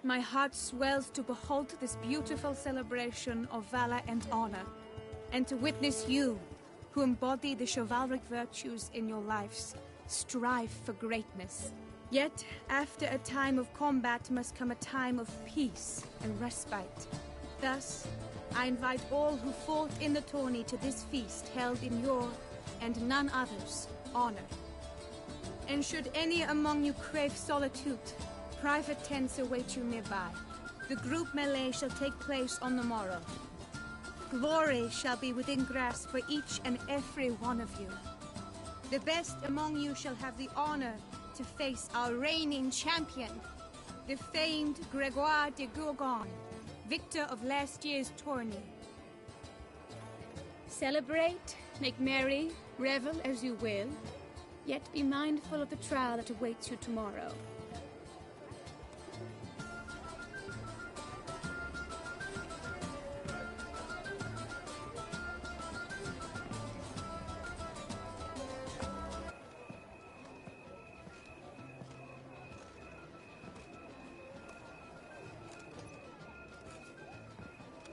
My heart swells to behold this beautiful celebration of valor and honor, and to witness you, who embody the chivalric virtues in your lives, strive for greatness. Yet, after a time of combat must come a time of peace and respite. Thus, I invite all who fought in the tourney to this feast held in your, and none other's, honor. And should any among you crave solitude, private tents await you nearby. The group melee shall take place on the morrow. Glory shall be within grasp for each and every one of you. The best among you shall have the honor to face our reigning champion, the famed Gregoire de Gourgon, victor of last year's tourney. Celebrate, make merry, revel as you will, yet be mindful of the trial that awaits you tomorrow.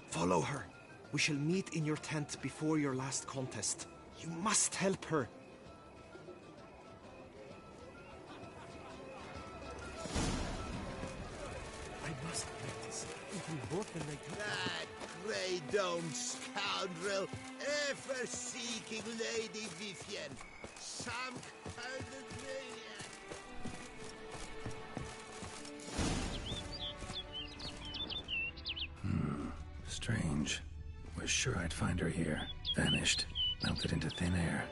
Follow her. We shall meet in your tent before your last contest. You must help her. I must practice. It will work when I do. That grey dome scoundrel, ever seeking Lady Vivienne. Some kind of maniac. Strange. Was sure I'd find her here. Vanished. Melted into thin air.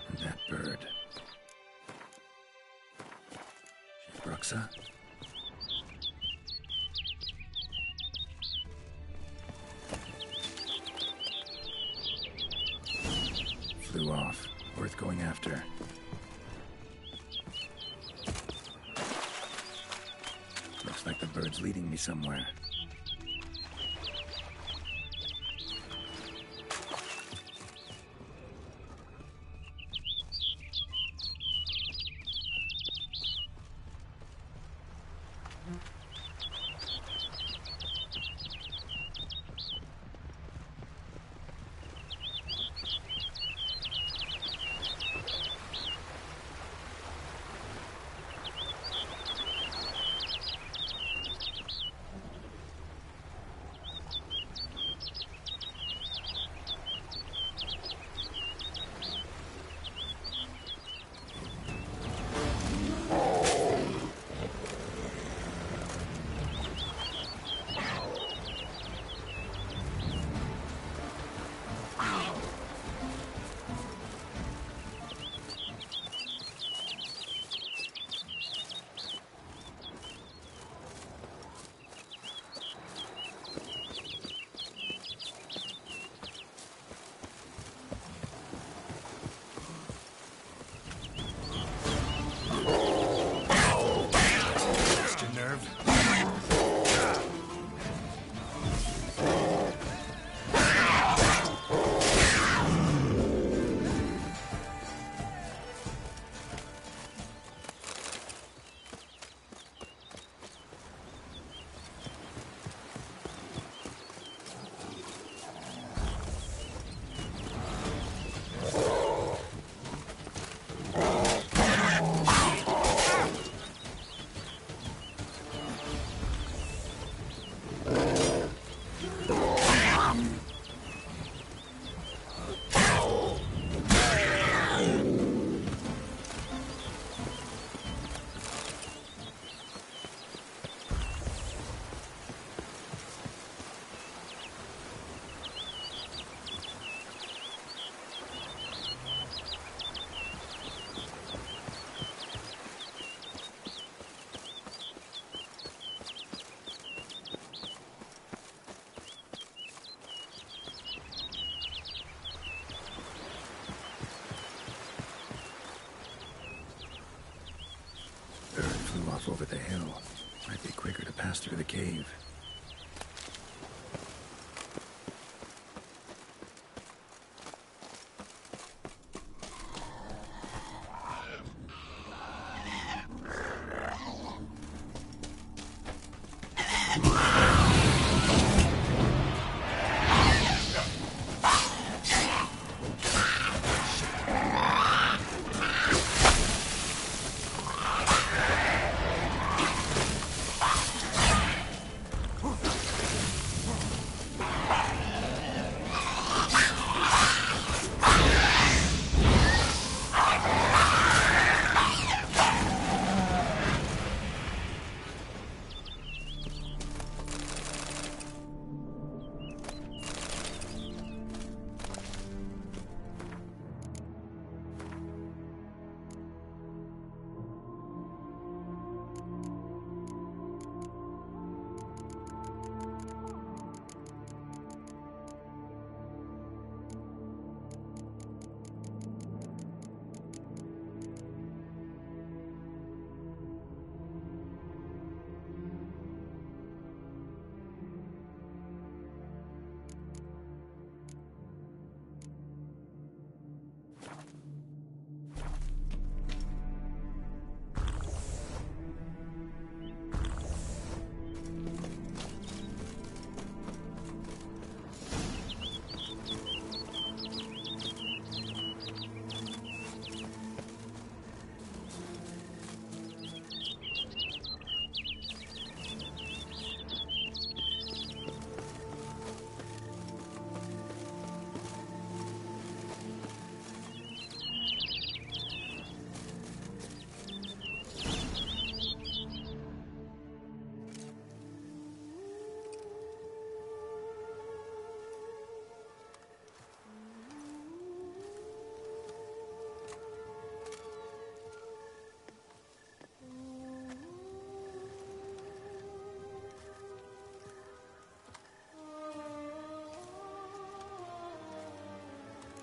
And that bird. Bruxa? Flew off. Worth going after. Looks like the bird's leading me somewhere. off over the hill. Might be quicker to pass through the cave.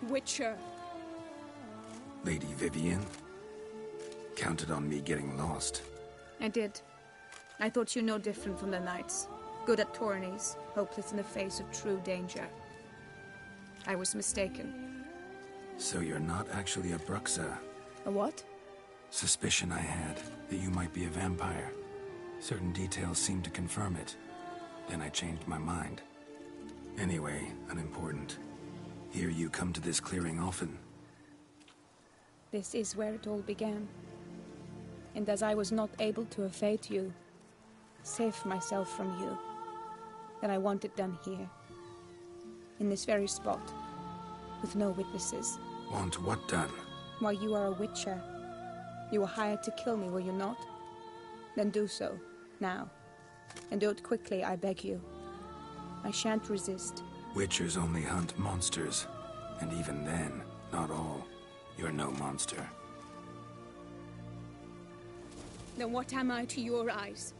Witcher. Lady Vivienne? Counted on me getting lost. I did. I thought you no different from the knights. Good at tourneys, hopeless in the face of true danger. I was mistaken. So you're not actually a Bruxa? A what? Suspicion I had, that you might be a vampire. Certain details seemed to confirm it. Then I changed my mind. Anyway, unimportant. Hear you come to this clearing often. This is where it all began. And as I was not able to evade you, save myself from you, then I want it done here. In this very spot, with no witnesses. Want what done? Why, you are a witcher. You were hired to kill me, were you not? Then do so, now. And do it quickly, I beg you. I shan't resist. Witchers only hunt monsters. And even then, not all. You're no monster. Then what am I to your eyes?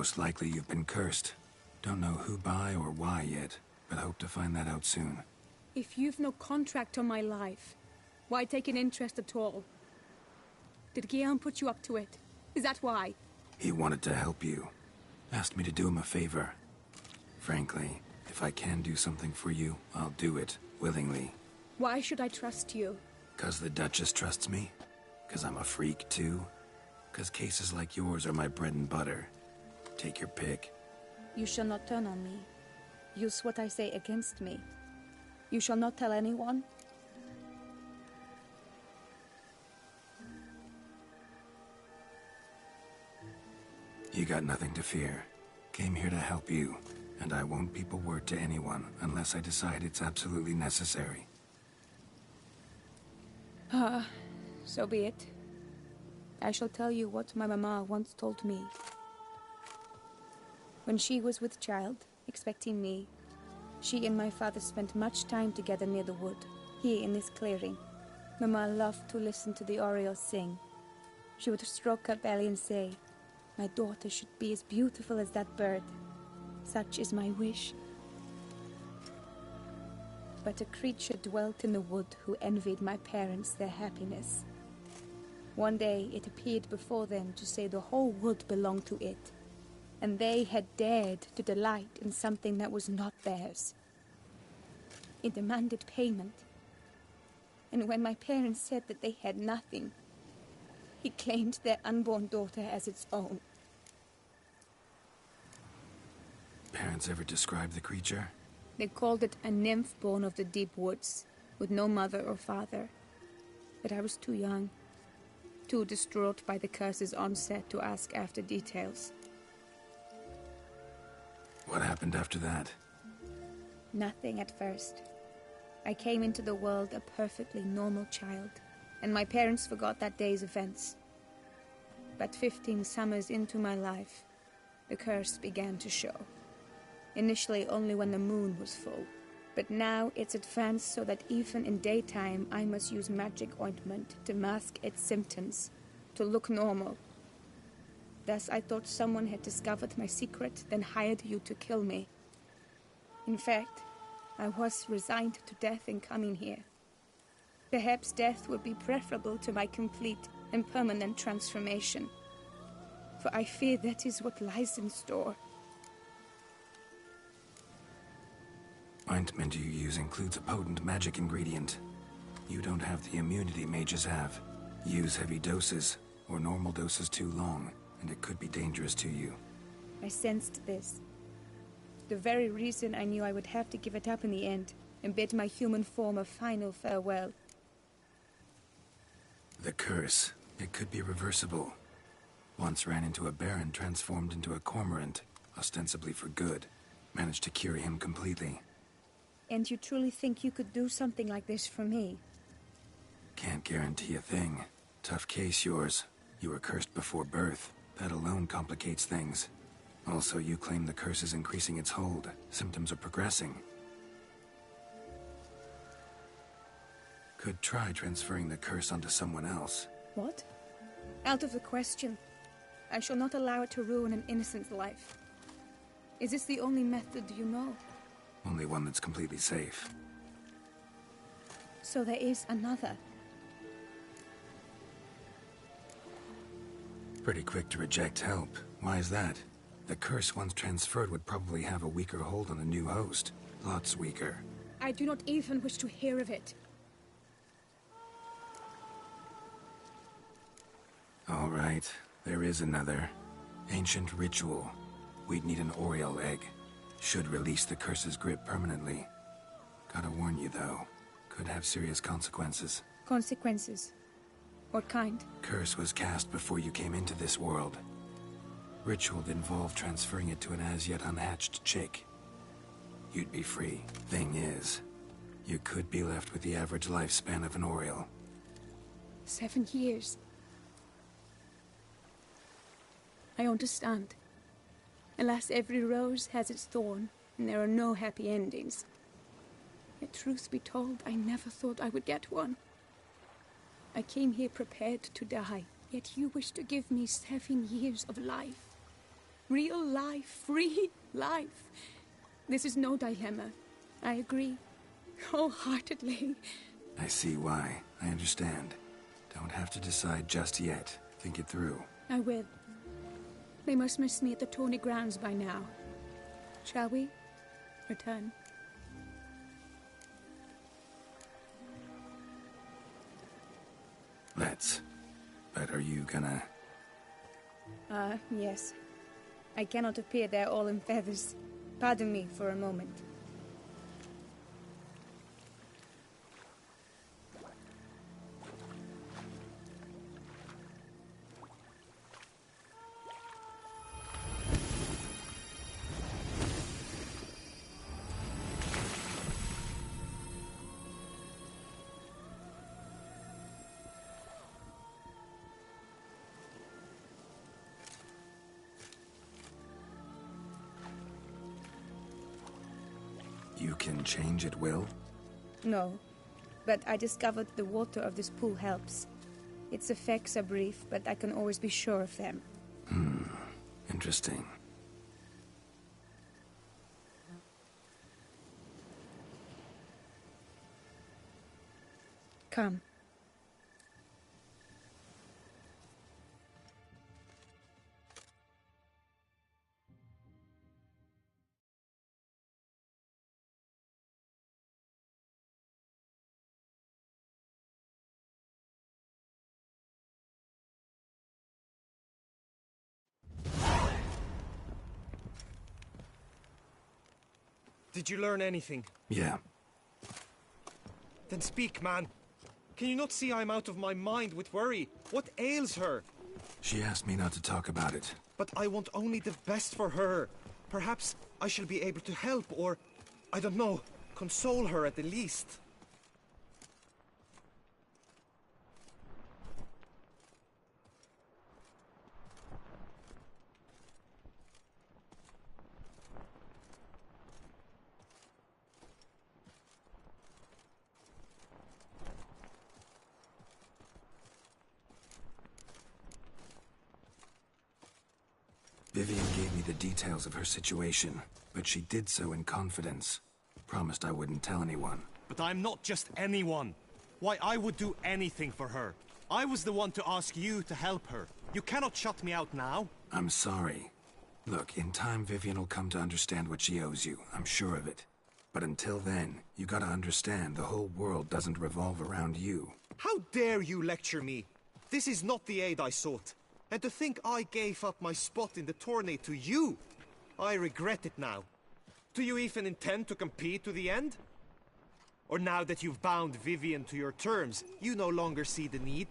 Most likely you've been cursed. Don't know who by or why yet, but hope to find that out soon. If you've no contract on my life, why take an interest at all? Did Guillaume put you up to it? Is that why? He wanted to help you. Asked me to do him a favor. Frankly, if I can do something for you, I'll do it, willingly. Why should I trust you? 'Cause the Duchess trusts me? 'Cause I'm a freak, too? 'Cause cases like yours are my bread and butter. Take your pick. You shall not turn on me. Use what I say against me. You shall not tell anyone. You got nothing to fear. Came here to help you, and I won't peep a word to anyone unless I decide it's absolutely necessary. So be it. I shall tell you what my mama once told me. When she was with child, expecting me, she and my father spent much time together near the wood, here in this clearing. Mama loved to listen to the orioles sing. She would stroke her belly and say, "My daughter should be as beautiful as that bird. Such is my wish." But a creature dwelt in the wood who envied my parents their happiness. One day it appeared before them to say the whole wood belonged to it, and they had dared to delight in something that was not theirs. It demanded payment, and when my parents said that they had nothing, he claimed their unborn daughter as its own. Parents ever describe the creature? They called it a nymph born of the deep woods, with no mother or father. But I was too young, too distraught by the curse's onset to ask after details. What happened after that? Nothing at first. I came into the world a perfectly normal child, and my parents forgot that day's events. But 15 summers into my life, the curse began to show. Initially only when the moon was full, but now it's advanced so that even in daytime I must use magic ointment to mask its symptoms, to look normal. Thus I thought someone had discovered my secret, then hired you to kill me. In fact, I was resigned to death in coming here. Perhaps death would be preferable to my complete and permanent transformation, for I fear that is what lies in store. Ointment you use includes a potent magic ingredient. You don't have the immunity mages have. Use heavy doses, or normal doses too long, and it could be dangerous to you. I sensed this. The very reason I knew I would have to give it up in the end, and bid my human form a final farewell. The curse. It could be reversible. Once ran into a baron transformed into a cormorant, ostensibly for good. Managed to cure him completely. And you truly think you could do something like this for me? Can't guarantee a thing. Tough case, yours. You were cursed before birth. That alone complicates things. Also, you claim the curse is increasing its hold. Symptoms are progressing. Could try transferring the curse onto someone else. What? Out of the question. I shall not allow it to ruin an innocent life. Is this the only method you know? Only one that's completely safe. So there is another. Pretty quick to reject help. Why is that? The curse once transferred would probably have a weaker hold on a new host. Lots weaker. I do not even wish to hear of it. All right, there is another. Ancient ritual. We'd need an Oriole egg. Should release the curse's grip permanently. Gotta warn you, though. Could have serious consequences. Consequences? What kind? Curse was cast before you came into this world. Ritual involved transferring it to an as-yet unhatched chick. You'd be free. Thing is, you could be left with the average lifespan of an Oriole. 7 years. I understand. Alas, every rose has its thorn, and there are no happy endings. Yet truth be told, I never thought I would get one. I came here prepared to die, yet you wish to give me 7 years of life. Real life, free life. This is no dilemma. I agree. Wholeheartedly. I see why. I understand. Don't have to decide just yet. Think it through. I will. They must miss me at the tourney grounds by now. Shall we? Return. Let's. But are you gonna... Yes. I cannot appear there all in feathers. Pardon me for a moment. You can change at will? No, but I discovered the water of this pool helps. Its effects are brief, but I can always be sure of them. Interesting. Come. Did you learn anything? Yeah. Then speak, man. Can you not see I'm out of my mind with worry? What ails her? She asked me not to talk about it. But I want only the best for her. Perhaps I shall be able to help or, I don't know, console her at the least. Vivian gave me the details of her situation, but she did so in confidence. Promised I wouldn't tell anyone. But I'm not just anyone. Why, I would do anything for her. I was the one to ask you to help her. You cannot shut me out now. I'm sorry. Look, in time Vivian will come to understand what she owes you. I'm sure of it. But until then, you gotta understand the whole world doesn't revolve around you. How dare you lecture me? This is not the aid I sought. And to think I gave up my spot in the tourney to you. I regret it now. Do you even intend to compete to the end? Or now that you've bound Vivian to your terms, you no longer see the need?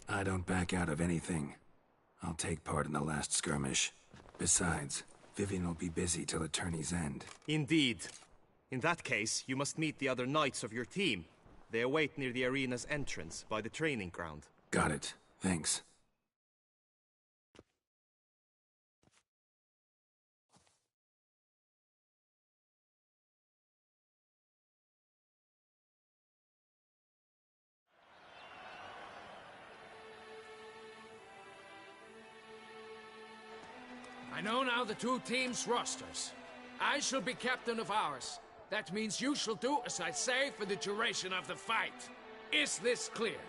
I don't back out of anything. I'll take part in the last skirmish. Besides, Vivian will be busy till the tourney's end. Indeed. In that case, you must meet the other knights of your team. They await near the arena's entrance, by the training ground. Got it. Thanks. I know now the two teams' rosters. I shall be captain of ours. That means you shall do as I say for the duration of the fight. Is this clear?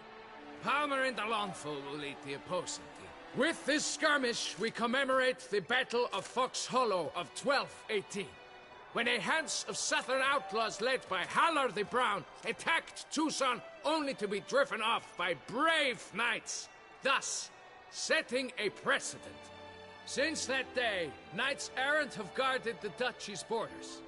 Palmer and Alonso will lead the opposing team. With this skirmish, we commemorate the Battle of Fox Hollow of 1218, when a Hans of Southern outlaws led by Halar the Brown attacked Tucson only to be driven off by brave knights, thus setting a precedent. Since that day, knights errant have guarded the duchy's borders.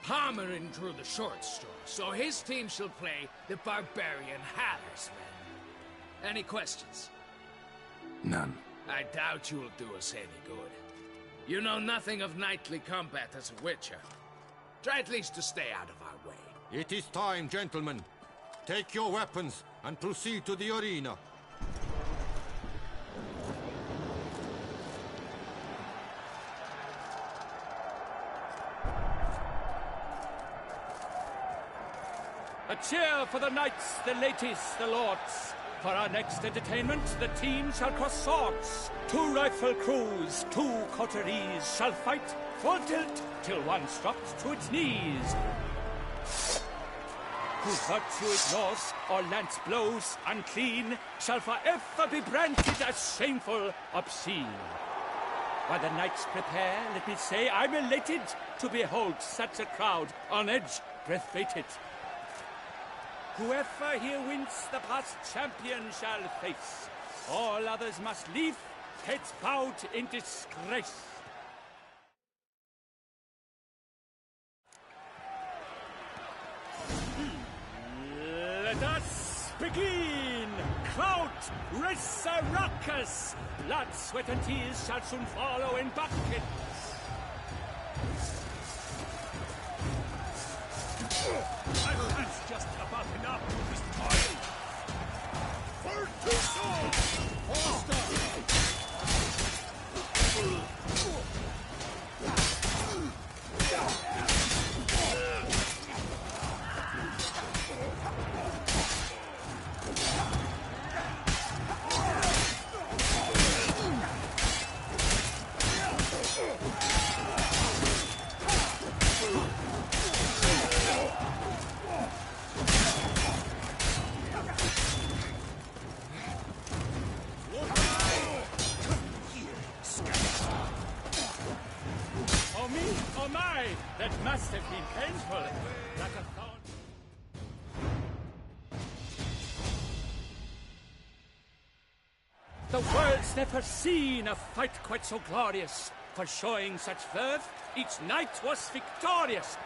Palmerin drew the short straw, so his team shall play the barbarian Haller's men. Any questions? None. I doubt you will do us any good. You know nothing of knightly combat as a witcher. Try at least to stay out of our way. It is time, gentlemen. Take your weapons and proceed to the arena. A cheer for the knights, the ladies, the lords. For our next entertainment, the teams shall cross swords. 2 rifle crews, 2 coteries shall fight full tilt till one drops to its knees. Who virtue ignores or lance blows unclean shall forever be branded as shameful, obscene. While the knights prepare, let me say I'm elated to behold such a crowd on edge, breath baited. Whoever here wins the past champion shall face. All others must leave, heads bowed in disgrace. Let us begin! Crowd, race a ruckus! Blood, sweat and tears shall soon follow in buckets. That's just about enough this time. For two Oh my! That must have been painful. Like a thorn. The world's never seen a fight quite so glorious. For showing such verve, each knight was victorious.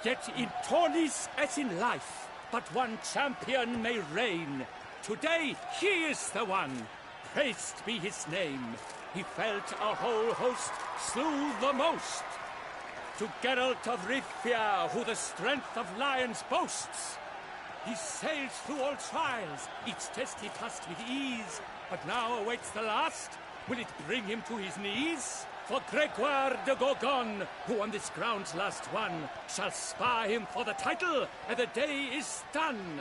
Yet in tourneys as in life, but one champion may reign. Today he is the one. Praised be his name. He felt a whole host, slew the most. To Geralt of Rivia, who the strength of lions boasts. He sailed through all trials, each test he passed with ease. But now awaits the last. Will it bring him to his knees? For Gregoire de Gorgon, who on this ground's last won, shall spar him for the title, and the day is done.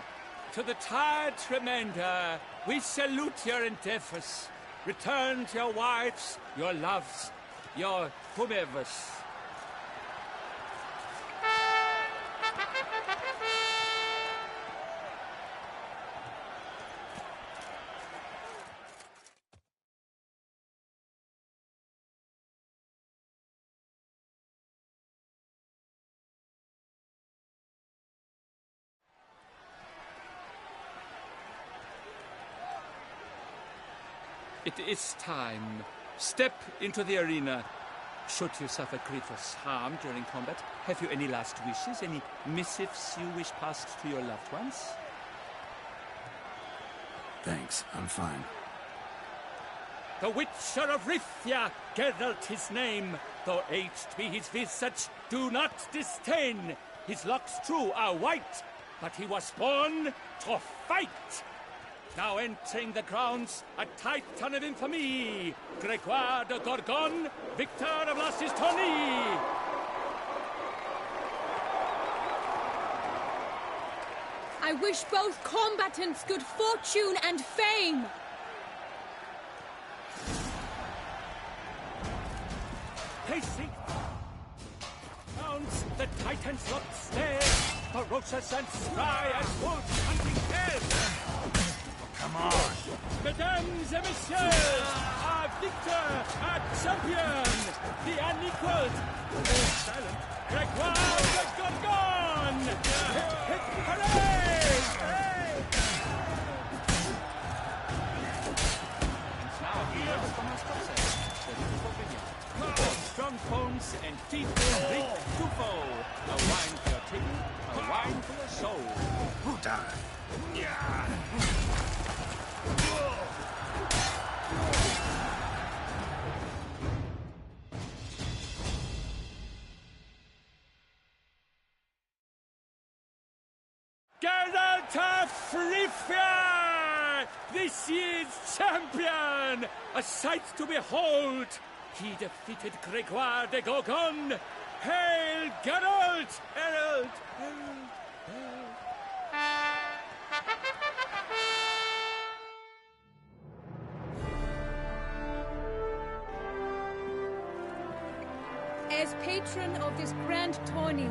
To the tired remainder, we salute your endeavors. Return to your wives, your loves, your whomevers. It is time. Step into the arena. Should you suffer grievous harm during combat, have you any last wishes, any missives you wish passed to your loved ones? Thanks, I'm fine. The Witcher of Rivia, Geralt his name. Though aged be his visage, do not disdain. His locks true are white, but he was born to fight. Now entering the grounds, a titan of infamy, Gregoire de Gorgon, victor of Las's tourney. I wish both combatants good fortune and fame. Pacing rounds, the titans looked stare, ferocious and spry as wolves hunting hares. Come on. Mesdames et messieurs, our victor, our champion, the unequaled, silent, Gregoire de Gorgon! Hip, hooray! And now here from our sponsor, the Tufo Vineyard. Strong bones and teeth will drink Tufo. A wine for your table, a wine for your soul. Puta! Yeah! Geralt of Rivia! This year's champion! A sight to behold! He defeated Gregoire de Gorgon! Hail, Geralt! Herald! Herald! Herald! As patron of this grand tourney,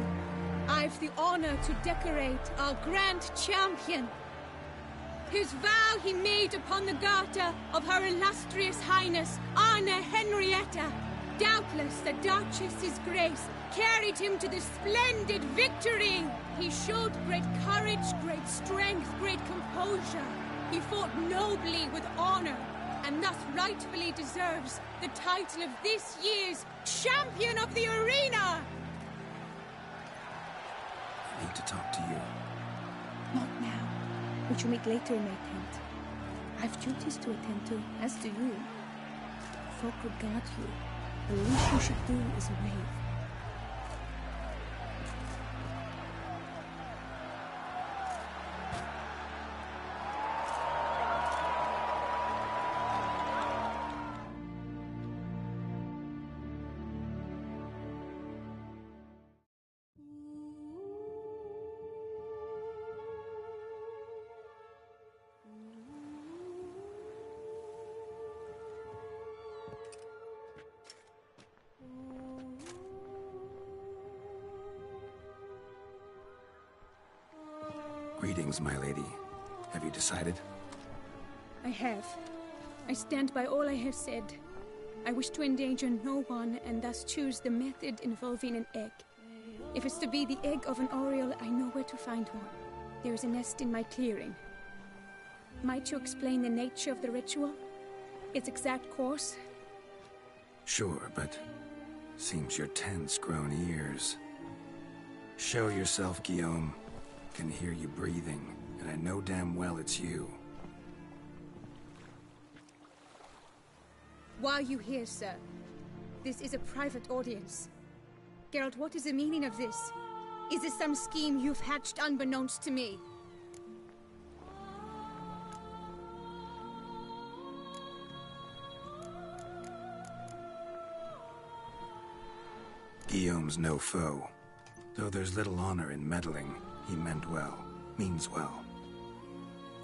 I've the honor to decorate our grand champion. His vow he made upon the garter of Her Illustrious Highness Anna Henrietta. Doubtless the Duchess's grace carried him to this splendid victory. He showed great courage, great strength, great composure. He fought nobly with honor, and thus rightfully deserves the title of this year's Champion of the Arena! I need to talk to you. Not now. We shall meet later in my tent. I've duties to attend to, as do you. Folk regard you. The least you should do is wave. Greetings, my lady. Have you decided? I have. I stand by all I have said. I wish to endanger no one, and thus choose the method involving an egg. If it's to be the egg of an oriole, I know where to find one. There is a nest in my clearing. Might you explain the nature of the ritual? Its exact course? Sure, but seems your tent's grown ears. Show yourself, Guillaume. Can hear you breathing, and I know damn well it's you. Why are you here, sir? This is a private audience. Geralt, what is the meaning of this? Is this some scheme you've hatched unbeknownst to me? Guillaume's no foe. Though there's little honor in meddling, he meant well, means well.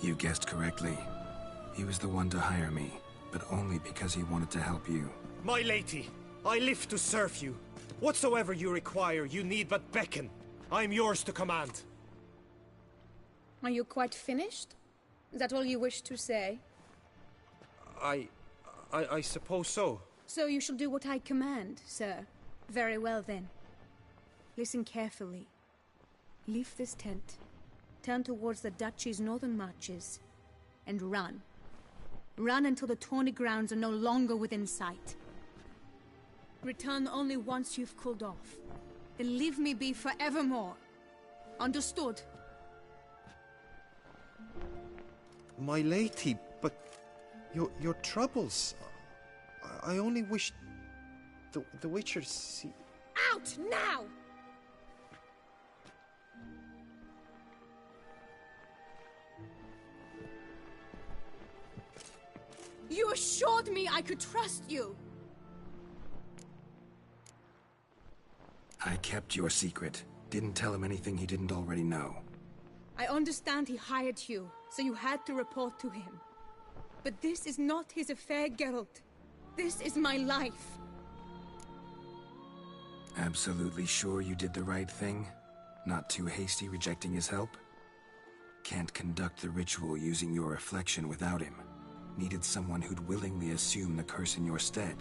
You guessed correctly. He was the one to hire me, but only because he wanted to help you. My lady, I live to serve you. Whatsoever you require, you need but beckon. I am yours to command. Are you quite finished? Is that all you wish to say? I suppose so. So you shall do what I command, sir. Very well, then. Listen carefully. Leave this tent, turn towards the Duchy's northern marches, and run. Run until the tourney grounds are no longer within sight. Return only once you've cooled off. Then leave me be forevermore. Understood? My lady, but your troubles. I only wish the Witcher see... Out now! You assured me I could trust you! I kept your secret. Didn't tell him anything he didn't already know. I understand he hired you, so you had to report to him. But this is not his affair, Geralt. This is my life. Absolutely sure you did the right thing? Not too hasty rejecting his help? Can't conduct the ritual using your reflection without him. Needed someone who'd willingly assume the curse in your stead.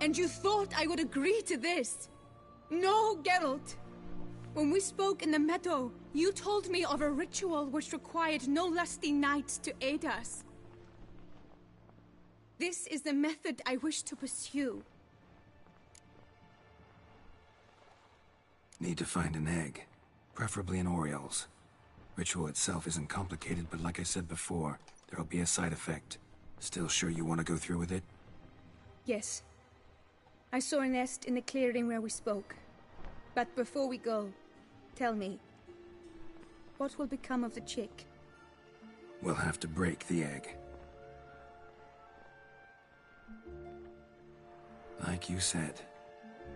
And you thought I would agree to this? No, Geralt! When we spoke in the meadow, you told me of a ritual which required no lusty knights to aid us. This is the method I wish to pursue. Need to find an egg. Preferably an oriole's. Ritual itself isn't complicated, but like I said before, there'll be a side effect. Still sure you want to go through with it? Yes. I saw a nest in the clearing where we spoke. But before we go, tell me, what will become of the chick? We'll have to break the egg. Like you said,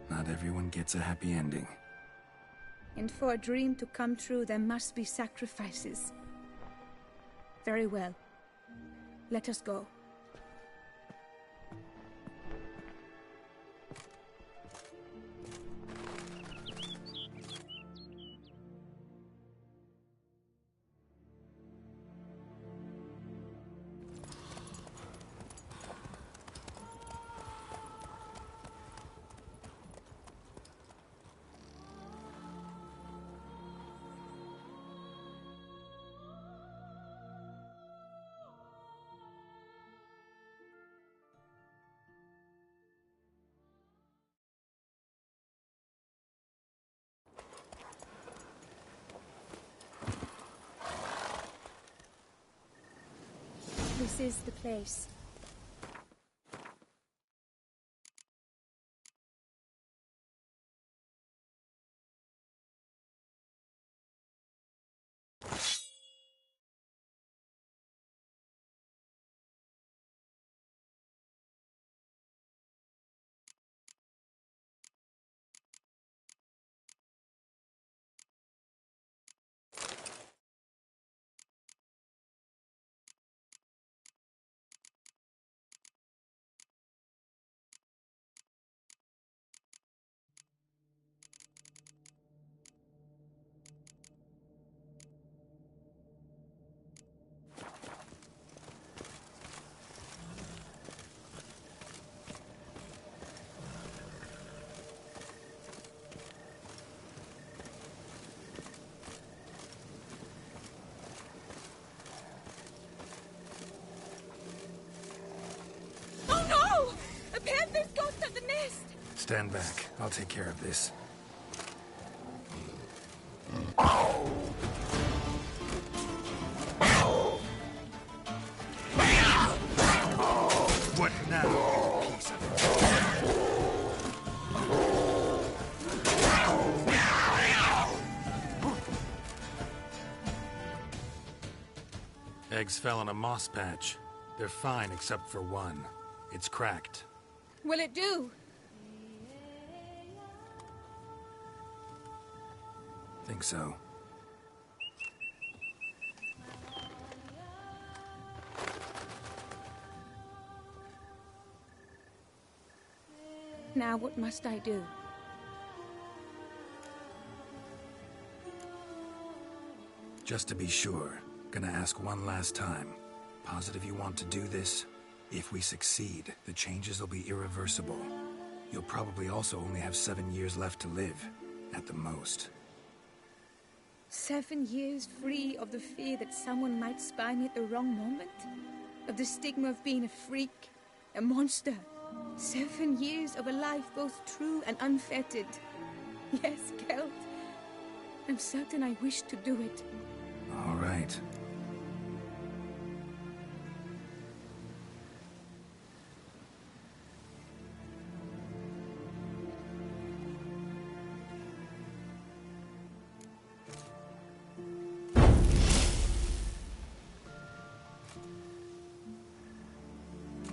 not everyone gets a happy ending. And for a dream to come true, there must be sacrifices. Very well. Let us go. This is the place. Stand back. I'll take care of this. What now, you piece of... Eggs fell in a moss patch. They're fine except for one. It's cracked. Will it do? Think so. Now what must I do? Just to be sure, gonna ask one last time. Positive you want to do this? If we succeed, the changes will be irreversible. You'll probably also only have 7 years left to live, at the most. 7 years free of the fear that someone might spy me at the wrong moment? Of the stigma of being a freak, a monster? 7 years of a life both true and unfettered. Yes, Kelt. I'm certain I wish to do it. All right.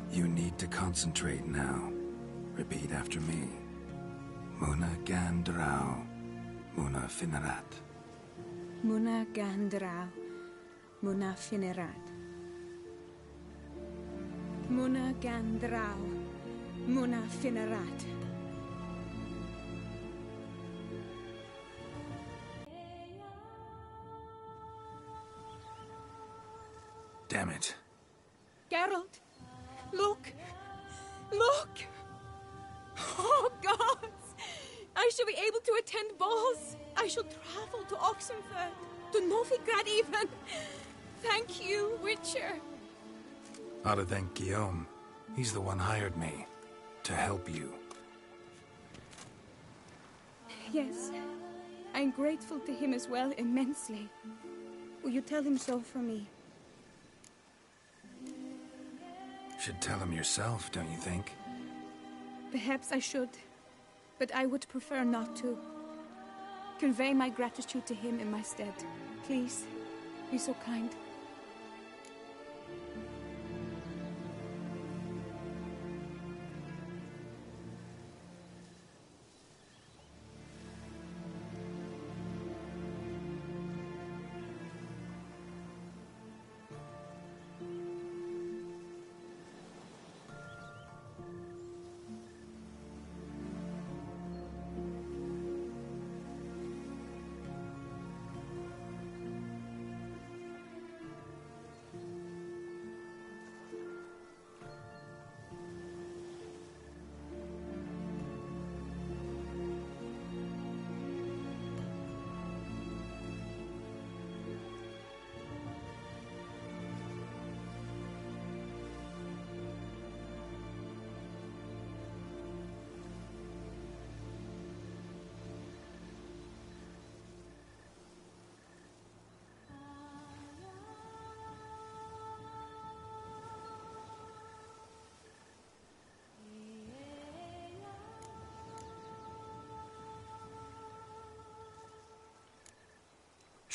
You need to concentrate now. Repeat after me. Muna Gandrau, Muna Finerat. Muna Gandrau, Muna Finerat. Muna Gandrau, Muna Finerat. Damn it. Geralt! Look! Look! Oh, gods! I shall be able to attend balls. I shall travel to Oxenfurt, to Novigrad even. Thank you, Witcher. Ought to thank Guillaume. He's the one hired me. To help you. Yes. I'm grateful to him as well, immensely. Will you tell him so for me? Should tell him yourself, don't you think? Perhaps I should, but I would prefer not to. Convey my gratitude to him in my stead. Please, be so kind.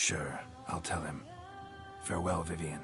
Sure, I'll tell him. Farewell, Vivian.